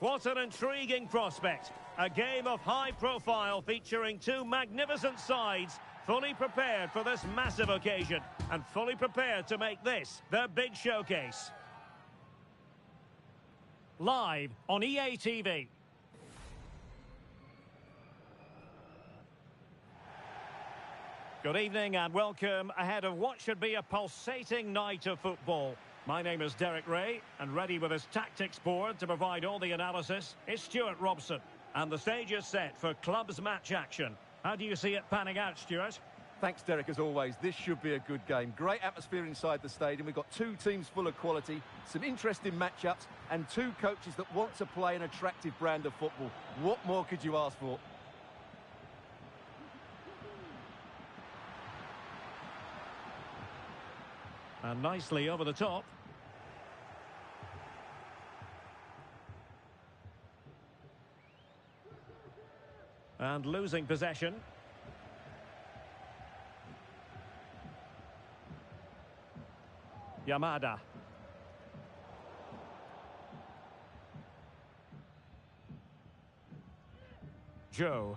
What an intriguing prospect. A game of high profile featuring two magnificent sides, fully prepared for this massive occasion and fully prepared to make this their big showcase. Live on EA TV. Good evening and welcome ahead of what should be a pulsating night of football. My name is Derek Ray, and ready with his tactics board to provide all the analysis is Stuart Robson. And the stage is set for clubs match action. How do you see it panning out, Stuart? Thanks, Derek, as always. This should be a good game. Great atmosphere inside the stadium. We've got two teams full of quality, some interesting matchups, and two coaches that want to play an attractive brand of football. What more could you ask for? And nicely over the top. And losing possession. Yamada. Joe.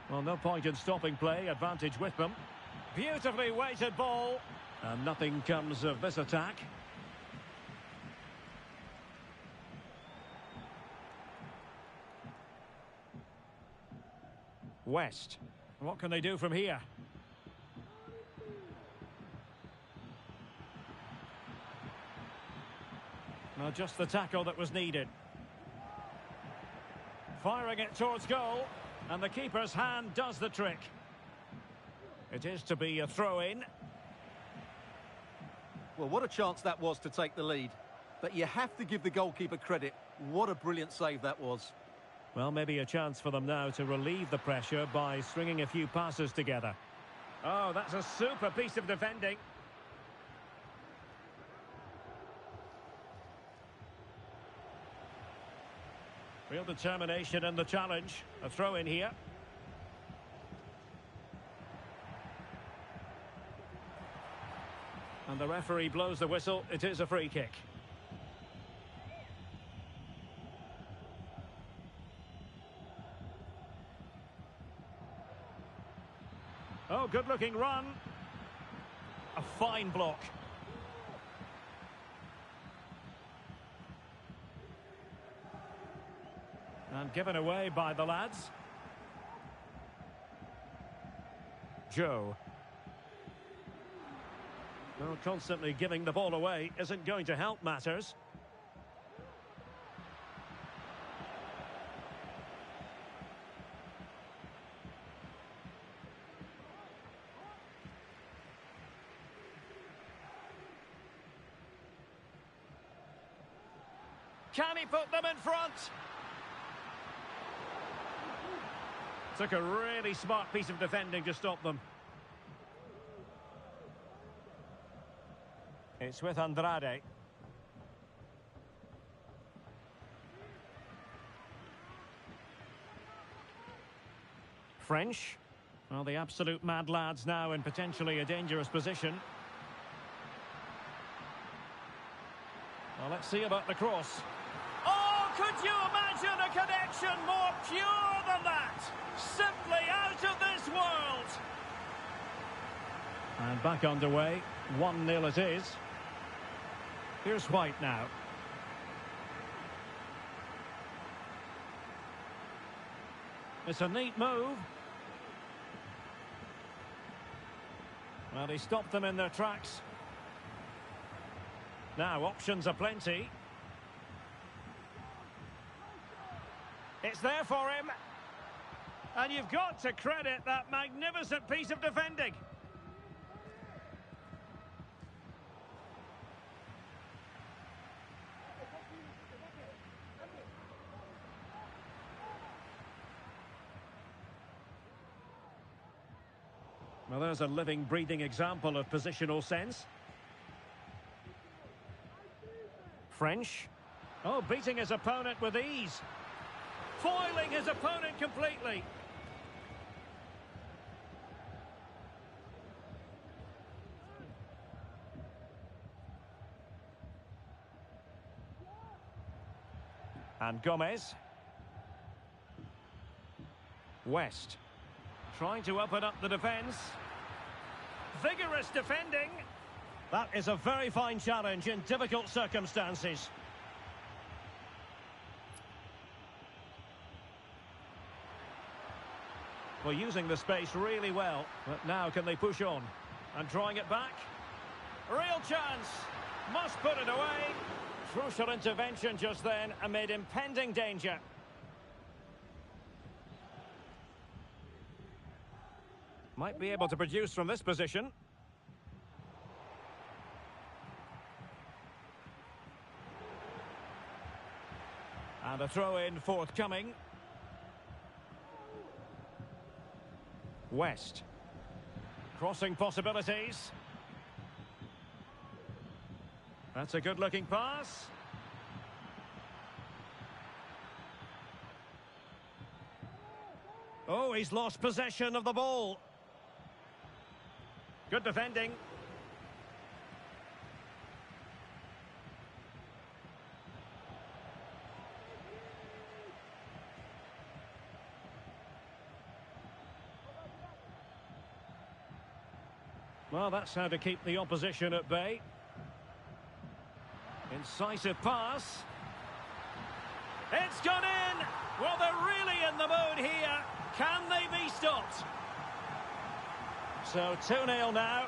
Well, no point in stopping play. Advantage with them. Beautifully weighted ball. And nothing comes of this attack. West. What can they do from here? Well, just the tackle that was needed. Firing it towards goal. And the keeper's hand does the trick. It is to be a throw-in. Well, what a chance that was to take the lead. But you have to give the goalkeeper credit. What a brilliant save that was. Well, maybe a chance for them now to relieve the pressure by stringing a few passes together. Oh, that's a super piece of defending. Real determination in the challenge. A throw-in here. And the referee blows the whistle. It is a free kick. Oh, good-looking run. A fine block. And given away by the lads. Joe. Well, constantly giving the ball away isn't going to help matters. Can he put them in front? Took a really smart piece of defending to stop them. It's with Andrade. French. Well, the absolute mad lads now in potentially a dangerous position. Well, let's see about the cross. Oh, could you imagine a connection more pure than that? Simply out of this world. And back underway. 1-0 it is. Here's White now. It's a neat move. Well, he stopped them in their tracks. Now, options are plenty. It's there for him. And you've got to credit that magnificent piece of defending. Well, there's a living, breathing example of positional sense. French. Oh, beating his opponent with ease. Foiling his opponent completely. And Gomez. West. Trying to open up the defence. Vigorous defending. That is a very fine challenge in difficult circumstances. Well, using the space really well. But now can they push on? And drawing it back. Real chance. Must put it away. Crucial intervention just then amid impending danger. Might be able to produce from this position. And a throw-in forthcoming. West. Crossing possibilities. That's a good-looking pass. Oh, he's lost possession of the ball. Good defending. Well, that's how to keep the opposition at bay. Incisive pass. It's gone in! Well, they're really in the mood here. Can they be stopped? So 2-0 now.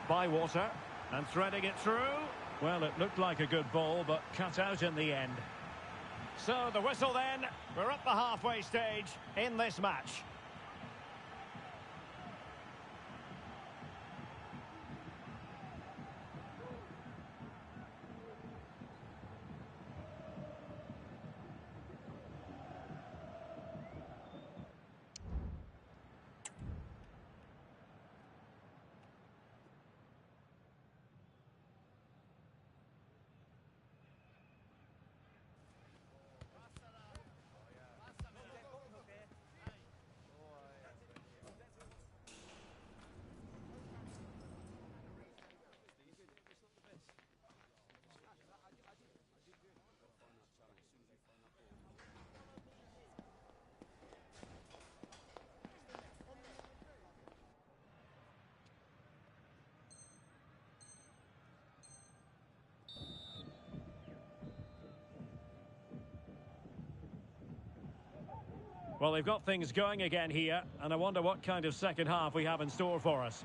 Bywater, and threading it through. Well, it looked like a good ball, but cut out in the end. So the whistle then. We're at the halfway stage in this match. Well, they've got things going again here, and I wonder what kind of second half we have in store for us.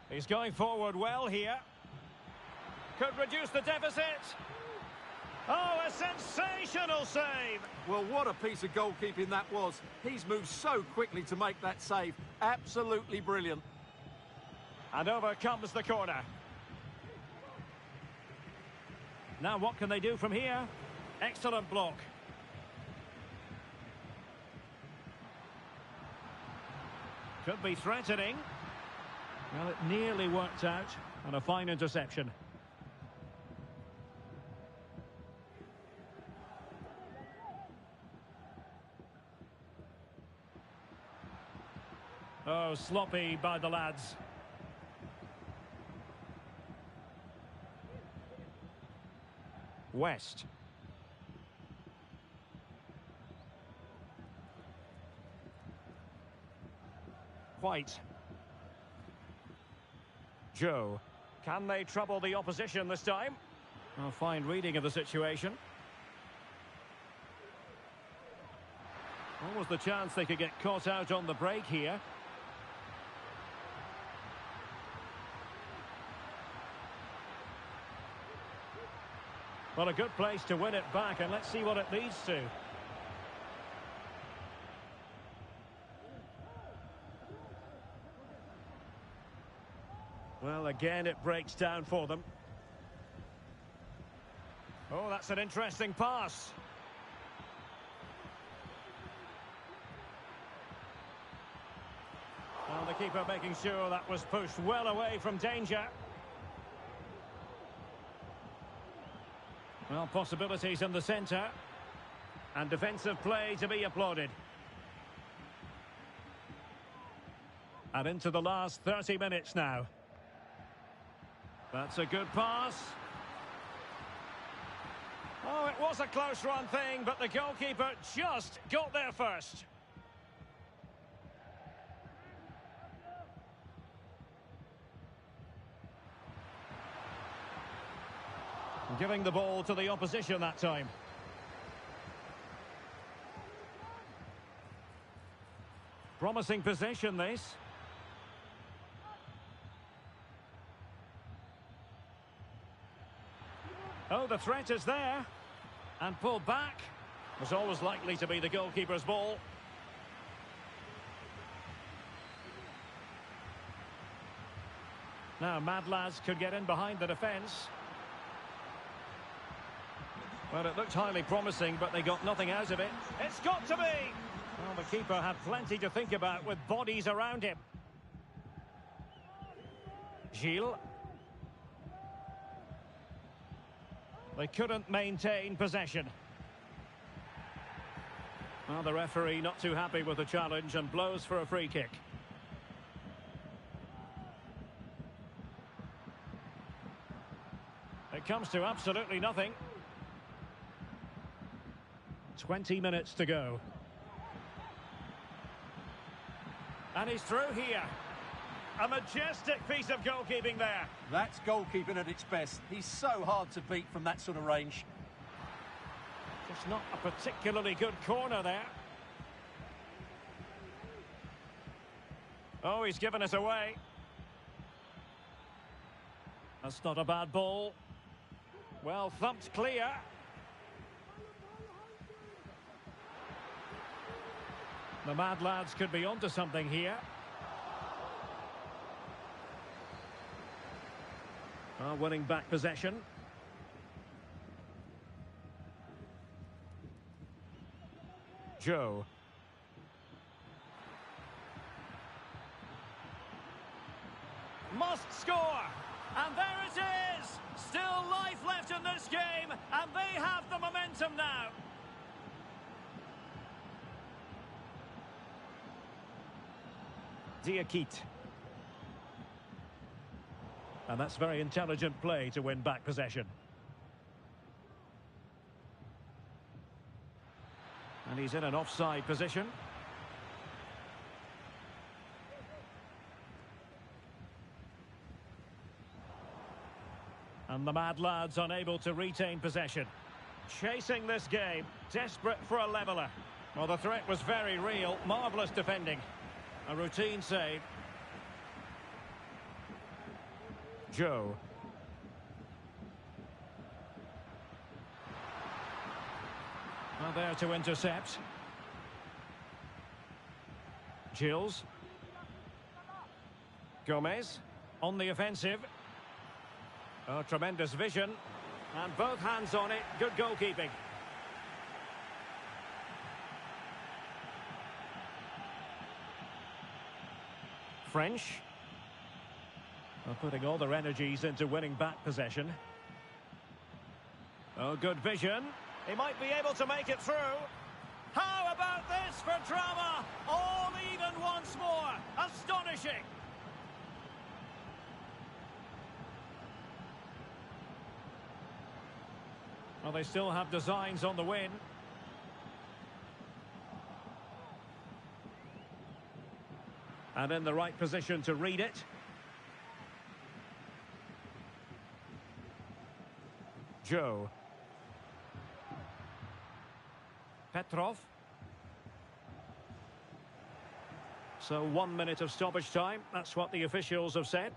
He's going forward well here. Could reduce the deficit. Oh, a sensational save! Well, what a piece of goalkeeping that was. He's moved so quickly to make that save. Absolutely brilliant. And over comes the corner. Now what can they do from here? Excellent block. Could be threatening. Well, it nearly worked out. And a fine interception. Oh, sloppy by the lads. West. White. Joe. Can they trouble the opposition this time? A fine reading of the situation. Almost the chance they could get caught out on the break here. Well, a good place to win it back, and let's see what it leads to. Well, again, it breaks down for them. Oh, that's an interesting pass. Well, the keeper making sure that was pushed well away from danger. Well, possibilities in the centre. And defensive play to be applauded. And into the last 30 minutes now. That's a good pass. Oh, it was a close run thing, but the goalkeeper just got there first. Giving the ball to the opposition that time. Promising possession, this. Oh, the threat is there. And pulled back. Was always likely to be the goalkeeper's ball. Now, mad lads could get in behind the defence. Well, it looked highly promising, but they got nothing out of it. It's got to be! Well, the keeper had plenty to think about with bodies around him. Gilles. They couldn't maintain possession. Well, the referee not too happy with the challenge and blows for a free kick. It comes to absolutely nothing. 20 minutes to go. And he's through here. A majestic piece of goalkeeping there. That's goalkeeping at its best. He's so hard to beat from that sort of range. Just not a particularly good corner there. Oh, he's given it away. That's not a bad ball. Well thumped clear. The mad lads could be onto something here. Winning back possession. Joe. Must score! And there it is! Still life left in this game, and they have the momentum now. Diakite. And that's very intelligent play to win back possession. And he's in an offside position. And the mad lads unable to retain possession. Chasing this game, desperate for a leveller. Well, the threat was very real, marvellous defending. A routine save. Joe. Well, there to intercept. Gilles. Gomez on the offensive. Oh, tremendous vision. And both hands on it. Good goalkeeping. French. Well, putting all their energies into winning back possession. Oh, good vision. He might be able to make it through. How about this for drama? All even once more. Astonishing. Well, they still have designs on the win. And in the right position to read it. Joe. Petrov. So 1 minute of stoppage time. That's what the officials have said.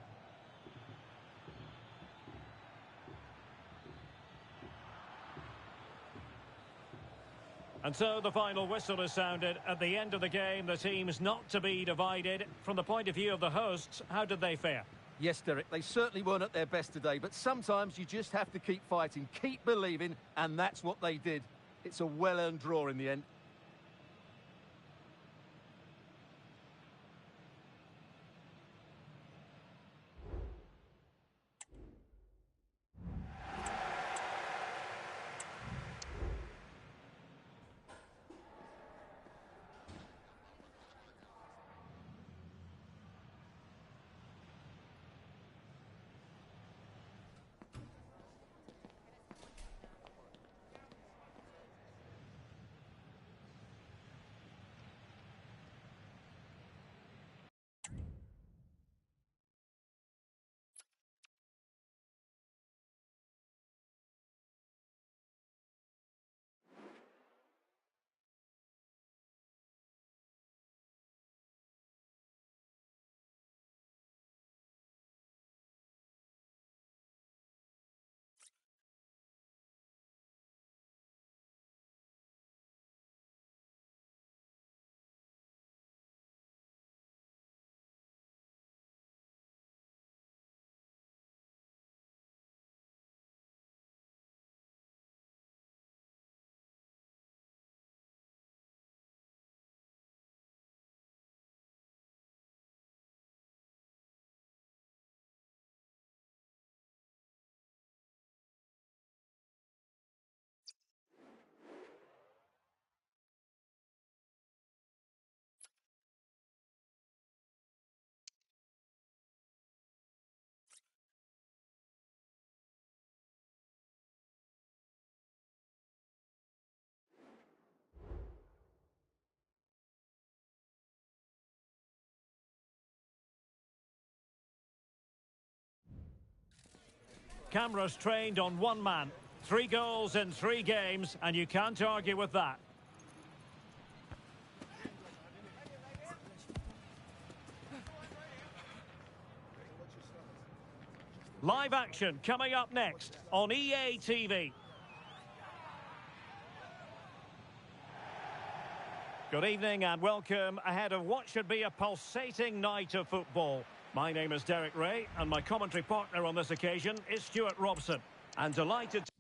And so the final whistle is sounded. At the end of the game, the team's not to be divided. From the point of view of the hosts, how did they fare? Yes, Derek, they certainly weren't at their best today, but sometimes you just have to keep fighting, keep believing, and that's what they did. It's a well-earned draw in the end. Cameras trained on one man. 3 goals in 3 games, and you can't argue with that. Live action coming up next on EA TV. Good evening and welcome ahead of what should be a pulsating night of football. My name is Derek Ray and my commentary partner on this occasion is Stuart Robson. And delighted to...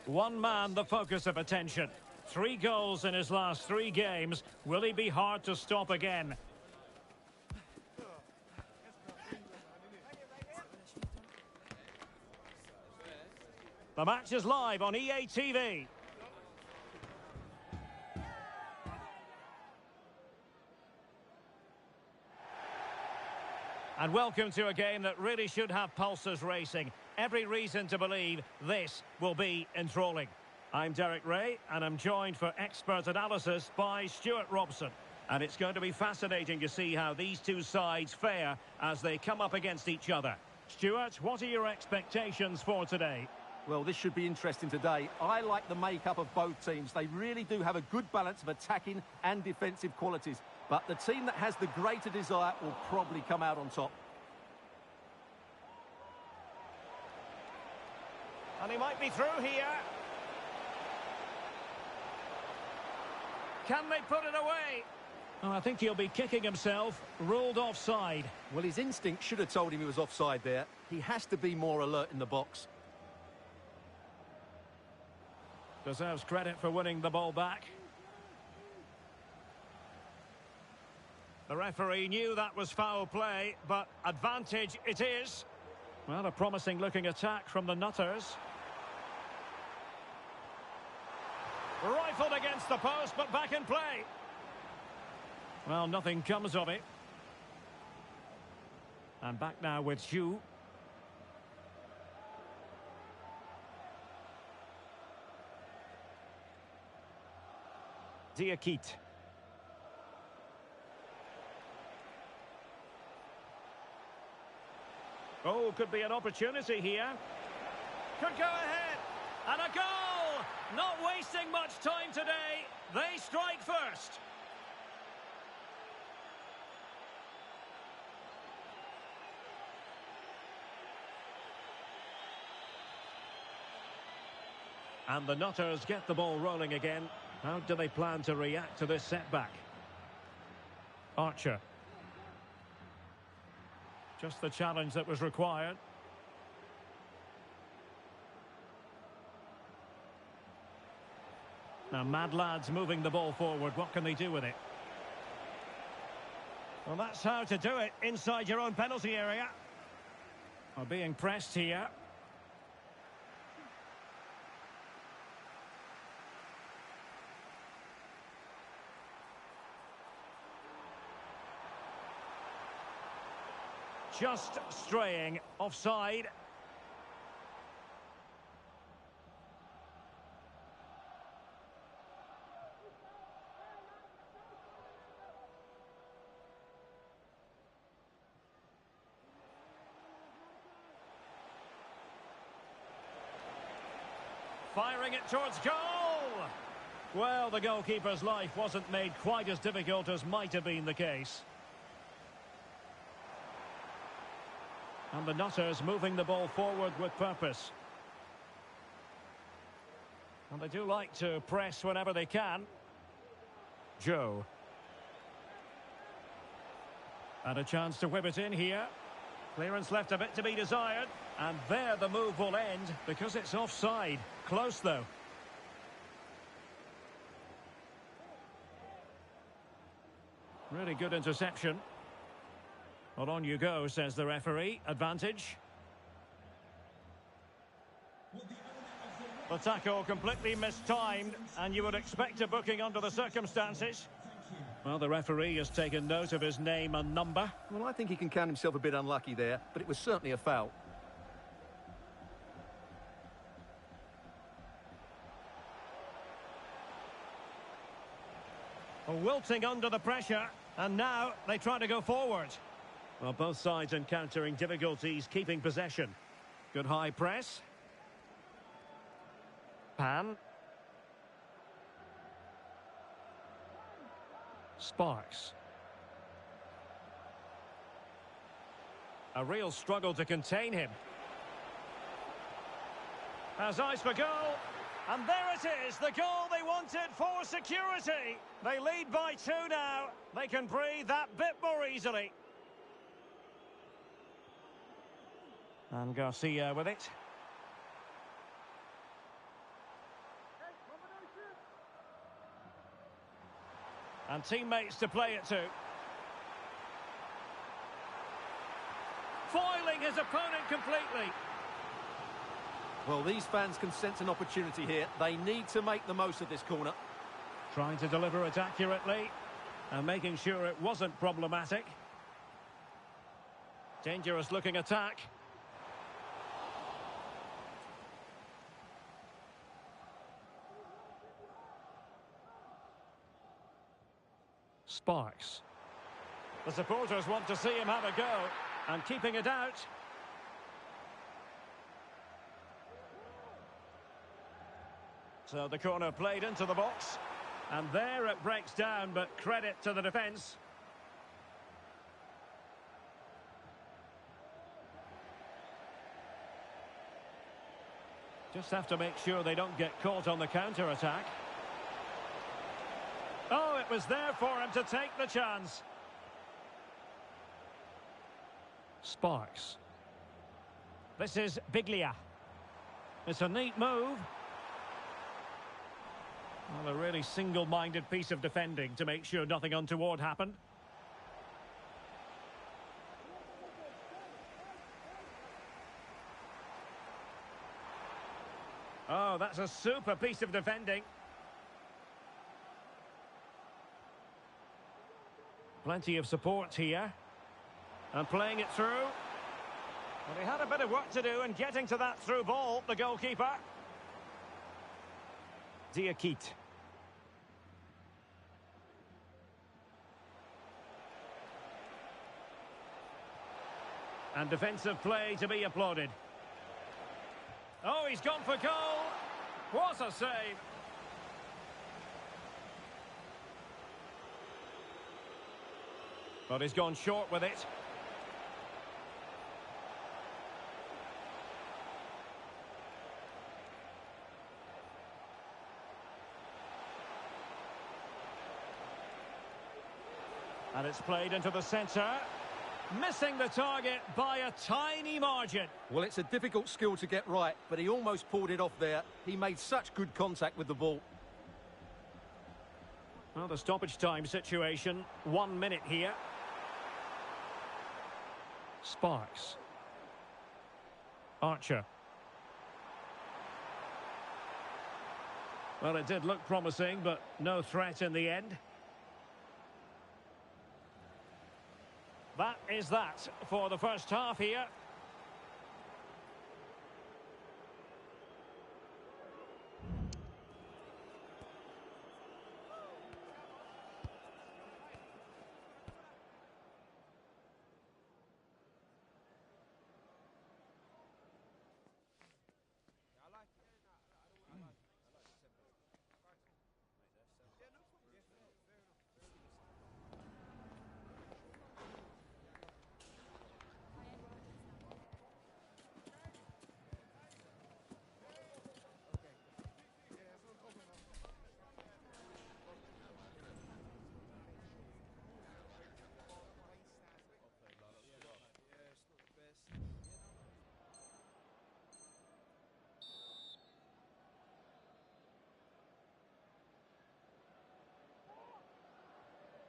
One man the focus of attention. 3 goals in his last 3 games. Will he be hard to stop again? The match is live on EA TV. And welcome to a game that really should have pulses racing. Every reason to believe this will be enthralling. I'm Derek Ray, and I'm joined for expert analysis by Stuart Robson. And it's going to be fascinating to see how these two sides fare as they come up against each other. Stuart, what are your expectations for today? Well, this should be interesting today. I like the makeup of both teams. They really do have a good balance of attacking and defensive qualities. But the team that has the greater desire will probably come out on top. And he might be through here. Can they put it away? And I think he'll be kicking himself, ruled offside. Well, his instinct should have told him he was offside there. He has to be more alert in the box. Deserves credit for winning the ball back. The referee knew that was foul play, but advantage it is. Well, a promising looking attack from the Nutters. Rifled against the post, but back in play. Well, nothing comes of it. And back now with Hugh. Diakite. Oh, could be an opportunity here. Could go ahead. And a goal! Not wasting much time today. They strike first. And the Nutters get the ball rolling again. How do they plan to react to this setback? Archer. Just the challenge that was required. Now, mad lads moving the ball forward. What can they do with it? Well, that's how to do it inside your own penalty area. Are being pressed here. Just straying offside. Firing it towards goal. Well, the goalkeeper's life wasn't made quite as difficult as might have been the case. And the Nutters moving the ball forward with purpose. And they do like to press whenever they can. Joe. And a chance to whip it in here. Clearance left a bit to be desired. And there the move will end because it's offside. Close though. Really good interception. Well, on you go, says the referee. Advantage. The tackle completely mistimed, and you would expect a booking under the circumstances. Well, the referee has taken note of his name and number. Well, I think he can count himself a bit unlucky there, but it was certainly a foul. Wilting under the pressure, and now they try to go forward. Well, both sides encountering difficulties keeping possession. Good high press. Pan. Sparks. A real struggle to contain him. Has eyes for goal. And there it is, the goal they wanted for security. They lead by 2 now. They can breathe that bit more easily. And Garcia with it. And teammates to play it to. Foiling his opponent completely. Well, these fans can sense an opportunity here. They need to make the most of this corner. Trying to deliver it accurately. And making sure it wasn't problematic. Dangerous looking attack. Sparks. The supporters want to see him have a go, and keeping it out. So the corner played into the box, and there it breaks down, but credit to the defence. Just have to make sure they don't get caught on the counter-attack. Oh, it was there for him to take the chance. Sparks. This is Biglia. It's a neat move. Well, a really single-minded piece of defending to make sure nothing untoward happened. Oh, that's a super piece of defending. Plenty of support here. And playing it through. Well, he had a bit of work to do in getting to that through ball, the goalkeeper. Diakite. And defensive play to be applauded. Oh, he's gone for goal. What a save. But he's gone short with it. And it's played into the centre. Missing the target by a tiny margin. Well, it's a difficult skill to get right, but he almost pulled it off there. He made such good contact with the ball. Well, the stoppage time situation, 1 minute here. Sparks. Archer. Well, it did look promising, but no threat in the end. That is that for the first half here.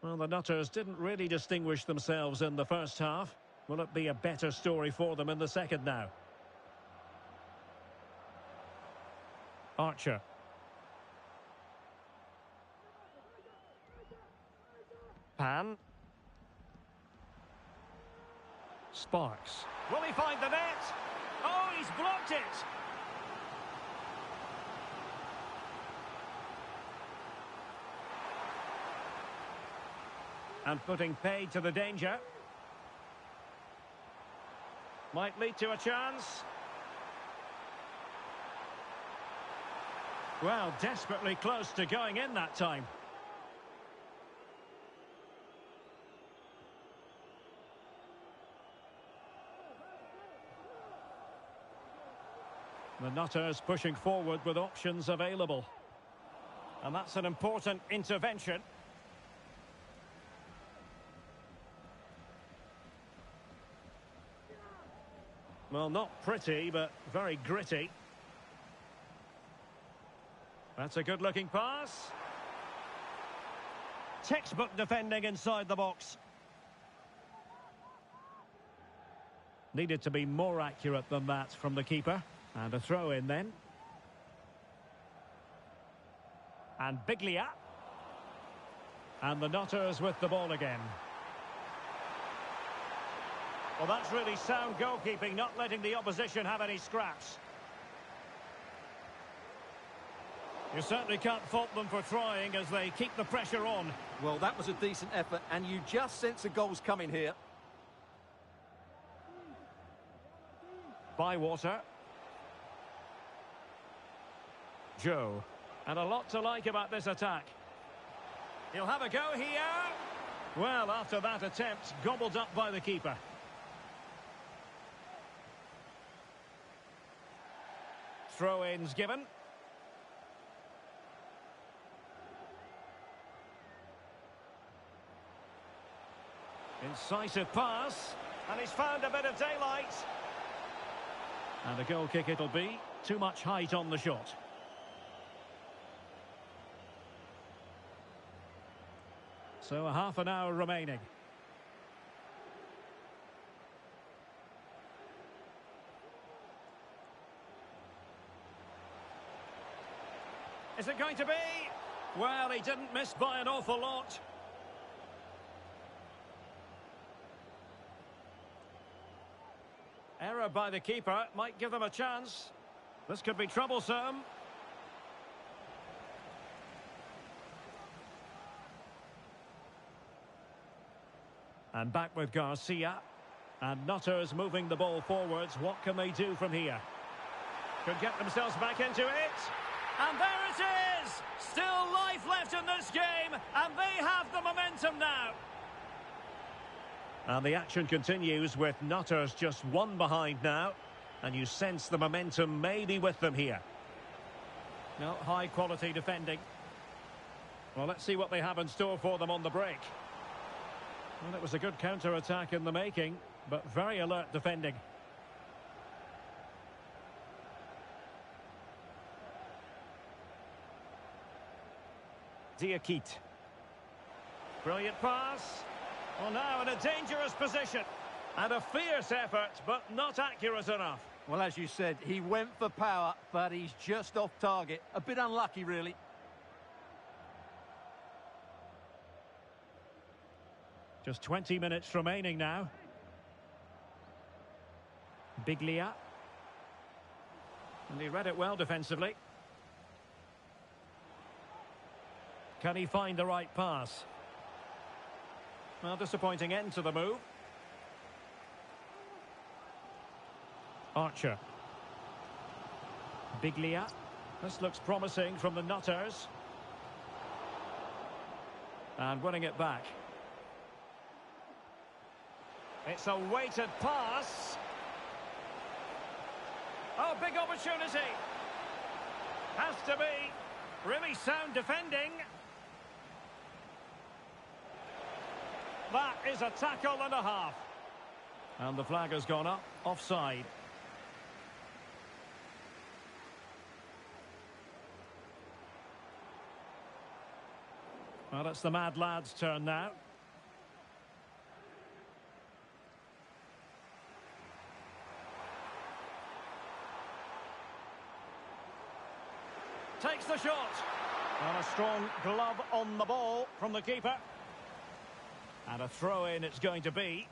Well, the Nutters didn't really distinguish themselves in the first half. Will it be a better story for them in the second now? Archer. Pan. Sparks. Will he find the net? Oh, he's blocked it! And putting paid to the danger. Might lead to a chance. Well, desperately close to going in that time. The Nutters pushing forward with options available. And that's an important intervention. Well, not pretty, but very gritty. That's a good-looking pass. Textbook defending inside the box. Needed to be more accurate than that from the keeper. And a throw in then. And Biglia. And the Nutters with the ball again. Well, that's really sound goalkeeping, not letting the opposition have any scraps. You certainly can't fault them for trying as they keep the pressure on. Well, that was a decent effort, and you just sense the goals coming here. Bywater. Joe. And a lot to like about this attack. He'll have a go here. Well, after that attempt, gobbled up by the keeper. Throw-ins given. Incisive pass. And he's found a bit of daylight. And a goal kick it'll be. Too much height on the shot. So a half an hour remaining. Is it going to be? Well, he didn't miss by an awful lot. Error by the keeper might give them a chance. This could be troublesome. And back with Garcia. And Nutter's moving the ball forwards. What can they do from here? Could get themselves back into it. And there it is! Still life left in this game, and they have the momentum now. And the action continues with Nutters just one behind now. And you sense the momentum may be with them here. No, high quality defending. Well, let's see what they have in store for them on the break. Well, it was a good counter-attack in the making, but very alert defending. Diakite. Brilliant pass. Well, now in a dangerous position. And a fierce effort, but not accurate enough. Well, as you said, he went for power, but he's just off target. A bit unlucky, really. Just 20 minutes remaining now. Biglia. And he read it well defensively. Can he find the right pass? Well, disappointing end to the move. Archer. Biglia. This looks promising from the Nutters. And winning it back. It's a weighted pass. Oh, big opportunity. Has to be. Really sound defending. That is a tackle and a half. And the flag has gone up. Offside. Well, it's the Mad Lads' turn now. Takes the shot. And a strong glove on the ball from the keeper. And a throw-in it's going to be.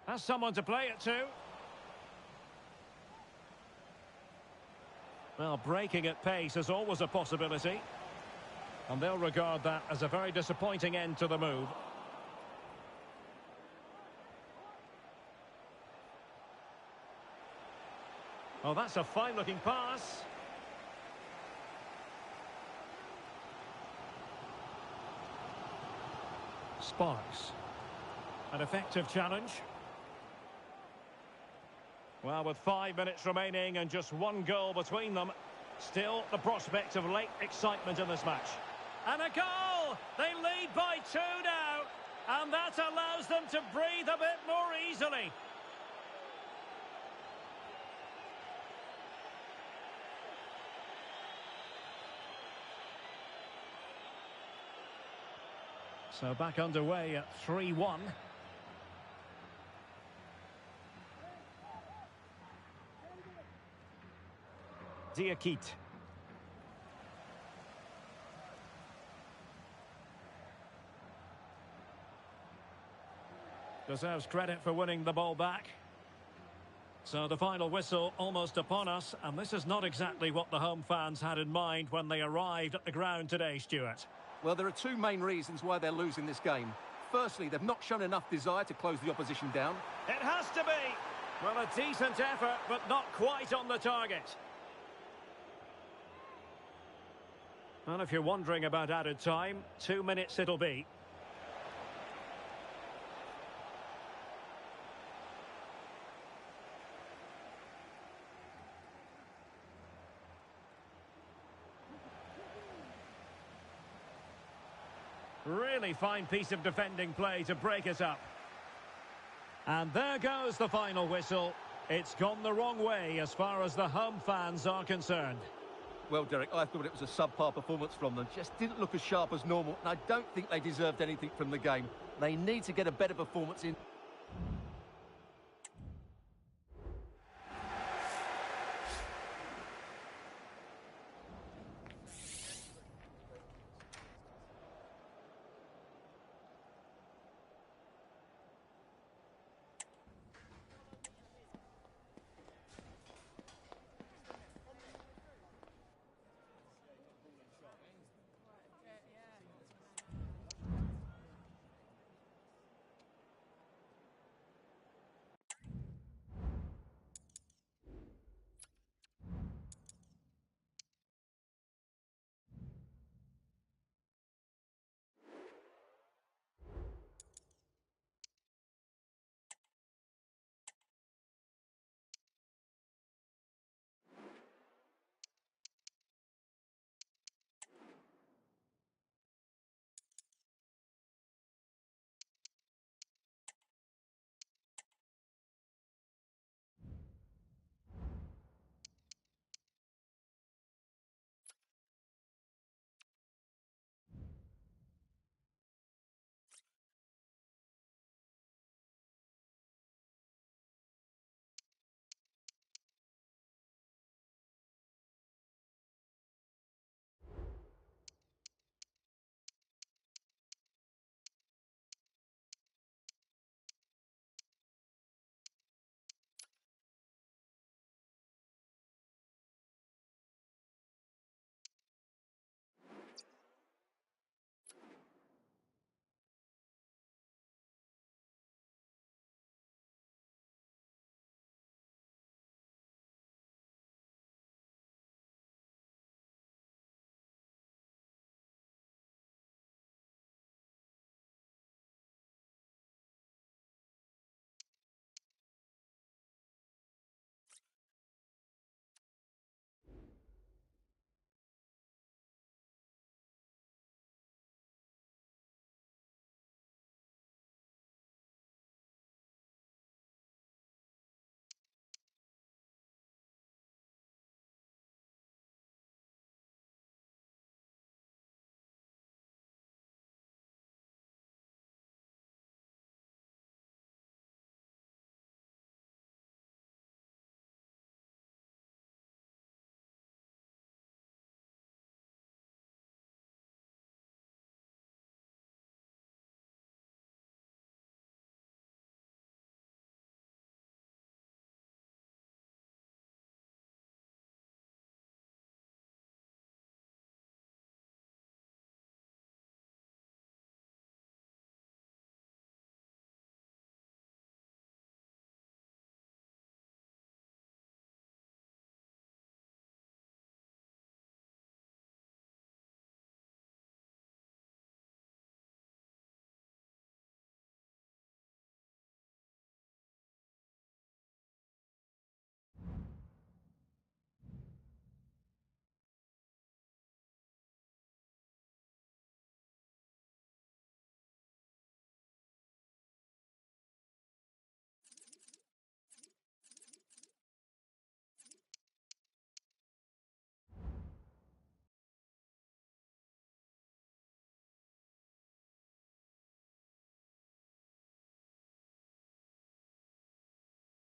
Has someone to play it to. Well, breaking at pace is always a possibility. And they'll regard that as a very disappointing end to the move. Oh, that's a fine-looking pass. Sparks. An effective challenge. Well, with 5 minutes remaining and just one goal between them, still the prospect of late excitement in this match. And a goal! They lead by 2 now, and that allows them to breathe a bit more easily. So back underway at 3-1. Diakite. Deserves credit for winning the ball back. So the final whistle almost upon us, and this is not exactly what the home fans had in mind when they arrived at the ground today, Stuart. Well, there are two main reasons why they're losing this game. Firstly, they've not shown enough desire to close the opposition down. It has to be! Well, a decent effort, but not quite on the target. Well, if you're wondering about added time, 2 minutes it'll be. Really fine piece of defending play to break it up. And there goes the final whistle. It's gone the wrong way as far as the home fans are concerned. Well, Derek, I thought it was a subpar performance from them. Just didn't look as sharp as normal, and I don't think they deserved anything from the game. They need to get a better performance in.